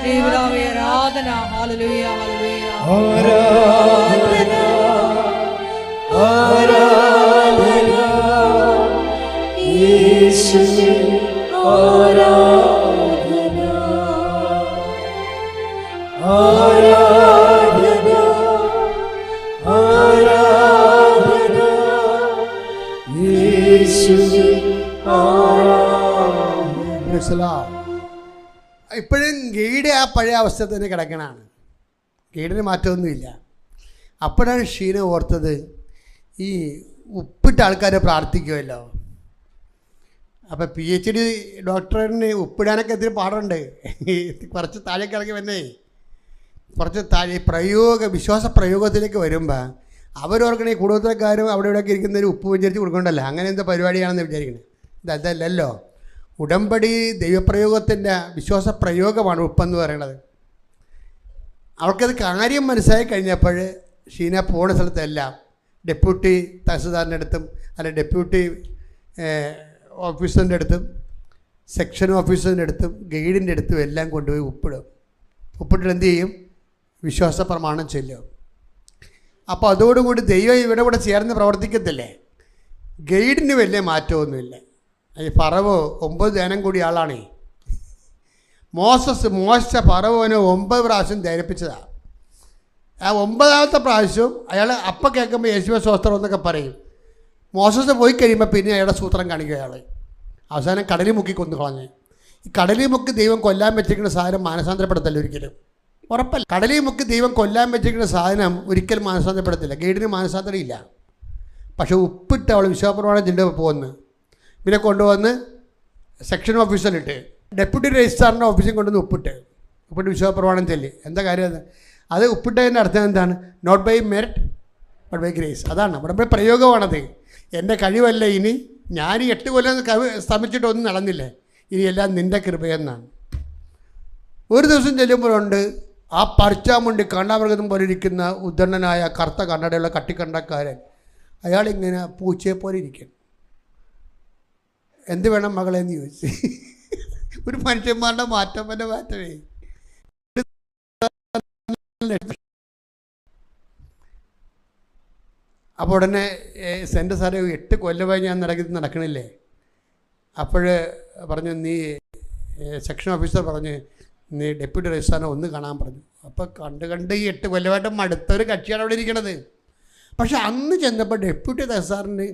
ദൈവമേ ആരാധന. Hallelujah hallelujah. ആരാധന ആരാധന യേശുവേ ആരാധന ആരാധന ആരാധന യേശുവേ ആരാധന. ഇപ്പോഴും ഗൈഡ് ആ പഴയ അവസ്ഥ തന്നെ കിടക്കണാണ്. ഗൈഡിന് മാറ്റമൊന്നുമില്ല. അപ്പോഴാണ് ഷീന ഓർത്തത്, ഈ ഉപ്പിട്ട ആൾക്കാർ പ്രാർത്ഥിക്കുമല്ലോ. അപ്പോൾ PhD ഡോക്ടറിന് ഉപ്പിടാനൊക്കെ ഇത്തിരി പാടുണ്ട്. കുറച്ച് താഴേക്ക് ഇറങ്ങി വന്നേ, കുറച്ച് താഴെ വിശ്വാസ പ്രയോഗത്തിലേക്ക് വരുമ്പോൾ അവരോർക്കണേ കുടുംബക്കാരും അവിടെ ഇവിടെയൊക്കെ ഇരിക്കുന്നതിന് ഉപ്പ് വിചാരിച്ച് കൊടുക്കണ്ടല്ലോ. അങ്ങനെ എന്താ പരിപാടിയാണെന്ന് വിചാരിക്കണേ. ഇതല്ലല്ലോ. ഉടമ്പടി ദൈവപ്രയോഗത്തിൻ്റെ വിശ്വാസ പ്രയോഗമാണ് ഉപ്പെന്ന് പറയുന്നത്. അവൾക്കത് കാര്യം മനസ്സിലായി കഴിഞ്ഞപ്പോൾ ഷീന പോണ സ്ഥലത്തെല്ലാം ഡെപ്യൂട്ടി തഹസിൽദാറിൻ്റെ അടുത്തും അല്ലെങ്കിൽ ഡെപ്യൂട്ടി ഓഫീസറിൻ്റെ അടുത്തും സെക്ഷൻ ഓഫീസറിൻ്റെ അടുത്തും ഗൈഡിൻ്റെ അടുത്തും എല്ലാം കൊണ്ടുപോയി ഉപ്പിടും. ഉപ്പിട്ടിട്ട് എന്ത് ചെയ്യും? വിശ്വാസ പ്രമാണം ചൊല്ലും. അപ്പോൾ അതോടുകൂടി ദൈവം ഇവിടെ കൂടെ ചേർന്ന് പ്രവർത്തിക്കത്തില്ലേ. ഗൈഡിന് വലിയ മാറ്റമൊന്നുമില്ല. ഈ ഫറവോ 9 ധ്യാനം കൂടി ആളാണേ. മോശ ഫറവോനെ 9 പ്രാവശ്യം ധരിപ്പിച്ചതാണ്. ആ 9ാമത്തെ പ്രാവശ്യവും അയാൾ അപ്പം കേൾക്കുമ്പോൾ യേശുവ സ്വസ്ത്രം എന്നൊക്കെ പറയും. മോശസ് പോയി കഴിയുമ്പോൾ പിന്നെ അയാളുടെ സൂത്രം കാണിക്കുക. അയാൾ അവസാനം കടലിൽ മുക്കി കൊന്നു കളഞ്ഞ്. ഈ കടലിൽ മുക്കി ദൈവം കൊല്ലാൻ വെച്ചിരിക്കുന്ന സാധനം മാനസാന്തരപ്പെടുത്തല്ല ഒരിക്കലും. ഉറപ്പല്ല. കടലിൽ മുക്കി ദൈവം കൊല്ലാൻ വെച്ചിരിക്കുന്ന സാധനം ഒരിക്കലും മാനസാന്തരപ്പെടുത്തില്ല. ഗൈഡിന് മാനസാന്തരം ഇല്ല. പക്ഷേ ഉപ്പിട്ട് അവൾ വിശ്വാസപ്രമാണം ചെല്ലുമ്പോൾ പോകുന്നു. പിന്നെ കൊണ്ടുവന്ന് സെക്ഷൻ ഓഫീസറിലിട്ട് ഡെപ്യൂട്ടി രജിസ്ട്രാറിൻ്റെ ഓഫീസിൽ കൊണ്ടുവന്ന് ഉപ്പിട്ട് വിശ്വാസപ്രമാണം ചെല്ലി. എന്താ കാര്യം? അത് ഉപ്പിട്ടതിൻ്റെ അർത്ഥം എന്താണ്? Not by merit but by grace. അതാണ് നമ്മുടെ പ്രയോഗമാണത്. എൻ്റെ കഴിവല്ല ഇനി, ഞാൻ 8 കൊല്ലം ശ്രമിച്ചിട്ടൊന്നും നടന്നില്ലേ, ഇനി എല്ലാം നിൻ്റെ കൃപയെന്നാണ്. ഒരു ദിവസം ചെല്ലുമ്പോഴുണ്ട് ആ പറിച്ചാമുണ്ടി കണ്ണാമൃഗം പോലെ ഇരിക്കുന്ന ഉദ്ദണ്ണനായ കറുത്ത കണ്ണടയുള്ള കട്ടിക്കണ്ടക്കാരൻ. അയാളിങ്ങനെ പൂച്ചയെ പോലെ ഇരിക്കണം. എന്ത് വേണം മകളെന്ന് ചോദിച്ചു. ഒരു മനുഷ്യന്മാരുടെ മാറ്റം തന്നെ മാറ്റമേ. അപ്പോൾ ഉടനെ സെൻ്റെ സാറേ 8 കൊല്ലമായി ഞാൻ നടക്കണില്ലേ. അപ്പോൾ പറഞ്ഞു, നീ സെക്ഷൻ ഓഫീസർ പറഞ്ഞ് നീ ഡെപ്യൂട്ടി രജിസ്ട്രാറിനെ ഒന്ന് കാണാൻ പറഞ്ഞു. അപ്പോൾ കണ്ട് ഈ 8 കൊല്ലമായിട്ട് മടുത്തൊരു കക്ഷിയാണ് അവിടെ ഇരിക്കണത്. പക്ഷെ അന്ന് ചെന്നപ്പോൾ ഡെപ്യൂട്ടി രജിസ്ട്രാറിന്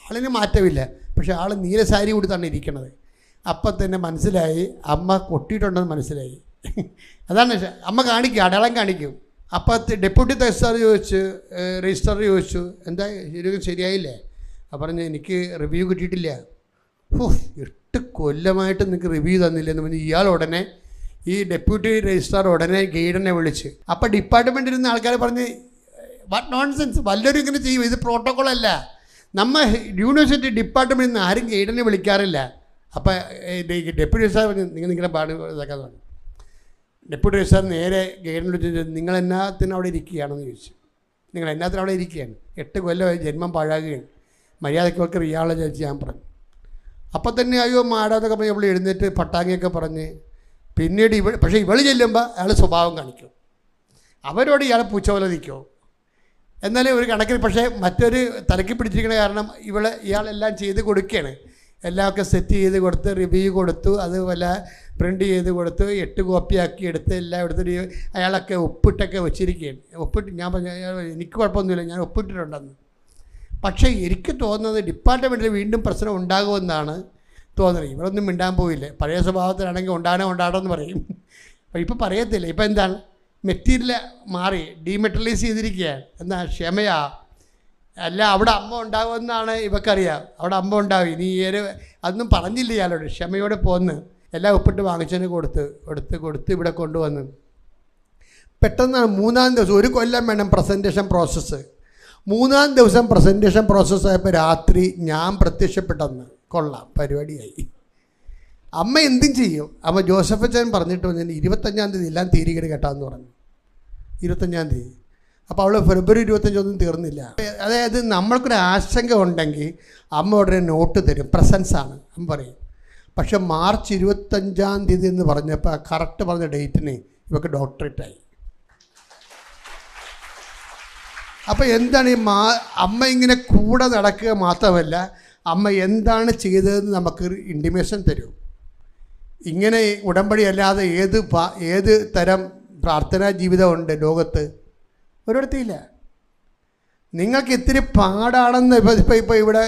ആളിന് മാറ്റമില്ല. പക്ഷെ ആൾ നീല സാരി കൊടുത്താണ് ഇരിക്കണത്. അപ്പം തന്നെ മനസ്സിലായി അമ്മ കൊട്ടിയിട്ടുണ്ടെന്ന് മനസ്സിലായി. അതാണ് അമ്മ കാണിക്കും, അടയാളം കാണിക്കും. അപ്പോൾ ഡെപ്യൂട്ടി തഹസിൽദാർ രജിസ്ട്രാർ ചോദിച്ചു, എന്താ ശരിയായില്ലേ? അപ്പം പറഞ്ഞു, എനിക്ക് റിവ്യൂ കിട്ടിയിട്ടില്ല. 8 കൊല്ലമായിട്ട് നിങ്ങൾക്ക് റിവ്യൂ തന്നില്ലെന്ന് പറഞ്ഞ് ഇയാൾ ഉടനെ, ഈ ഡെപ്യൂട്ടി രജിസ്ട്രാർ ഉടനെ ഗൈഡിനെ വിളിച്ച്. അപ്പോൾ ഡിപ്പാർട്ട്മെൻറ്റിൽ നിന്ന് ആൾക്കാർ പറഞ്ഞ്, വാട്ട് നോൺസെൻസ്, വല്ലവരും ഇങ്ങനെ ചെയ്യും, ഇത് പ്രോട്ടോക്കോളല്ല. നമ്മൾ യൂണിവേഴ്സിറ്റി ഡിപ്പാർട്ട്മെൻറ്റിൽ നിന്ന് ആരും ഗൈഡിനെ വിളിക്കാറില്ല. അപ്പോൾ ഡെപ്യൂട്ടി രജിസ്ട്രാർ പറഞ്ഞു, നിങ്ങളുടെ പാട് ഇതൊക്കെ പറഞ്ഞു. ഡെപ്യൂട്ടി രജിസ്ട്രാർ നേരെ ഗൈഡിനെ വിളിച്ച്, നിങ്ങൾ എന്നാത്തിന് അവിടെ ഇരിക്കുകയാണെന്ന് ചോദിച്ചു. നിങ്ങൾ എന്നാത്തിന് അവിടെ ഇരിക്കുകയാണ്? 8 കൊല്ലമായി ജന്മം പാഴാകുകയാണ്, മര്യാദയ്ക്ക് ഇയാളെ ചോദിച്ച് ഞാൻ പറഞ്ഞു. അപ്പം തന്നെ അയ്യോ മാടാന്നൊക്കെ പറഞ്ഞ് നമ്മൾ എഴുന്നേറ്റ് പട്ടാങ്ങിയൊക്കെ പറഞ്ഞ്. പിന്നീട് പക്ഷേ ഇവൾ ചെല്ലുമ്പോൾ അയാൾ സ്വഭാവം കാണിക്കും. അവരോട് ഇയാൾ പൂച്ച പോലെ നിൽക്കുമോ? എന്നാലും ഒരു കണക്കിന്. പക്ഷേ മറ്റൊരു തലക്കി പിടിച്ചിരിക്കുന്ന കാരണം ഇയാളെല്ലാം ചെയ്ത് കൊടുക്കുകയാണ്. എല്ലാമൊക്കെ സെറ്റ് ചെയ്ത് കൊടുത്ത് റിവ്യൂ കൊടുത്തു, അതുപോലെ പ്രിൻ്റ് ചെയ്ത് കൊടുത്തു, 8 കോപ്പിയാക്കി എടുത്ത് എല്ലാം എടുത്തിട്ട് അയാളൊക്കെ ഒപ്പിട്ടൊക്കെ വെച്ചിരിക്കുകയാണ്. ഒപ്പിട്ട് ഞാൻ പറഞ്ഞു, എനിക്ക് കുഴപ്പമൊന്നുമില്ല, ഞാൻ ഒപ്പിട്ടിട്ടുണ്ടെന്ന്. പക്ഷേ എനിക്ക് തോന്നുന്നത് ഡിപ്പാർട്ട്മെൻറ്റിൽ വീണ്ടും പ്രശ്നം ഉണ്ടാകുമെന്നാണ് തോന്നുന്നത്. ഇവരൊന്നും മിണ്ടാൻ പോയില്ല. പഴയ സ്വഭാവത്തിലാണെങ്കിൽ ഉണ്ടാകണമെന്ന് പറയും. അപ്പോൾ ഇപ്പോൾ പറയത്തില്ല. ഇപ്പോൾ എന്താണ്, മെറ്റീരിയൽ മാറി ഡീമെറ്റലൈസ് ചെയ്തിരിക്കുകയാണ്. എന്താ ക്ഷമയാ, അല്ല അവിടെ അമ്മ ഉണ്ടാകുമെന്നാണ് ഇവക്കറിയാം. അവിടെ അമ്മ ഉണ്ടാവും. ഇനി അതൊന്നും പറഞ്ഞില്ല ഇയാളോട്. ക്ഷമയോടെ പോന്ന് എല്ലാം ഒപ്പിട്ട് വാങ്ങിച്ചതിന് കൊടുത്ത് ഇവിടെ കൊണ്ടുവന്ന് പെട്ടെന്നാണ് 3-ാം ദിവസം, 1 കൊല്ലം വേണം പ്രസൻറ്റേഷൻ പ്രോസസ്സ്. 3-ാം ദിവസം പ്രസൻറ്റേഷൻ പ്രോസസ്സായപ്പോൾ രാത്രി ഞാൻ പ്രത്യക്ഷപ്പെട്ടെന്ന്. കൊള്ളാം, പരിപാടിയായി. അമ്മ എന്തും ചെയ്യും. അമ്മ ജോസഫ് അച്ഛൻ പറഞ്ഞിട്ട് വന്നു, 25-ാം തീയതി എല്ലാം തീരുകയാണ് കേട്ടാന്ന് പറഞ്ഞു. 25-ാം തീയതി. അപ്പോൾ അവൾ ഫെബ്രുവരി 25 തീർന്നില്ല. അതായത് നമ്മൾക്കൊരു ആശങ്ക ഉണ്ടെങ്കിൽ അമ്മ ഉടനെ നോട്ട് തരും, പ്രസൻസാണ് അമ്മ പറയും. പക്ഷെ മാർച്ച് 25-ാം തീയതി എന്ന് പറഞ്ഞപ്പോൾ കറക്റ്റ് പറഞ്ഞ ഡേറ്റിന് ഇവർക്ക് ഡോക്ടറേറ്റായി. അപ്പോൾ എന്താണ് ഈ അമ്മ ഇങ്ങനെ കൂടെ നടക്കുക മാത്രമല്ല, അമ്മ എന്താണ് ചെയ്തതെന്ന് നമുക്ക് ഇൻറ്റിമേഷൻ തരും. ഇങ്ങനെ ഉടമ്പടി അല്ലാതെ ഏത് തരം പ്രാർത്ഥനാ ജീവിതമുണ്ട് ലോകത്ത്? ഒരിടത്തില്ല. നിങ്ങൾക്ക് ഇത്തിരി പാടാണെന്ന് ഇപ്പോൾ ഇവിടെ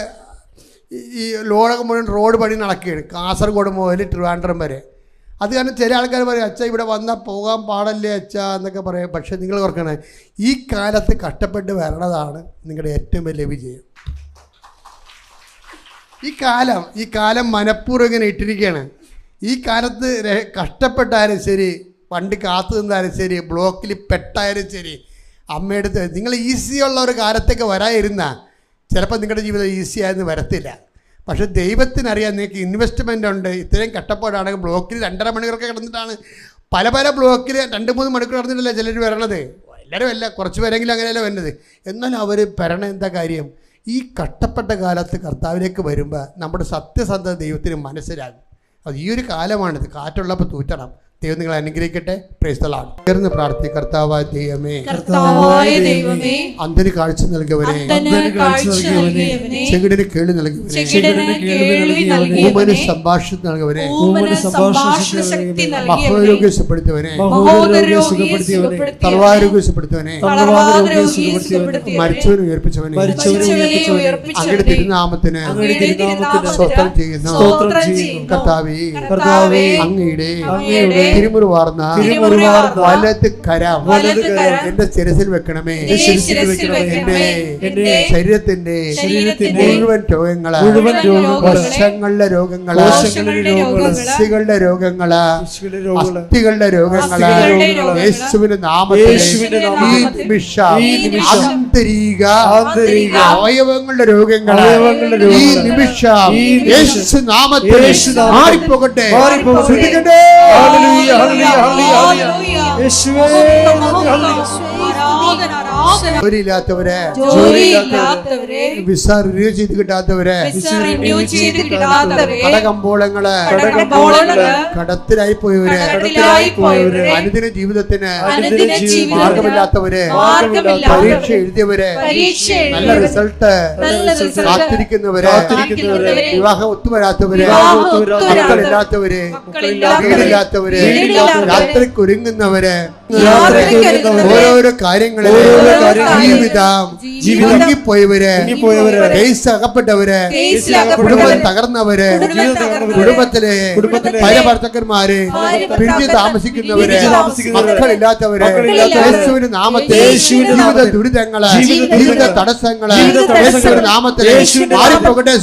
ഈ ലോകം മുഴുവൻ റോഡ് പണി നടക്കുകയാണ്, കാസർഗോഡ് മുതൽ ട്രിവാൻഡ്രം വരെ. അത് കാരണം ചില ആൾക്കാർ പറയും, അച്ഛാ ഇവിടെ വന്നാൽ പോകാൻ പാടല്ലേ അച്ഛാ എന്നൊക്കെ പറയും. പക്ഷേ നിങ്ങൾ ഓർക്കണേ, ഈ കാലത്ത് കഷ്ടപ്പെട്ട് വരണതാണ് നിങ്ങളുടെ ഏറ്റവും വലിയ വിജയം. ഈ കാലം മനഃപൂർവ്വം ഇങ്ങനെ ഇട്ടിരിക്കുകയാണ്. ഈ കാലത്ത് കഷ്ടപ്പെട്ടാലും ശരി, വണ്ടി കാത്തു നിന്നാലും ശരി, ബ്ലോക്കിൽ പെട്ടായാലും ശരി, അമ്മയെടുത്ത് നിങ്ങൾ ഈസിയുള്ള ഒരു കാലത്തേക്ക് വരാതിരുന്നാൽ ചിലപ്പോൾ നിങ്ങളുടെ ജീവിതം ഈസി ആയെന്ന് വരത്തില്ല. പക്ഷേ ദൈവത്തിനറിയാം നിങ്ങൾക്ക് ഇൻവെസ്റ്റ്മെൻ്റ് ഉണ്ട്. ഇത്രയും കഷ്ടപ്പാടാണെങ്കിൽ ബ്ലോക്കിൽ 2.5 മണിക്കൂറൊക്കെ കിടന്നിട്ടാണ്, പല ബ്ലോക്കിൽ 2-3 മണിക്കൂർ കിടന്നിട്ടല്ല ചിലർ വരണത്. എല്ലാവരും അല്ല, കുറച്ച് പേരെങ്കിലും അങ്ങനെയല്ല വരുന്നത്. എന്നാൽ അവർ വരണ എന്താ കാര്യം? ഈ കഷ്ടപ്പെട്ട കാലത്ത് കർത്താവിലേക്ക് വരുമ്പോൾ നമ്മുടെ സത്യസന്ധത ദൈവത്തിന് മനസ്സിലാകും. അത് ഈ ഒരു കാലമാണിത്. കാറ്റുള്ളപ്പോൾ തൂറ്റണം. ദൈവം നിങ്ങളെ അനുഗ്രഹിക്കട്ടെ. Price the Lord. ചേർന്ന് പ്രാർത്ഥിക്കുക. കർത്താവായ ദൈവമേ, അന്ധന് കാഴ്ച നൽകിയവനെ, ചെകിടന് കേൾവി നൽകിയവനെ, ഊമന് സംഭാഷണം നൽകിയവനെ, മഹോരോഗ്യം സുഖപ്പെടുത്തിയവനെ, തളർവാരോഗ്യം സുഖപ്പെടുത്തിയവനെ, മരിച്ചവനെ ഉയർപ്പിച്ചവനെ, അങ്ങയുടെ തിരുനാമത്തിന് സ്തോത്രം ചെയ്യുന്നു. കർത്താവേ, അങ്ങയുടെ തിരുമുറിവാർന്ന വലത് കരം എന്റെ ശിരസിൽ വെക്കണമേ. എന്റെ ശരീരത്തിന്റെ മുഴുവൻ രോഗങ്ങള്, വർഷങ്ങളുടെ രോഗങ്ങള്, അസ്ഥികളുടെ രോഗങ്ങള്, അസ്ഥികളുടെ രോഗങ്ങള് യേശുവിന്റെ നാമത്തിൽ ഈ നിമിഷം ആന്തരിക അവയവങ്ങളുടെ രോഗങ്ങള് ഈ നിമിഷം യേശു നാമത്തിൽ മാറിപ്പോകട്ടെ. ജോലിയില്ലാത്തവരെ, വിസ റിന്യൂ ചെയ്ത് കിട്ടാത്തവരെ, കടകമ്പോളങ്ങള്, കടത്തിലായി പോയവരെ, അനുദിന ജീവിതത്തിന് മാർഗമില്ലാത്തവരെ, പരീക്ഷ എഴുതിയവരെ, നല്ല റിസൾട്ട് കാത്തിരിക്കുന്നവരെ, വിവാഹം ഒത്തുവരാത്തവരെ, മക്കളില്ലാത്തവരെ, വീടില്ലാത്തവരെ, യാത്രയ്ക്ക് ഒരുങ്ങുന്നവരെ, ഓരോരോ കാര്യങ്ങളിൽ ജീവിതം കേസ് അകപ്പെട്ടവര്, കുടുംബം തകർന്നവര്, കുടുംബത്തിലെ പല ഭർത്താക്കന്മാര് പിരിഞ്ഞു താമസിക്കുന്നവര്, മക്കളില്ലാത്തവര്, യേശുവിന്റെ നാമത്തിൽ ജീവിത ദുരിതങ്ങള്, ജീവിത തടസ്സങ്ങള് യേശുവിന്റെ നാമത്തിൽ മാറിപ്പോകട്ടെ.